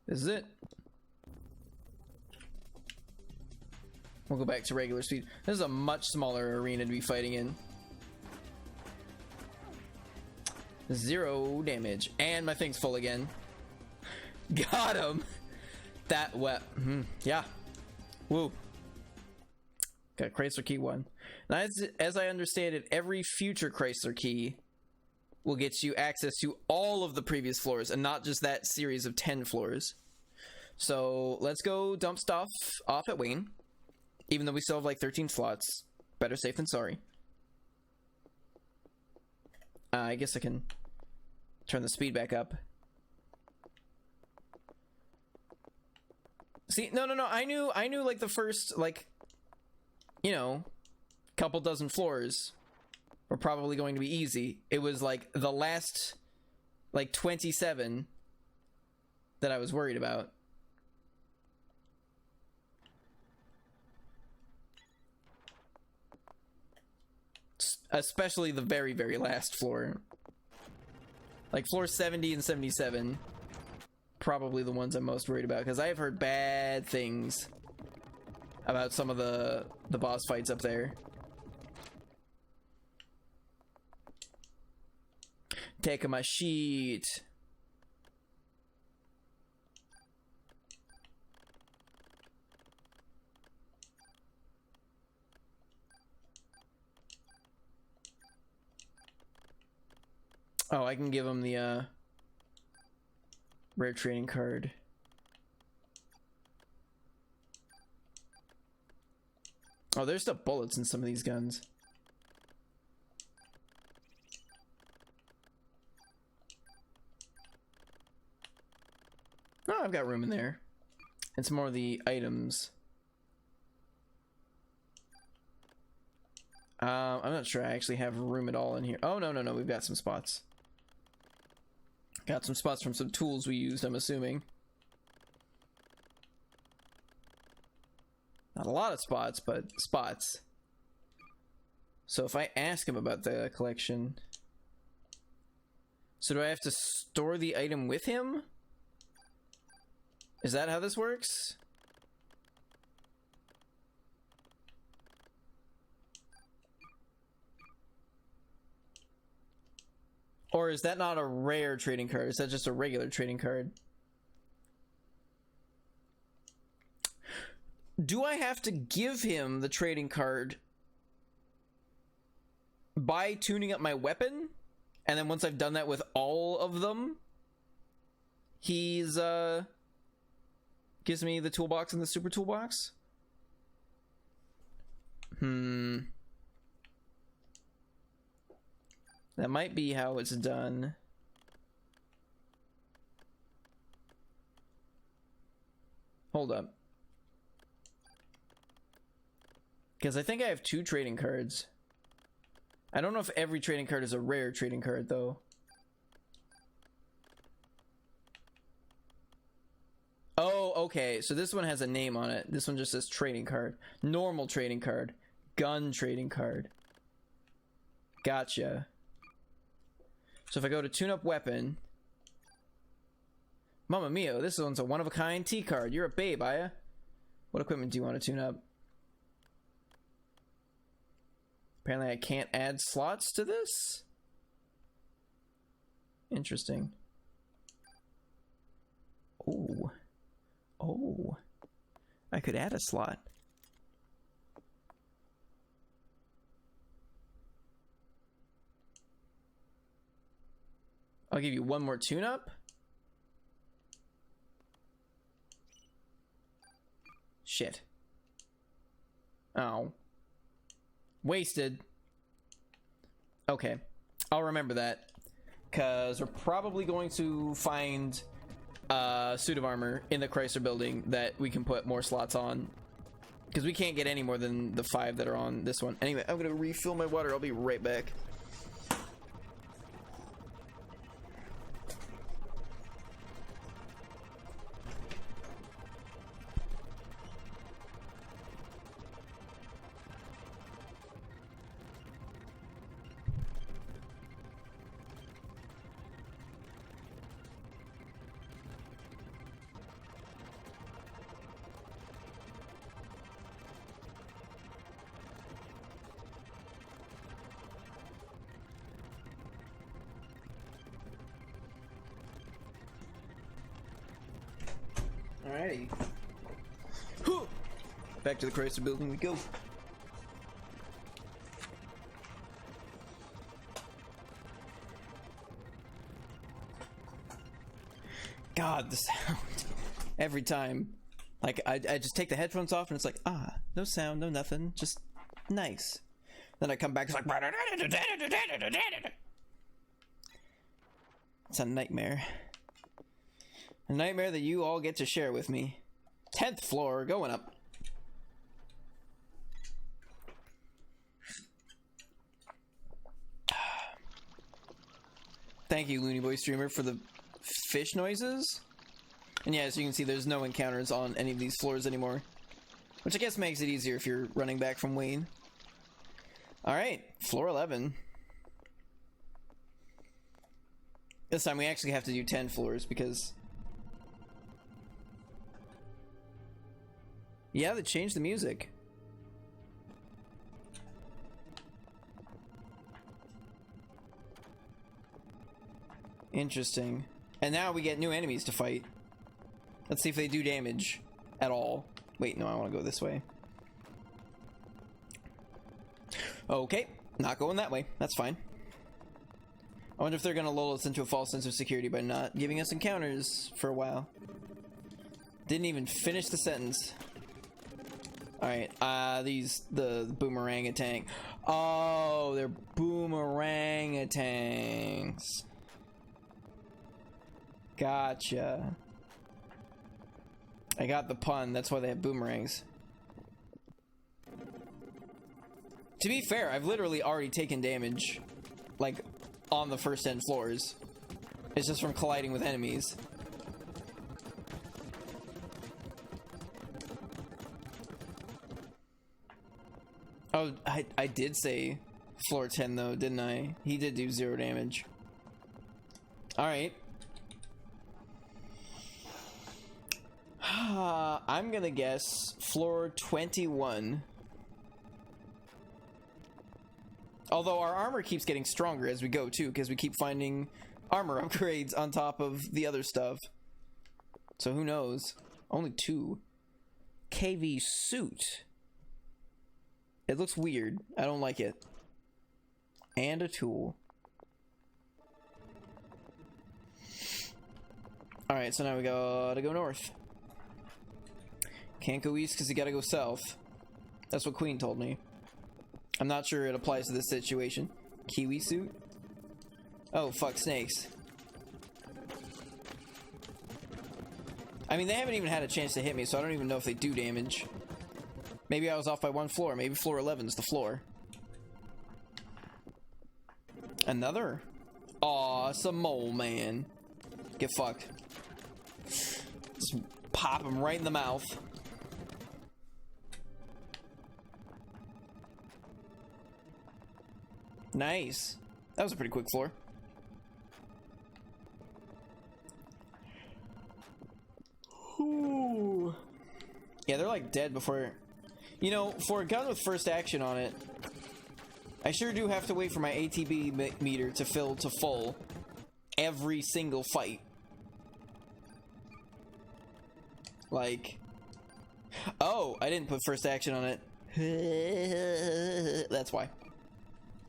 This is it. We'll go back to regular speed. This is a much smaller arena to be fighting in. 0 damage. And my thing's full again. Got him! That wet. Yeah. Woo. Got Chrysler key 1. Now, as I understand it, every future Chrysler key will get you access to all of the previous floors and not just that series of 10 floors. So let's go dump stuff off at Wayne. Even though we still have like 13 slots. Better safe than sorry. I guess I can turn the speed back up. See, no. I knew like the first, like, you know, couple dozen floors were probably going to be easy. It was like the last, like, 27 that I was worried about. Especially the very, very last floor. Like floor 70 and 77. Probably the ones I'm most worried about, because I have heard bad things about some of the boss fights up there. Taking my sheet. Oh, I can give him the rare trading card. Oh, there's still bullets in some of these guns. Oh, I've got room in there. And some more of the items. I'm not sure I actually have room at all in here. Oh, no, we've got some spots. Got some spots from some tools we used, I'm assuming. Not a lot of spots, but spots. So if I ask him about the collection... So do I have to store the item with him? Is that how this works? Or is that not a rare trading card? Is that just a regular trading card? Do I have to give him the trading card by tuning up my weapon? And then once I've done that with all of them, he's gives me the toolbox and the super toolbox? That might be how it's done. Hold up. Because I think I have 2 trading cards. I don't know if every trading card is a rare trading card, though. Oh, okay. So this one has a name on it. This one just says trading card. Normal trading card. Gun trading card. Gotcha. So if I go to tune up weapon... Mamma mia, this one's a one-of-a-kind T card. You're a babe, Aya. What equipment do you want to tune up? Apparently I can't add slots to this? Interesting. Oh. Oh. I could add a slot. I'll give you one more tune-up. Shit. Oh. Wasted. Okay. I'll remember that. Because we're probably going to find a suit of armor in the Chrysler building that we can put more slots on. Because we can't get any more than the 5 that are on this one. Anyway, I'm going to refill my water. I'll be right back. Alrighty. Back to the Chrysler building we go. God, the sound. Every time. Like, I just take the headphones off and it's like, ah, no sound, no nothing, just nice. Then I come back, it's like... It's a nightmare. A nightmare that you all get to share with me. 10th floor, going up. Thank you, Looney Boy Streamer, for the fish noises. And yeah, as you can see, there's no encounters on any of these floors anymore. Which I guess makes it easier if you're running back from Wayne. All right, floor 11. This time we actually have to do 10 floors because... Yeah, they changed the music. Interesting. And now we get new enemies to fight. Let's see if they do damage at all. Wait, no, I want to go this way. Okay, not going that way. That's fine. I wonder if they're going to lull us into a false sense of security by not giving us encounters for a while. Didn't even finish the sentence. Alright, the boomerang-a-tang. Oh, they're boomerang-a-tangs. Gotcha. I got the pun, that's why they have boomerangs. To be fair, I've literally already taken damage, like, on the first 10 floors. It's just from colliding with enemies. Oh, I did say floor 10 though, didn't I? He did do 0 damage. Alright. I'm gonna guess floor 21. Although our armor keeps getting stronger as we go too, because we keep finding armor upgrades on top of the other stuff. So who knows? Only 2. KV suit. It looks weird. I don't like it. And a tool. Alright, so now we gotta go north. Can't go east because you gotta go south. That's what Queen told me. I'm not sure it applies to this situation. Kiwi suit? Oh, fuck snakes. I mean, they haven't even had a chance to hit me, so I don't even know if they do damage. Maybe I was off by 1 floor. Maybe floor 11 is the floor. Another? Aw, it's a mole, man. Get fucked. Just pop him right in the mouth. Nice. That was a pretty quick floor. Ooh. Yeah, they're like dead before... You know, for a gun with first action on it, I sure do have to wait for my ATB meter to fill to full every single fight. Like... Oh, I didn't put first action on it. That's why.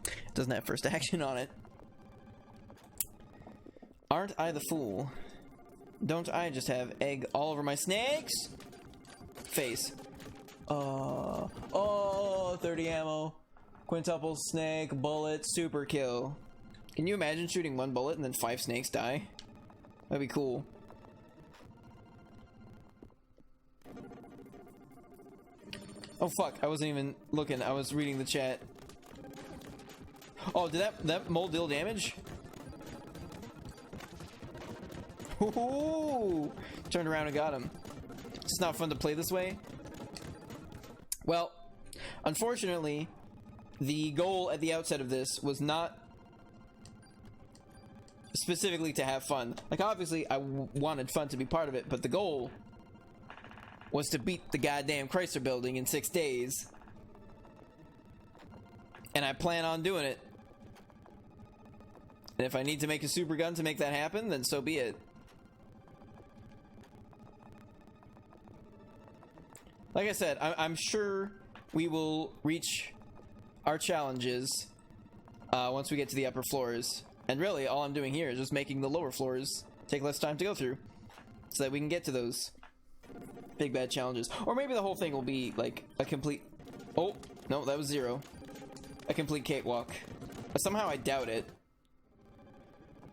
It doesn't have first action on it. Aren't I the fool? Don't I just have egg all over my snake's face? Oh, 30 ammo. Quintuple snake, bullet, super kill. Can you imagine shooting 1 bullet and then 5 snakes die? That'd be cool. Oh fuck, I wasn't even looking. I was reading the chat. Oh, did that mole deal damage? Ooh, turned around and got him. It's not fun to play this way. Well, unfortunately, the goal at the outset of this was not specifically to have fun. Like, obviously, I wanted fun to be part of it, but the goal was to beat the goddamn Chrysler building in 6 days. And I plan on doing it. And if I need to make a super gun to make that happen, then so be it. Like I said, I'm sure we will reach our challenges once we get to the upper floors. And really, all I'm doing here is just making the lower floors take less time to go through, so that we can get to those big bad challenges. Or maybe the whole thing will be like a complete... Oh, no, that was 0. A complete cakewalk. But somehow I doubt it.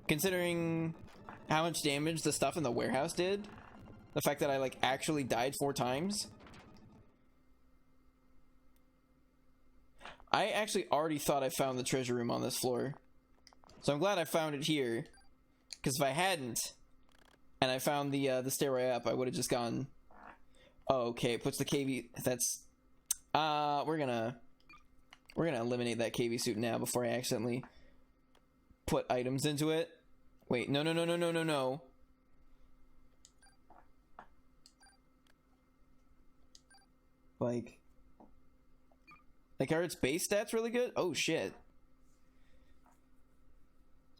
Considering how much damage the stuff in the warehouse did. The fact that I like actually died 4 times. I actually already thought I found the treasure room on this floor. So I'm glad I found it here. Because if I hadn't, and I found the stairway up, I would have just gone... Oh, okay, it puts the KV... That's... we're gonna We're gonna eliminate that KV suit now before I accidentally put items into it. Wait, no, no, no, no, no, no, no. Like, are its base stats really good? Oh, shit.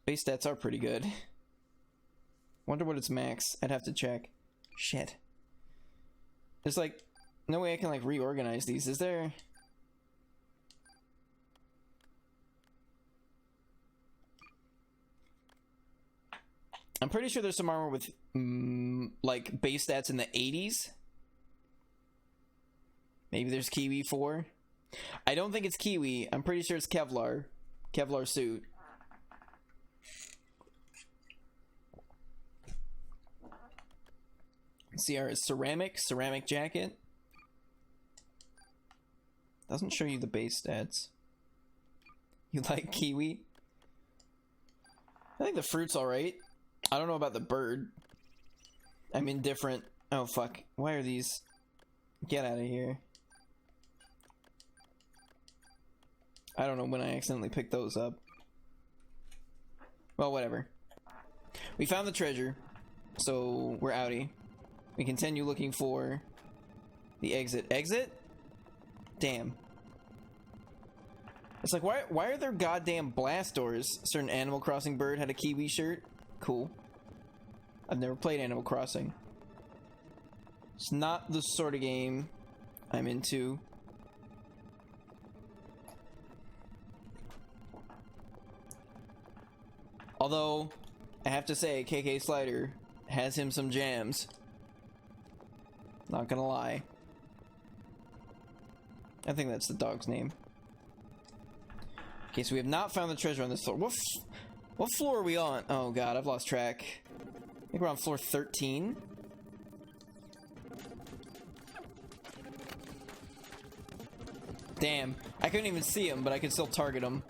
Base stats are pretty good. Wonder what its max. I'd have to check. Shit. There's, like, no way I can, like, reorganize these, is there? I'm pretty sure there's some armor with, like, base stats in the 80s. Maybe there's Kiwi 4. I don't think it's Kiwi. I'm pretty sure it's Kevlar. Kevlar suit. CR is ceramic jacket. Doesn't show you the base stats. You like Kiwi? I think the fruit's alright. I don't know about the bird. I'm indifferent. Oh fuck. Why are these? Get out of here. I don't know when I accidentally picked those up. Well, whatever. We found the treasure, so we're outie. We continue looking for the exit. Exit? Damn. It's like, why are there goddamn blast doors? A certain Animal Crossing bird had a Kiwi shirt. Cool. I've never played Animal Crossing. It's not the sort of game I'm into. Although, I have to say, KK Slider has him some jams. Not gonna lie. I think that's the dog's name. Okay, so we have not found the treasure on this floor. What floor are we on? Oh god, I've lost track. I think we're on floor 13. Damn, I couldn't even see him, but I could still target him.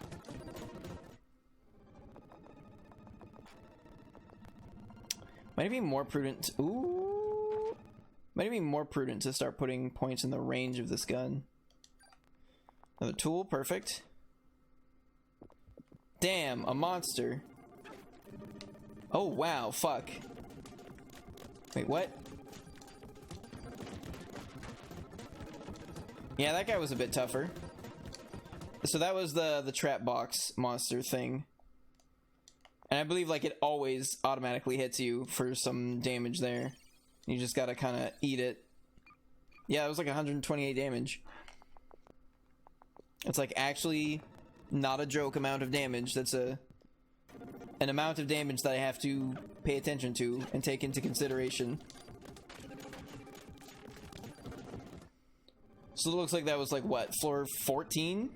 Might it be more prudent? Ooh. Might it be more prudent to start putting points in the range of this gun? Another tool, perfect. Damn, a monster. Oh wow, fuck. Wait, what? Yeah, that guy was a bit tougher. So that was the trap box monster thing. And I believe like it always automatically hits you for some damage there. You just gotta kind of eat it. Yeah, it was like 128 damage. It's like actually not a joke amount of damage. That's an amount of damage that I have to pay attention to and take into consideration. So it looks like that was like what, floor 14?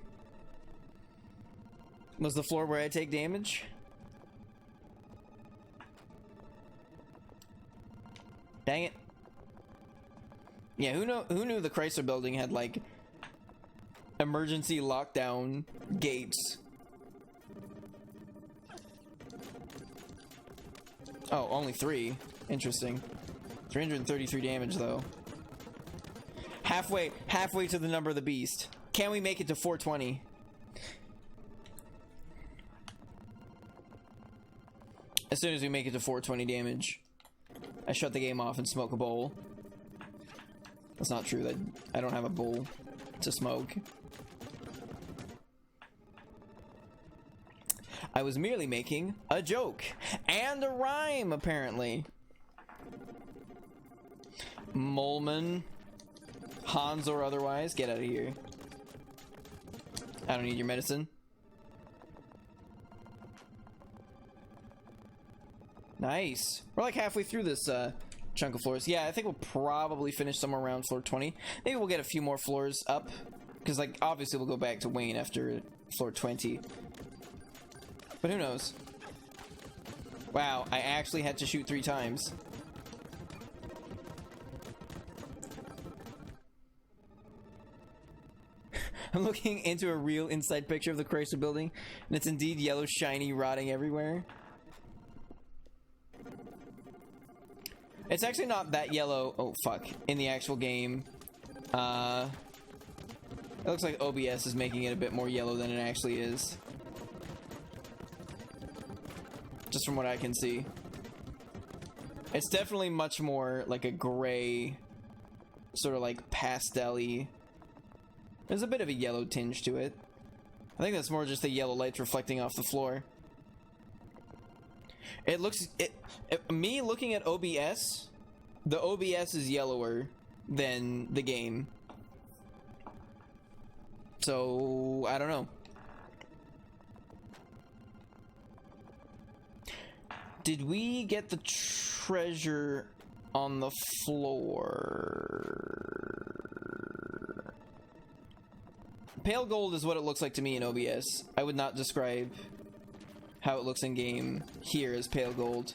Was the floor where I take damage? Dang it. Yeah, who knew the Chrysler building had like emergency lockdown gates? Oh, only 3. Interesting. 333 damage though. Halfway to the number of the beast. Can we make it to 420? As soon as we make it to 420 damage, I shut the game off and smoke a bowl. That's not true. That I don't have a bowl to smoke. I was merely making a joke and a rhyme, apparently. Molman, Hans or otherwise, get out of here. I don't need your medicine. Nice. We're like halfway through this chunk of floors. Yeah, I think we'll probably finish somewhere around floor 20. Maybe we'll get a few more floors up. Because, like, obviously we'll go back to Wayne after floor 20. But who knows? Wow, I actually had to shoot 3 times. I'm looking into a real inside picture of the Chrysler building, and it's indeed yellow, shiny, rotting everywhere. It's actually not that yellow. Oh, fuck. In the actual game. It looks like OBS is making it a bit more yellow than it actually is. Just from what I can see. It's definitely much more like a gray, sort of like pastel-y. There's a bit of a yellow tinge to it. I think that's more just the yellow lights reflecting off the floor. It looks... me looking at OBS, the OBS is yellower than the game. So, I don't know. Did we get the treasure on the floor? Pale gold is what it looks like to me in OBS. I would not describe how it looks in game here as pale gold.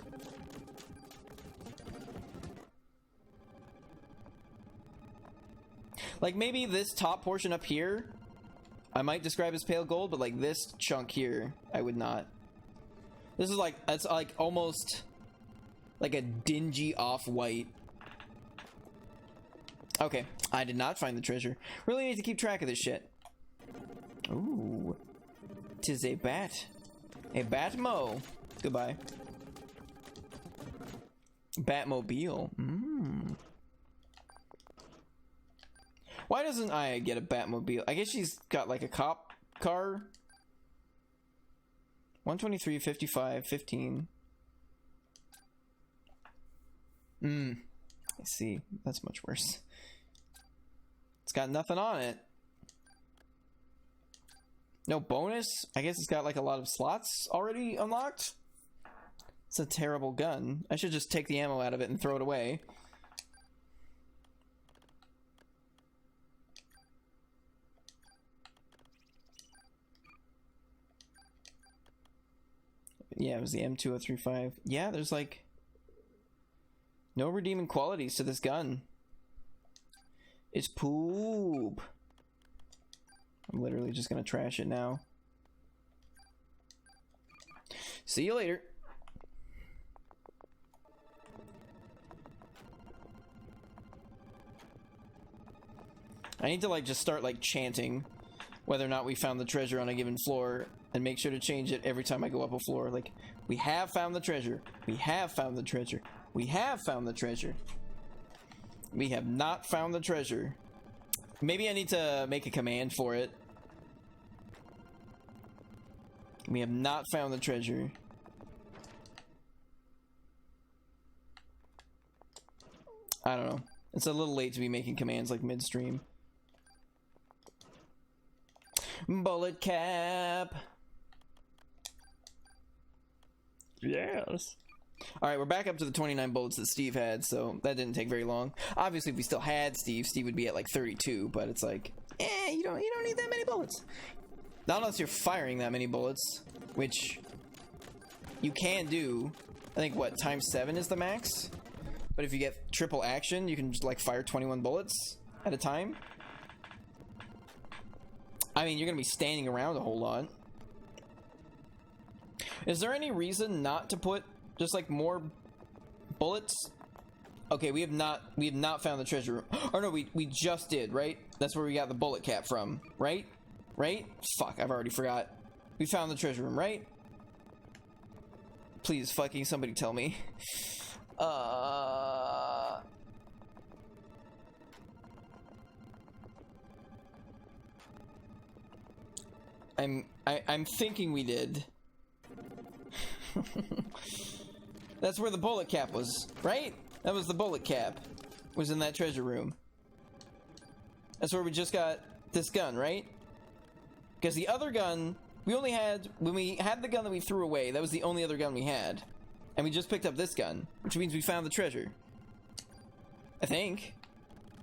Like maybe this top portion up here I might describe as pale gold, but like this chunk here I would not. This is like, it's like almost like a dingy off-white. Okay, I did not find the treasure. Really need to keep track of this shit. Ooh, 'tis a bat. A Batmo. Goodbye. Batmobile. Why doesn't I get a Batmobile? I guess she's got like a cop car. 123, 55, 15. I see. That's much worse. It's got nothing on it. No bonus? I guess it's got like a lot of slots already unlocked. It's a terrible gun. I should just take the ammo out of it and throw it away. Yeah, it was the M2035. Yeah, there's like no redeeming qualities to this gun. It's poop. I'm literally just gonna trash it now. See you later. I need to like just start like chanting whether or not we found the treasure on a given floor and make sure to change it every time I go up a floor. Like, we have found the treasure. We have found the treasure. We have found the treasure. We have not found the treasure. Maybe I need to make a command for it. We have not found the treasure. I don't know. It's a little late to be making commands like midstream. Bullet cap. Yes. Alright, we're back up to the 29 bullets that Steve had, so that didn't take very long. Obviously, if we still had Steve would be at like 32, but it's like, you don't need that many bullets. Not unless you're firing that many bullets, which you can do. I think, what, times 7 is the max? But if you get triple action, you can just like fire 21 bullets at a time. I mean, you're gonna be standing around a whole lot. Is there any reason not to put just like more bullets? Okay, we have not found the treasure room. Or no, we just did, right? That's where we got the bullet cap from, right? Right? Fuck, I've already forgot. We found the treasure room, right? Please fucking somebody tell me. I'm thinking we did. That's where the bullet cap was, right? That was the bullet cap. Was in that treasure room. That's where we just got this gun, right? Because the other gun, we only had, when we had the gun that we threw away, that was the only other gun we had. And we just picked up this gun, which means we found the treasure. I think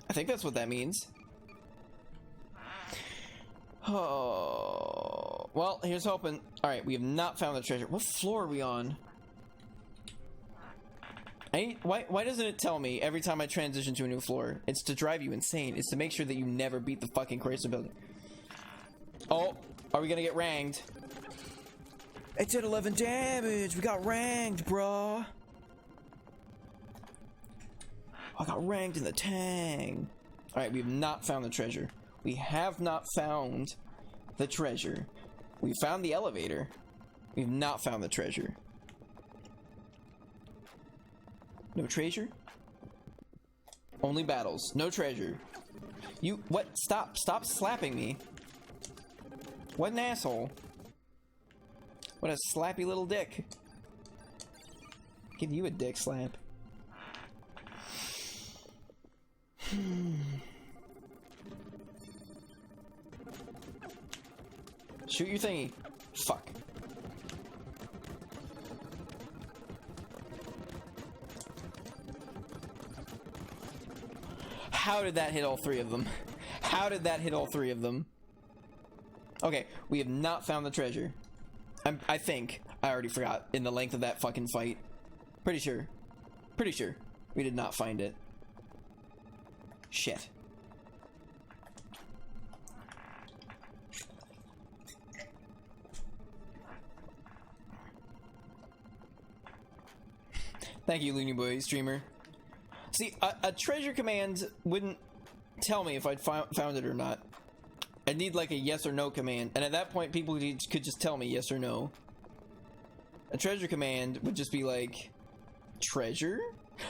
that's what that means. Oh, well, here's hoping. Alright, we have not found the treasure. What floor are we on? Why doesn't it tell me every time I transition to a new floor? It's to drive you insane. It's to make sure that you never beat the fucking Chrysler building. Oh, are we gonna get ranged? It did 11 damage. We got ranged, bruh. I got ranged in the tang. Alright, we have not found the treasure. We have not found the treasure. We found the elevator. We've not found the treasure. No treasure? Only battles. No treasure. You, what? Stop. Stop slapping me. What an asshole. What a slappy little dick. Give you a dick slap. Shoot your thingy. Fuck. How did that hit all three of them? How did that hit all three of them? Okay, we have not found the treasure. I think. I already forgot in the length of that fucking fight. Pretty sure. Pretty sure. We did not find it. Shit. Thank you, Looney Boy streamer. See, a treasure command wouldn't tell me if I'd found it or not. I'd need like a yes or no command, and at that point people could just tell me yes or no. A treasure command would just be like, treasure?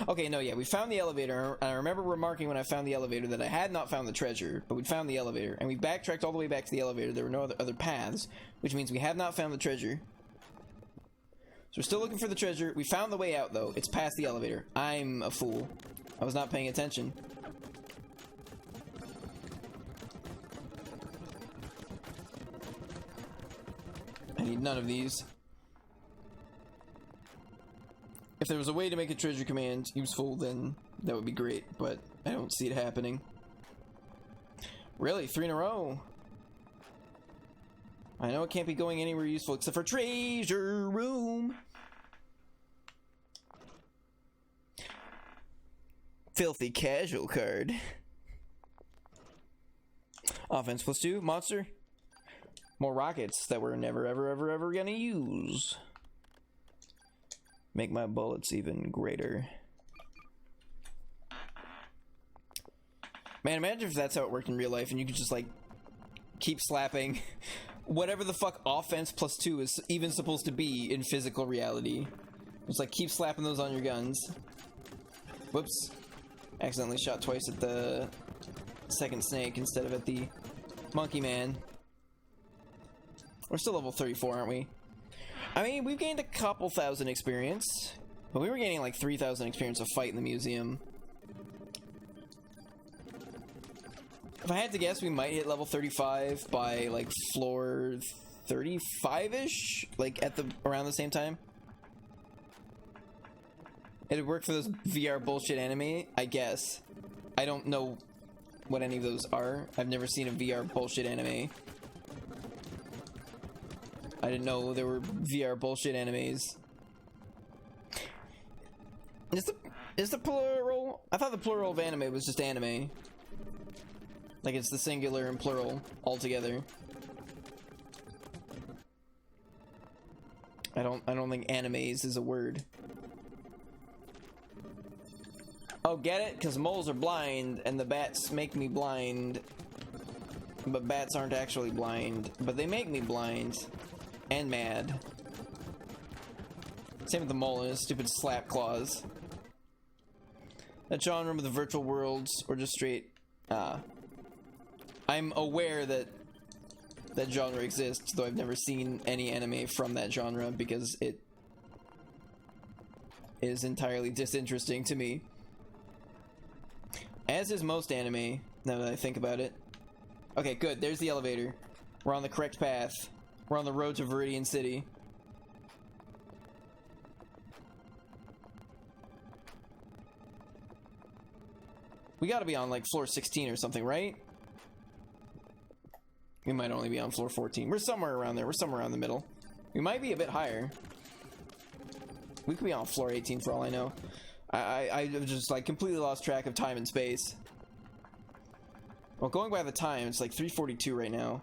Okay, no, yeah, we found the elevator, and I remember remarking when I found the elevator that I had not found the treasure, but we'd found the elevator, and we backtracked all the way back to the elevator. There were no other paths, which means we have not found the treasure. So we're still looking for the treasure. We found the way out, though. It's past the elevator. I'm a fool. I was not paying attention. I need none of these. If there was a way to make a treasure command useful, then that would be great, but I don't see it happening. Really? 3 in a row? I know it can't be going anywhere useful except for treasure room. Filthy casual card. Offense +2. Monster. More rockets that we're never ever gonna use. Make my bullets even greater. Man, imagine if that's how it worked in real life and you could just like keep slapping whatever the fuck offense +2 is even supposed to be in physical reality. Just like keep slapping those on your guns. Whoops. Accidentally shot twice at the second snake instead of at the monkey man. We're still level 34, aren't we? I mean, we've gained a couple thousand experience, but we were gaining like 3,000 experience a fight in the museum. If I had to guess, we might hit level 35 by like floor 35-ish, like at around the same time. It'd work for those VR bullshit anime, I guess. I don't know what any of those are. I've never seen a VR bullshit anime. I didn't know there were VR bullshit animes. Is the plural? I thought the plural of anime was just anime. Like it's the singular and plural altogether. I don't think animes is a word. Oh, get it? Because moles are blind and the bats make me blind. But bats aren't actually blind. But they make me blind. And mad. Same with the mole and his stupid slap claws. That genre with the virtual worlds or just straight... I'm aware that that genre exists, though I've never seen any anime from that genre because it is entirely disinteresting to me. As is most anime, now that I think about it. Okay, good. There's the elevator. We're on the correct path. We're on the road to Viridian City. We gotta be on, like, floor 16 or something, right? We might only be on floor 14. We're somewhere around there. We're somewhere around the middle. We might be a bit higher. We could be on floor 18 for all I know. I just like completely lost track of time and space. Well, going by the time, it's like 3:42 right now.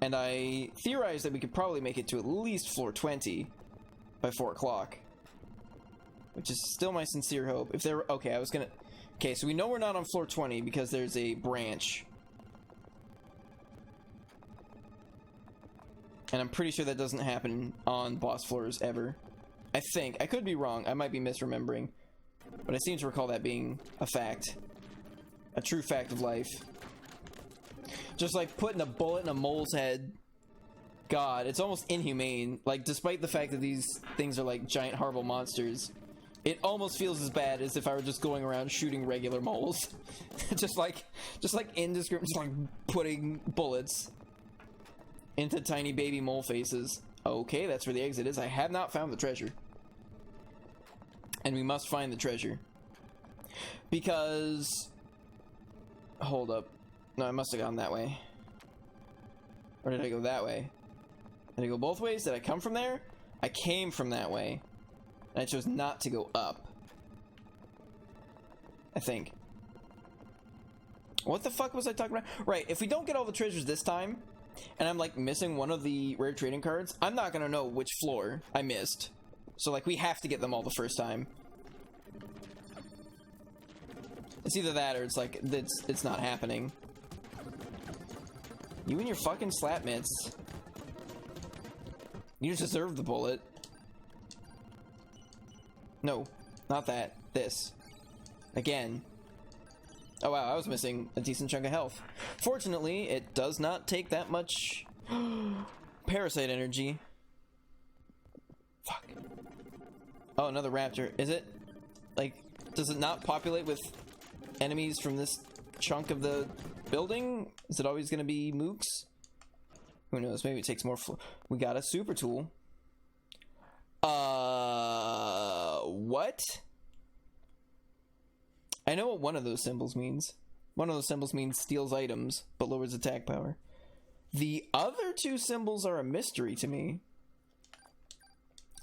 And I theorized that we could probably make it to at least floor 20 by 4 o'clock. Which is still my sincere hope. If there were... Okay, I was gonna... Okay, so we know we're not on floor 20 because there's a branch And I'm pretty sure that doesn't happen on boss floors ever. I think. I could be wrong. I might be misremembering. But I seem to recall that being a fact. A true fact of life. Just like putting a bullet in a mole's head. God, it's almost inhumane. Like, despite the fact that these things are like giant horrible monsters, it almost feels as bad as if I were just going around shooting regular moles. just like indiscriminate, just like putting bullets into tiny baby mole faces. Okay, that's where the exit is. I have not found the treasure. And we must find the treasure. Because... Hold up. No, I must have gone that way. Or did I go that way? Did I go both ways? Did I come from there? I came from that way. And I chose not to go up. I think. What the fuck was I talking about? Right, if we don't get all the treasures this time, and I'm like missing one of the rare trading cards, I'm not gonna know which floor I missed. So like we have to get them all the first time. It's either that or it's like it's not happening. You and your fucking slap mitts. You deserve the bullet. No, not that. This. Again. Oh wow, I was missing a decent chunk of health. Fortunately, it does not take that much parasite energy. Fuck. Oh, another raptor. Is it? Like, does it not populate with enemies from this chunk of the building? Is it always gonna be mooks? Who knows? Maybe it takes more. We got a super tool. What? I know what one of those symbols means. One of those symbols means steals items, but lowers attack power. The other two symbols are a mystery to me.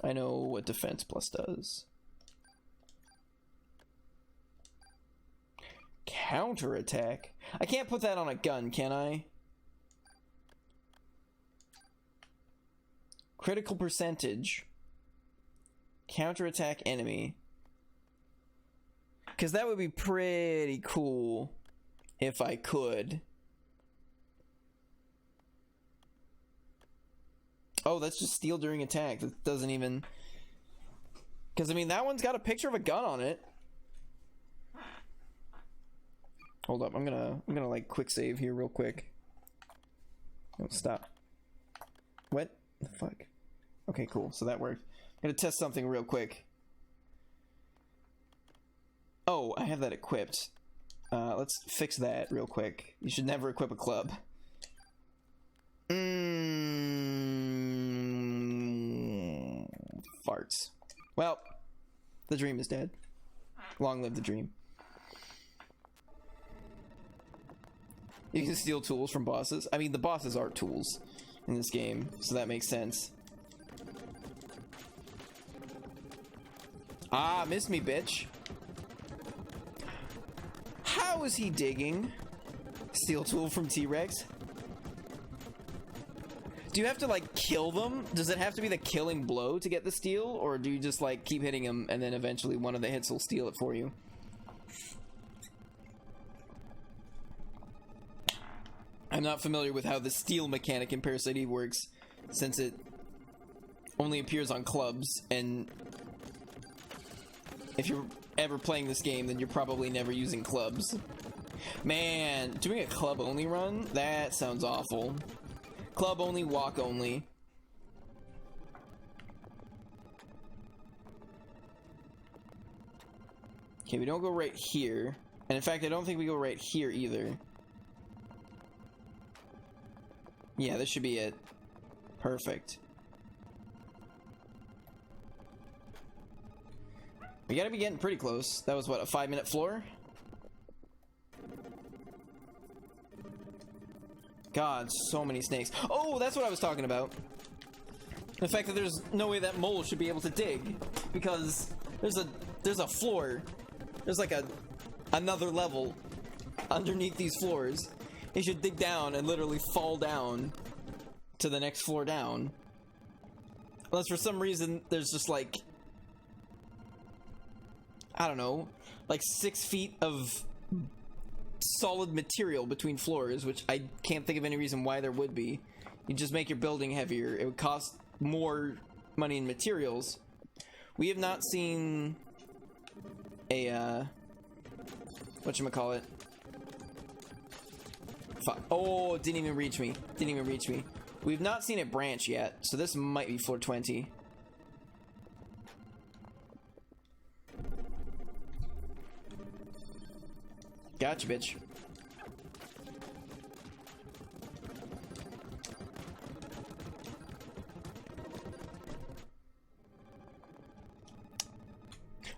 I know what defense plus does. Counterattack? I can't put that on a gun, can I? Critical percentage. Counterattack enemy. Because that would be pretty cool if I could. Oh, that's just steal during attack. That doesn't even... Because, I mean, that one's got a picture of a gun on it. Hold up, I'm gonna like quick save here real quick. Oh, stop. What the fuck? Okay, cool. So that worked. I'm gonna test something real quick. Oh, I have that equipped. Let's fix that real quick. You should never equip a club. Farts. Well, the dream is dead. Long live the dream. You can steal tools from bosses. I mean, the bosses are tools in this game, so that makes sense. Ah, missed me, bitch. How is he digging? Steal tool from T-Rex? Do you have to, like, kill them? Does it have to be the killing blow to get the steal? Or do you just, like, keep hitting them and then eventually one of the hits will steal it for you? I'm not familiar with how the steal mechanic in Parasite Eve works, since it only appears on clubs, and if you're ever playing this game, then you're probably never using clubs. Man, doing a club only run? That sounds awful. Club only, walk only. Okay, we don't go right here. And in fact, I don't think we go right here either. Yeah, this should be it. Perfect. We gotta be getting pretty close. That was what, a 5-minute floor? God, so many snakes. Oh, that's what I was talking about. The fact that there's no way that mole should be able to dig, because there's a floor. There's like another level underneath these floors. He should dig down and literally fall down to the next floor down. Unless for some reason there's just like, I don't know, like 6 feet of solid material between floors, which I can't think of any reason why there would be. You just make your building heavier. It would cost more money in materials. We have not seen a, whatchamacallit? Fuck. Oh, it didn't even reach me. Didn't even reach me. We've not seen it branch yet, so this might be floor 20. Gotcha, bitch.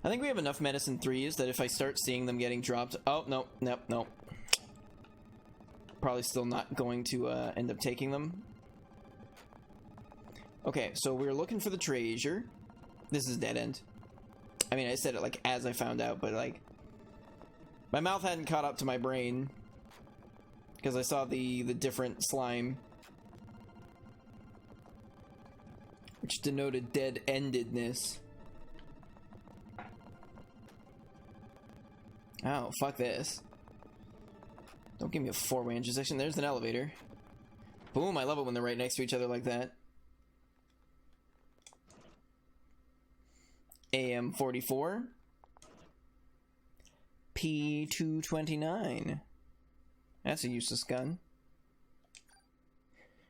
I think we have enough medicine 3s that if I start seeing them getting dropped... Oh, no, nope, nope. Probably still not going to end up taking them. Okay, so we're looking for the treasure. This is dead end. I mean, I said it like as I found out, but like... my mouth hadn't caught up to my brain. Because I saw the different slime. Which denoted dead-endedness. Oh, fuck this. Don't give me a four-way intersection. There's an elevator. Boom, I love it when they're right next to each other like that. AM44. P229. That's a useless gun.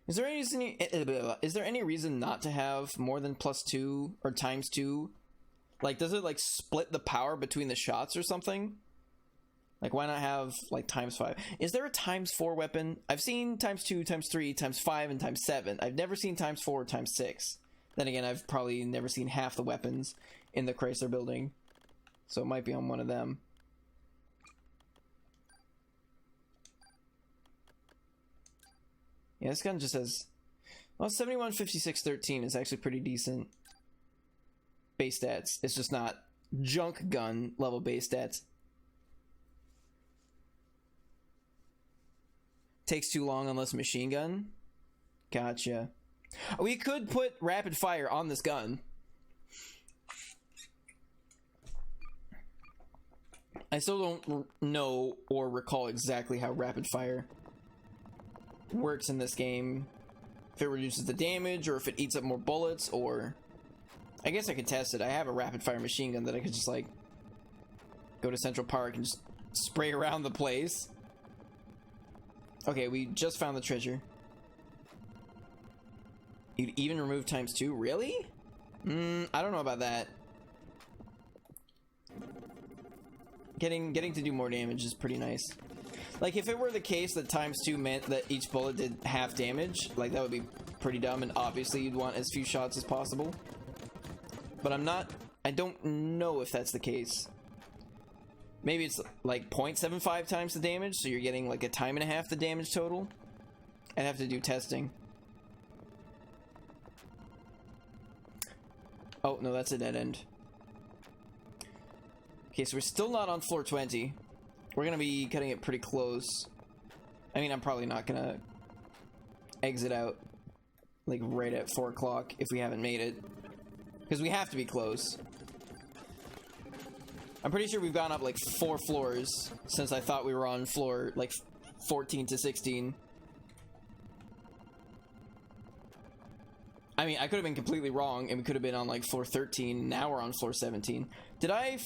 Is there any reason not to have more than +2 or ×2? Like, does it like split the power between the shots or something? Like, why not have like ×5? Is there a ×4 weapon? I've seen ×2, ×3, ×5, and ×7. I've never seen ×4 or ×6. Then again, I've probably never seen half the weapons in the Chrysler building. So it might be on one of them. Yeah, this gun just has... well, 71, 56, 13 is actually pretty decent base stats. It's just not junk gun level base stats. Takes too long unless machine gun. Gotcha. We could put rapid fire on this gun. I still don't know or recall exactly how rapid fire works in this game. If it reduces the damage or if it eats up more bullets, or I guess I could test it. I have a rapid fire machine gun that I could just like go to Central Park and just spray around the place. Okay, we just found the treasure. You'd even remove ×2? Really? I don't know about that. Getting to do more damage is pretty nice. Like, if it were the case that ×2 meant that each bullet did half damage, like, that would be pretty dumb, and obviously you'd want as few shots as possible. But I don't know if that's the case. Maybe it's like 0.75 times the damage, so you're getting like a time and a half the damage total. I'd have to do testing. Oh, no, that's a dead end. Okay, so we're still not on floor 20. We're gonna be cutting it pretty close. I mean, I'm probably not gonna exit out like right at 4 o'clock if we haven't made it. Because we have to be close. I'm pretty sure we've gone up like 4 floors since I thought we were on floor like 14 to 16. I mean, I could have been completely wrong and we could have been on like floor 13. Now we're on floor 17. Did I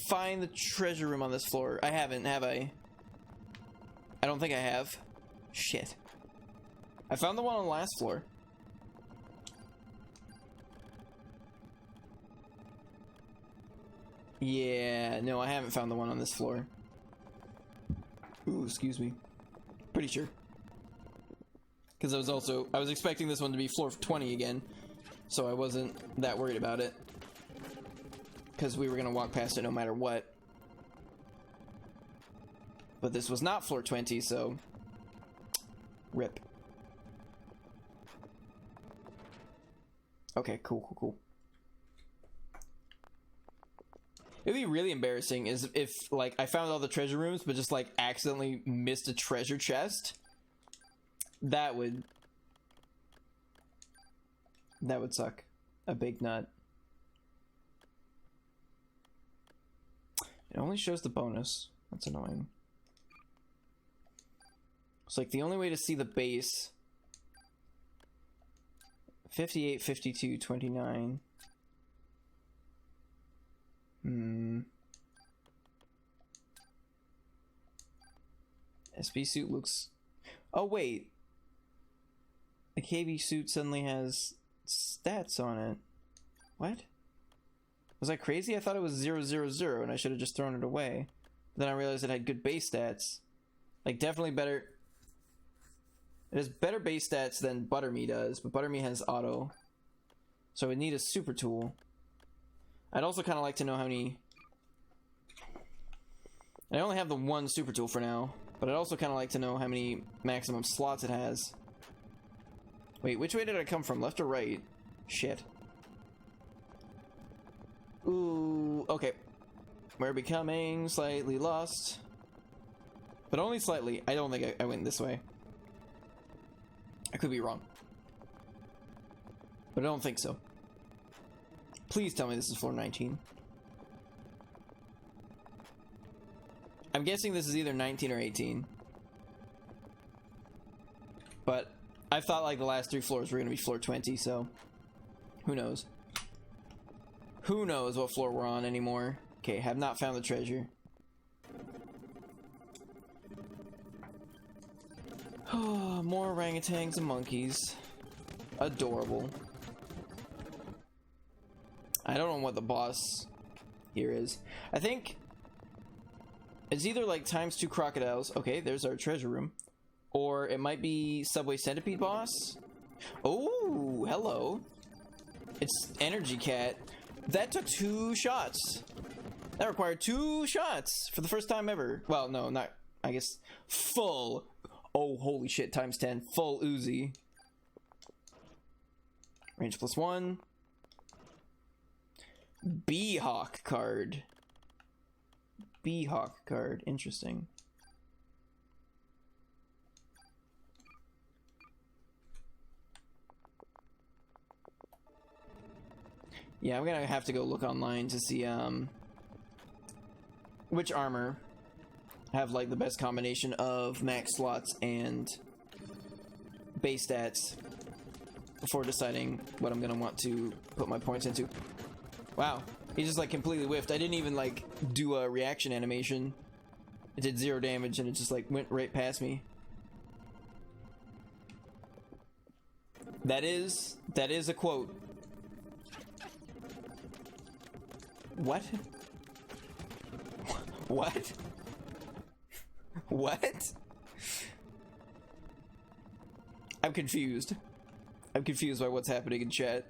find the treasure room on this floor? I haven't, have I? I don't think I have. Shit. I found the one on the last floor. Yeah, no, I haven't found the one on this floor. Ooh, excuse me. Pretty sure. Because I was expecting this one to be floor 20 again, so I wasn't that worried about it. Because we were going to walk past it no matter what. But this was not floor 20, so... RIP. Okay, cool. It'd be really embarrassing is if, like, I found all the treasure rooms, but just, like, accidentally missed a treasure chest. That would suck. A big nut. It only shows the bonus. That's annoying. It's like the only way to see the base 58, 52, 29. SB suit looks... Oh, wait. The KB suit suddenly has stats on it. What? Was I crazy? I thought it was 000 and I should have just thrown it away. Then I realized it had good base stats. Like, definitely better... It has better base stats than Butterme does, but Butterme has auto. So I would need a super tool. I'd also kind of like to know how many... I only have the one super tool for now, but I'd also kind of like to know how many maximum slots it has. Wait, which way did I come from? Left or right? Shit. Ooh, okay. We're becoming slightly lost. But only slightly. I don't think I went this way. I could be wrong. But I don't think so. Please tell me this is floor 19. I'm guessing this is either 19 or 18. But I thought like the last 3 floors were going to be floor 20, so who knows? Who knows what floor we're on anymore? Okay, have not found the treasure. Oh, more orangutans and monkeys. Adorable. I don't know what the boss here is. I think it's either like ×2 crocodiles. Okay, there's our treasure room. Or it might be Subway Centipede boss. Oh, hello. It's Energy Cat. That took 2 shots. That required 2 shots for the first time ever. Well, no, not, I guess, full. Oh, holy shit, ×10. Full Uzi. Range +1. Beehawk card. Beehawk card. Interesting. Yeah, I'm gonna have to go look online to see which armor have like the best combination of max slots and base stats before deciding what I'm gonna want to put my points into. Wow, he just like completely whiffed. I didn't even like do a reaction animation. It did 0 damage and it just like went right past me. That is a quote. What? What? What? I'm confused. I'm confused by what's happening in chat.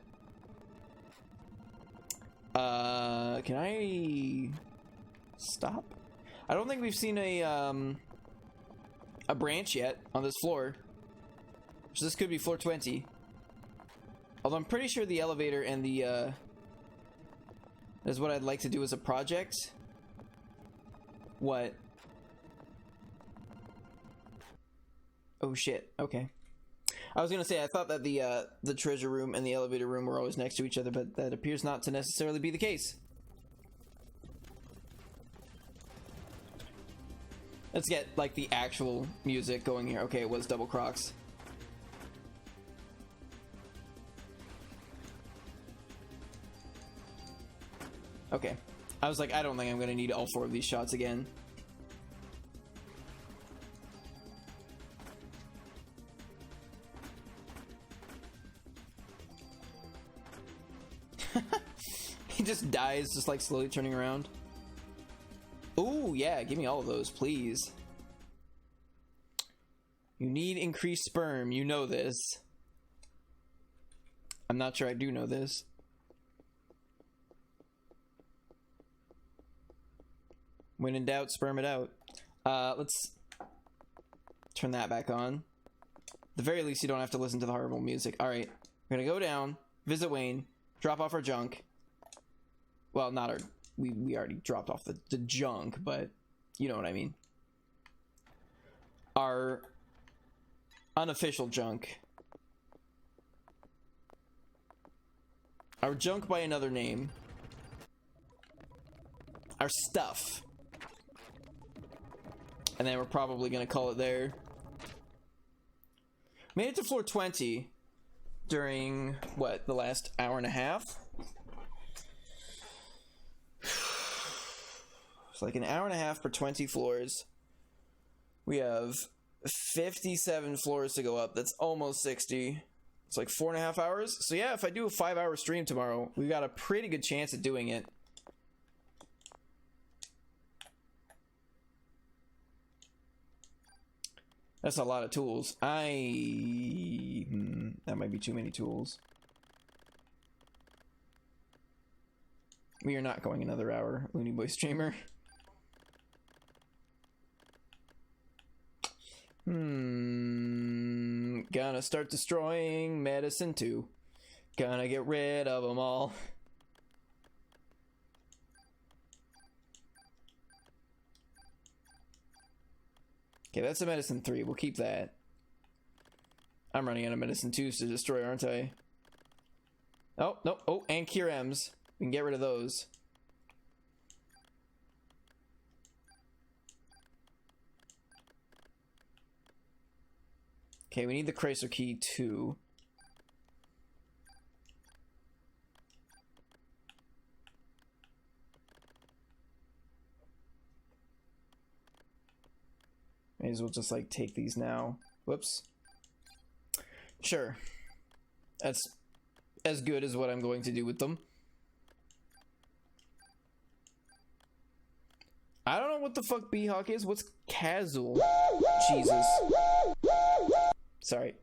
Can I stop? I don't think we've seen a branch yet on this floor. So this could be floor 20. Although I'm pretty sure the elevator and the is what I'd like to do as a project. What? Oh shit, okay. I was gonna say, I thought that the treasure room and the elevator room were always next to each other, but that appears not to necessarily be the case. Let's get, like, the actual music going here. Okay, it was double crocs. Okay. I was like, I don't think I'm gonna need all 4 of these shots again. He just dies, just like slowly turning around. Ooh, yeah, give me all of those, please. You need increased sperm, you know this. I'm not sure I do know this. When in doubt, sperm it out. Let's turn that back on. At the very least, you don't have to listen to the horrible music. Alright, we're gonna go down, visit Wayne, drop off our junk. Well, not our... We already dropped off the junk, but you know what I mean. Our unofficial junk. Our junk by another name. Our stuff. And then we're probably gonna call it there. Made it to floor 20. during, what, the last hour and a half? It's like an hour and a half per 20 floors. We have 57 floors to go up. That's almost 60. It's like 4.5 hours. So yeah, if I do a 5-hour stream tomorrow, we've got a pretty good chance at doing it. That's a lot of tools. That might be too many tools. We are not going another hour, Looney Boy streamer. Gonna start destroying medicine too. Gonna get rid of them all. Okay, that's a medicine 3. We'll keep that. I'm running out of medicine 2s to destroy, aren't I? Oh, no. Oh, and cure M's. We can get rid of those. Okay, we need the Chrysler key too. May as well just like take these now. Whoops. Sure. That's as good as what I'm going to do with them. I don't know what the fuck B-Hawk is. What's casual? Jesus. Sorry.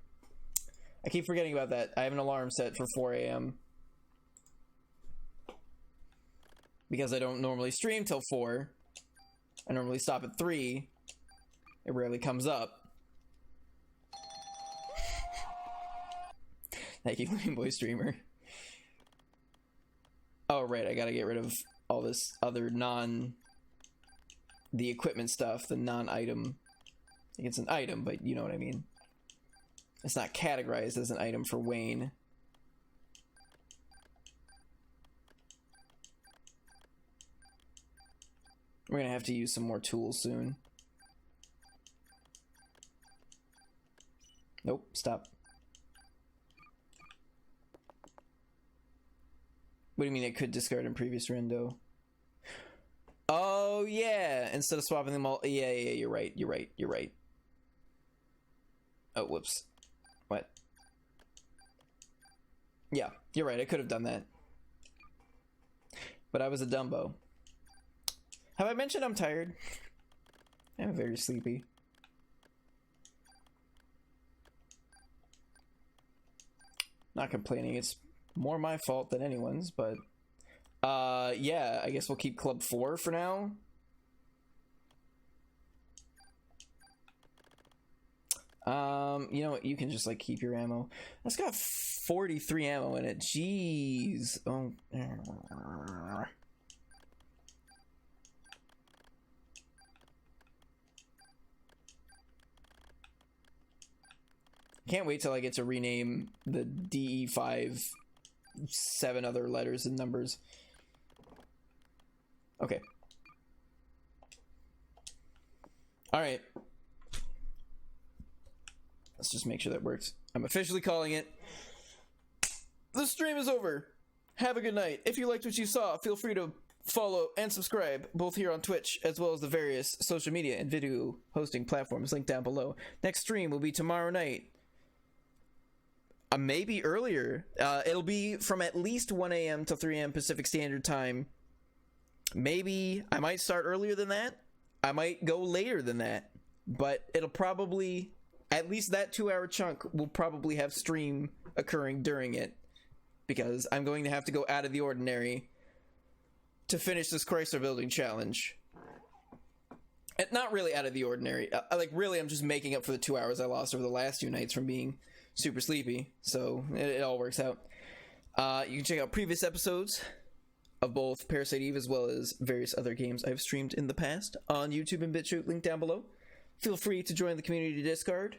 I keep forgetting about that. I have an alarm set for 4 a.m. because I don't normally stream till 4. I normally stop at 3. It rarely comes up. Thank you, Looney Boy streamer. Oh, right. I gotta get rid of all this other the equipment stuff, the non-item. I think it's an item, but you know what I mean. It's not categorized as an item for Wayne. We're gonna have to use some more tools soon. Nope, stop. What do you mean it could discard in previous rendo? Oh, yeah. Instead of swapping them all. Yeah, you're right. You're right. Oh, whoops. What? Yeah, you're right. I could have done that. But I was a Dumbo. Have I mentioned I'm tired? I'm very sleepy. Not complaining. It's more my fault than anyone's, but yeah, I guess we'll keep Club 4 for now. You know what? You can just like keep your ammo. That's got 43 ammo in it. Jeez. Oh. Can't wait till I get to rename the DE5 7 other letters and numbers. Okay. All right. Let's just make sure that works. I'm officially calling it. The stream is over. Have a good night. If you liked what you saw, feel free to follow and subscribe, both here on Twitch, as well as the various social media and video hosting platforms linked down below. Next stream will be tomorrow night. Maybe earlier. It'll be from at least 1 a.m. to 3 a.m. Pacific Standard Time. Maybe I might start earlier than that. I might go later than that. But it'll probably, at least that 2-hour chunk will probably have stream occurring during it. Because I'm going to have to go out of the ordinary to finish this Chrysler building challenge. And not really out of the ordinary. Like, really, I'm just making up for the 2 hours I lost over the last 2 nights from being super sleepy. So it all works out. You can check out previous episodes of both Parasite Eve as well as various other games I've streamed in the past on YouTube and BitChute, link down below. Feel free to join the community Discord.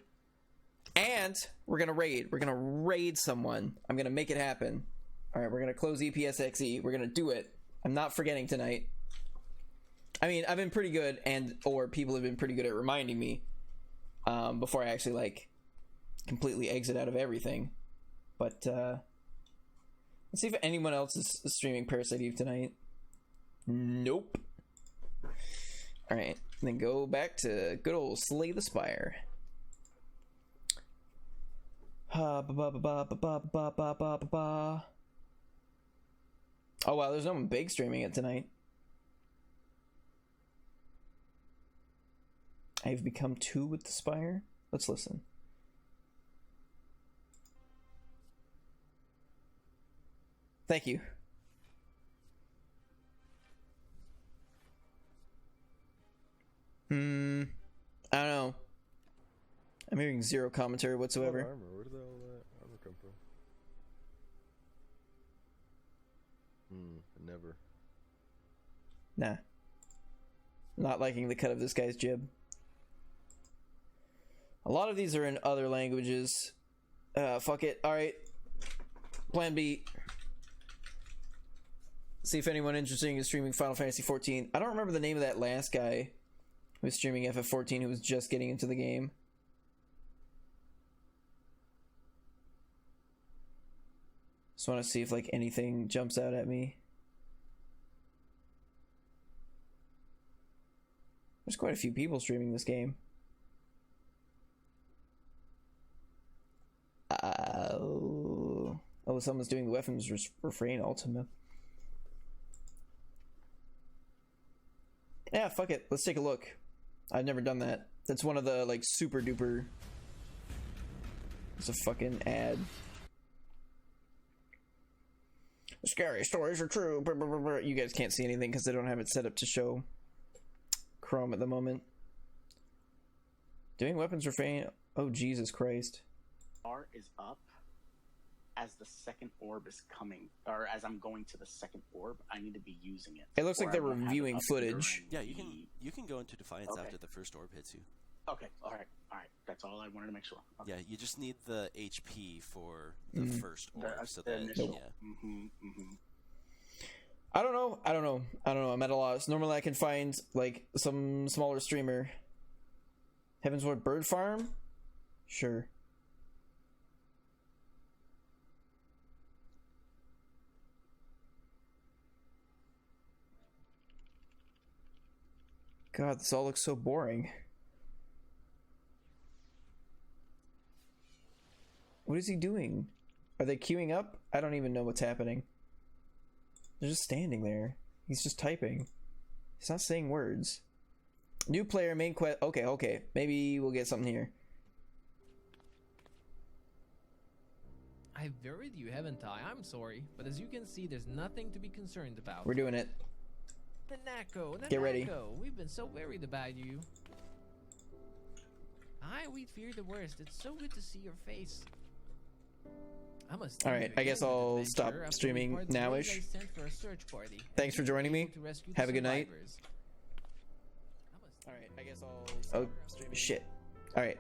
And we're gonna raid. We're gonna raid someone. I'm gonna make it happen. Alright, we're gonna close EPSXE. We're gonna do it. I'm not forgetting tonight. I mean, I've been pretty good, or people have been pretty good at reminding me before I actually, like, completely exit out of everything. But let's see if anyone else is streaming Parasite Eve tonight. Nope. Alright, then go back to good old Slay the Spire. Oh wow, there's no one big streaming it tonight. I've become two with the Spire. Let's listen. Thank you. I don't know. I'm hearing zero commentary whatsoever. Armor. Where did all that armor come from? Never. Nah. Not liking the cut of this guy's jib. A lot of these are in other languages. Fuck it. Alright. Plan B. See if anyone interesting is streaming Final Fantasy 14. I don't remember the name of that last guy who was streaming FF14 who was just getting into the game. Just want to see if like anything jumps out at me. There's quite a few people streaming this game. Oh, someone's doing the weapons refrain ultimate. Yeah, fuck it. Let's take a look. I've never done that. That's one of the like super duper. It's a fucking ad. Scary stories are true. You guys can't see anything because I don't have it set up to show Chrome at the moment. Doing weapons refrain. Oh Jesus Christ. Bar is up as the second orb is coming, or as I'm going to the second orb. I need to be using it. It looks like they're reviewing footage. Yeah, you can go into Defiance after the first orb hits you. Okay, all right. That's all I wanted to make sure. Okay. Yeah, you just need the HP for the first orb, so that initial. yeah. I don't know. I'm at a loss. Normally I can find like some smaller streamer. Heaven's Ward Bird Farm? Sure. God, this all looks so boring. What is he doing? Are they queuing up? I don't even know what's happening. They're just standing there. He's just typing. He's not saying words. New player, main quest. Okay. Maybe we'll get something here. I've worried you, haven't I? I'm sorry, but as you can see, there's nothing to be concerned about. We're doing it. Nanako, Get ready. We've been so worried about you. We fear the worst. It's so good to see your face. Alright, I guess I'll stop streaming nowish. Thanks for joining me. Have a good night. Alright, I guess I'll... Oh, shit. Alright.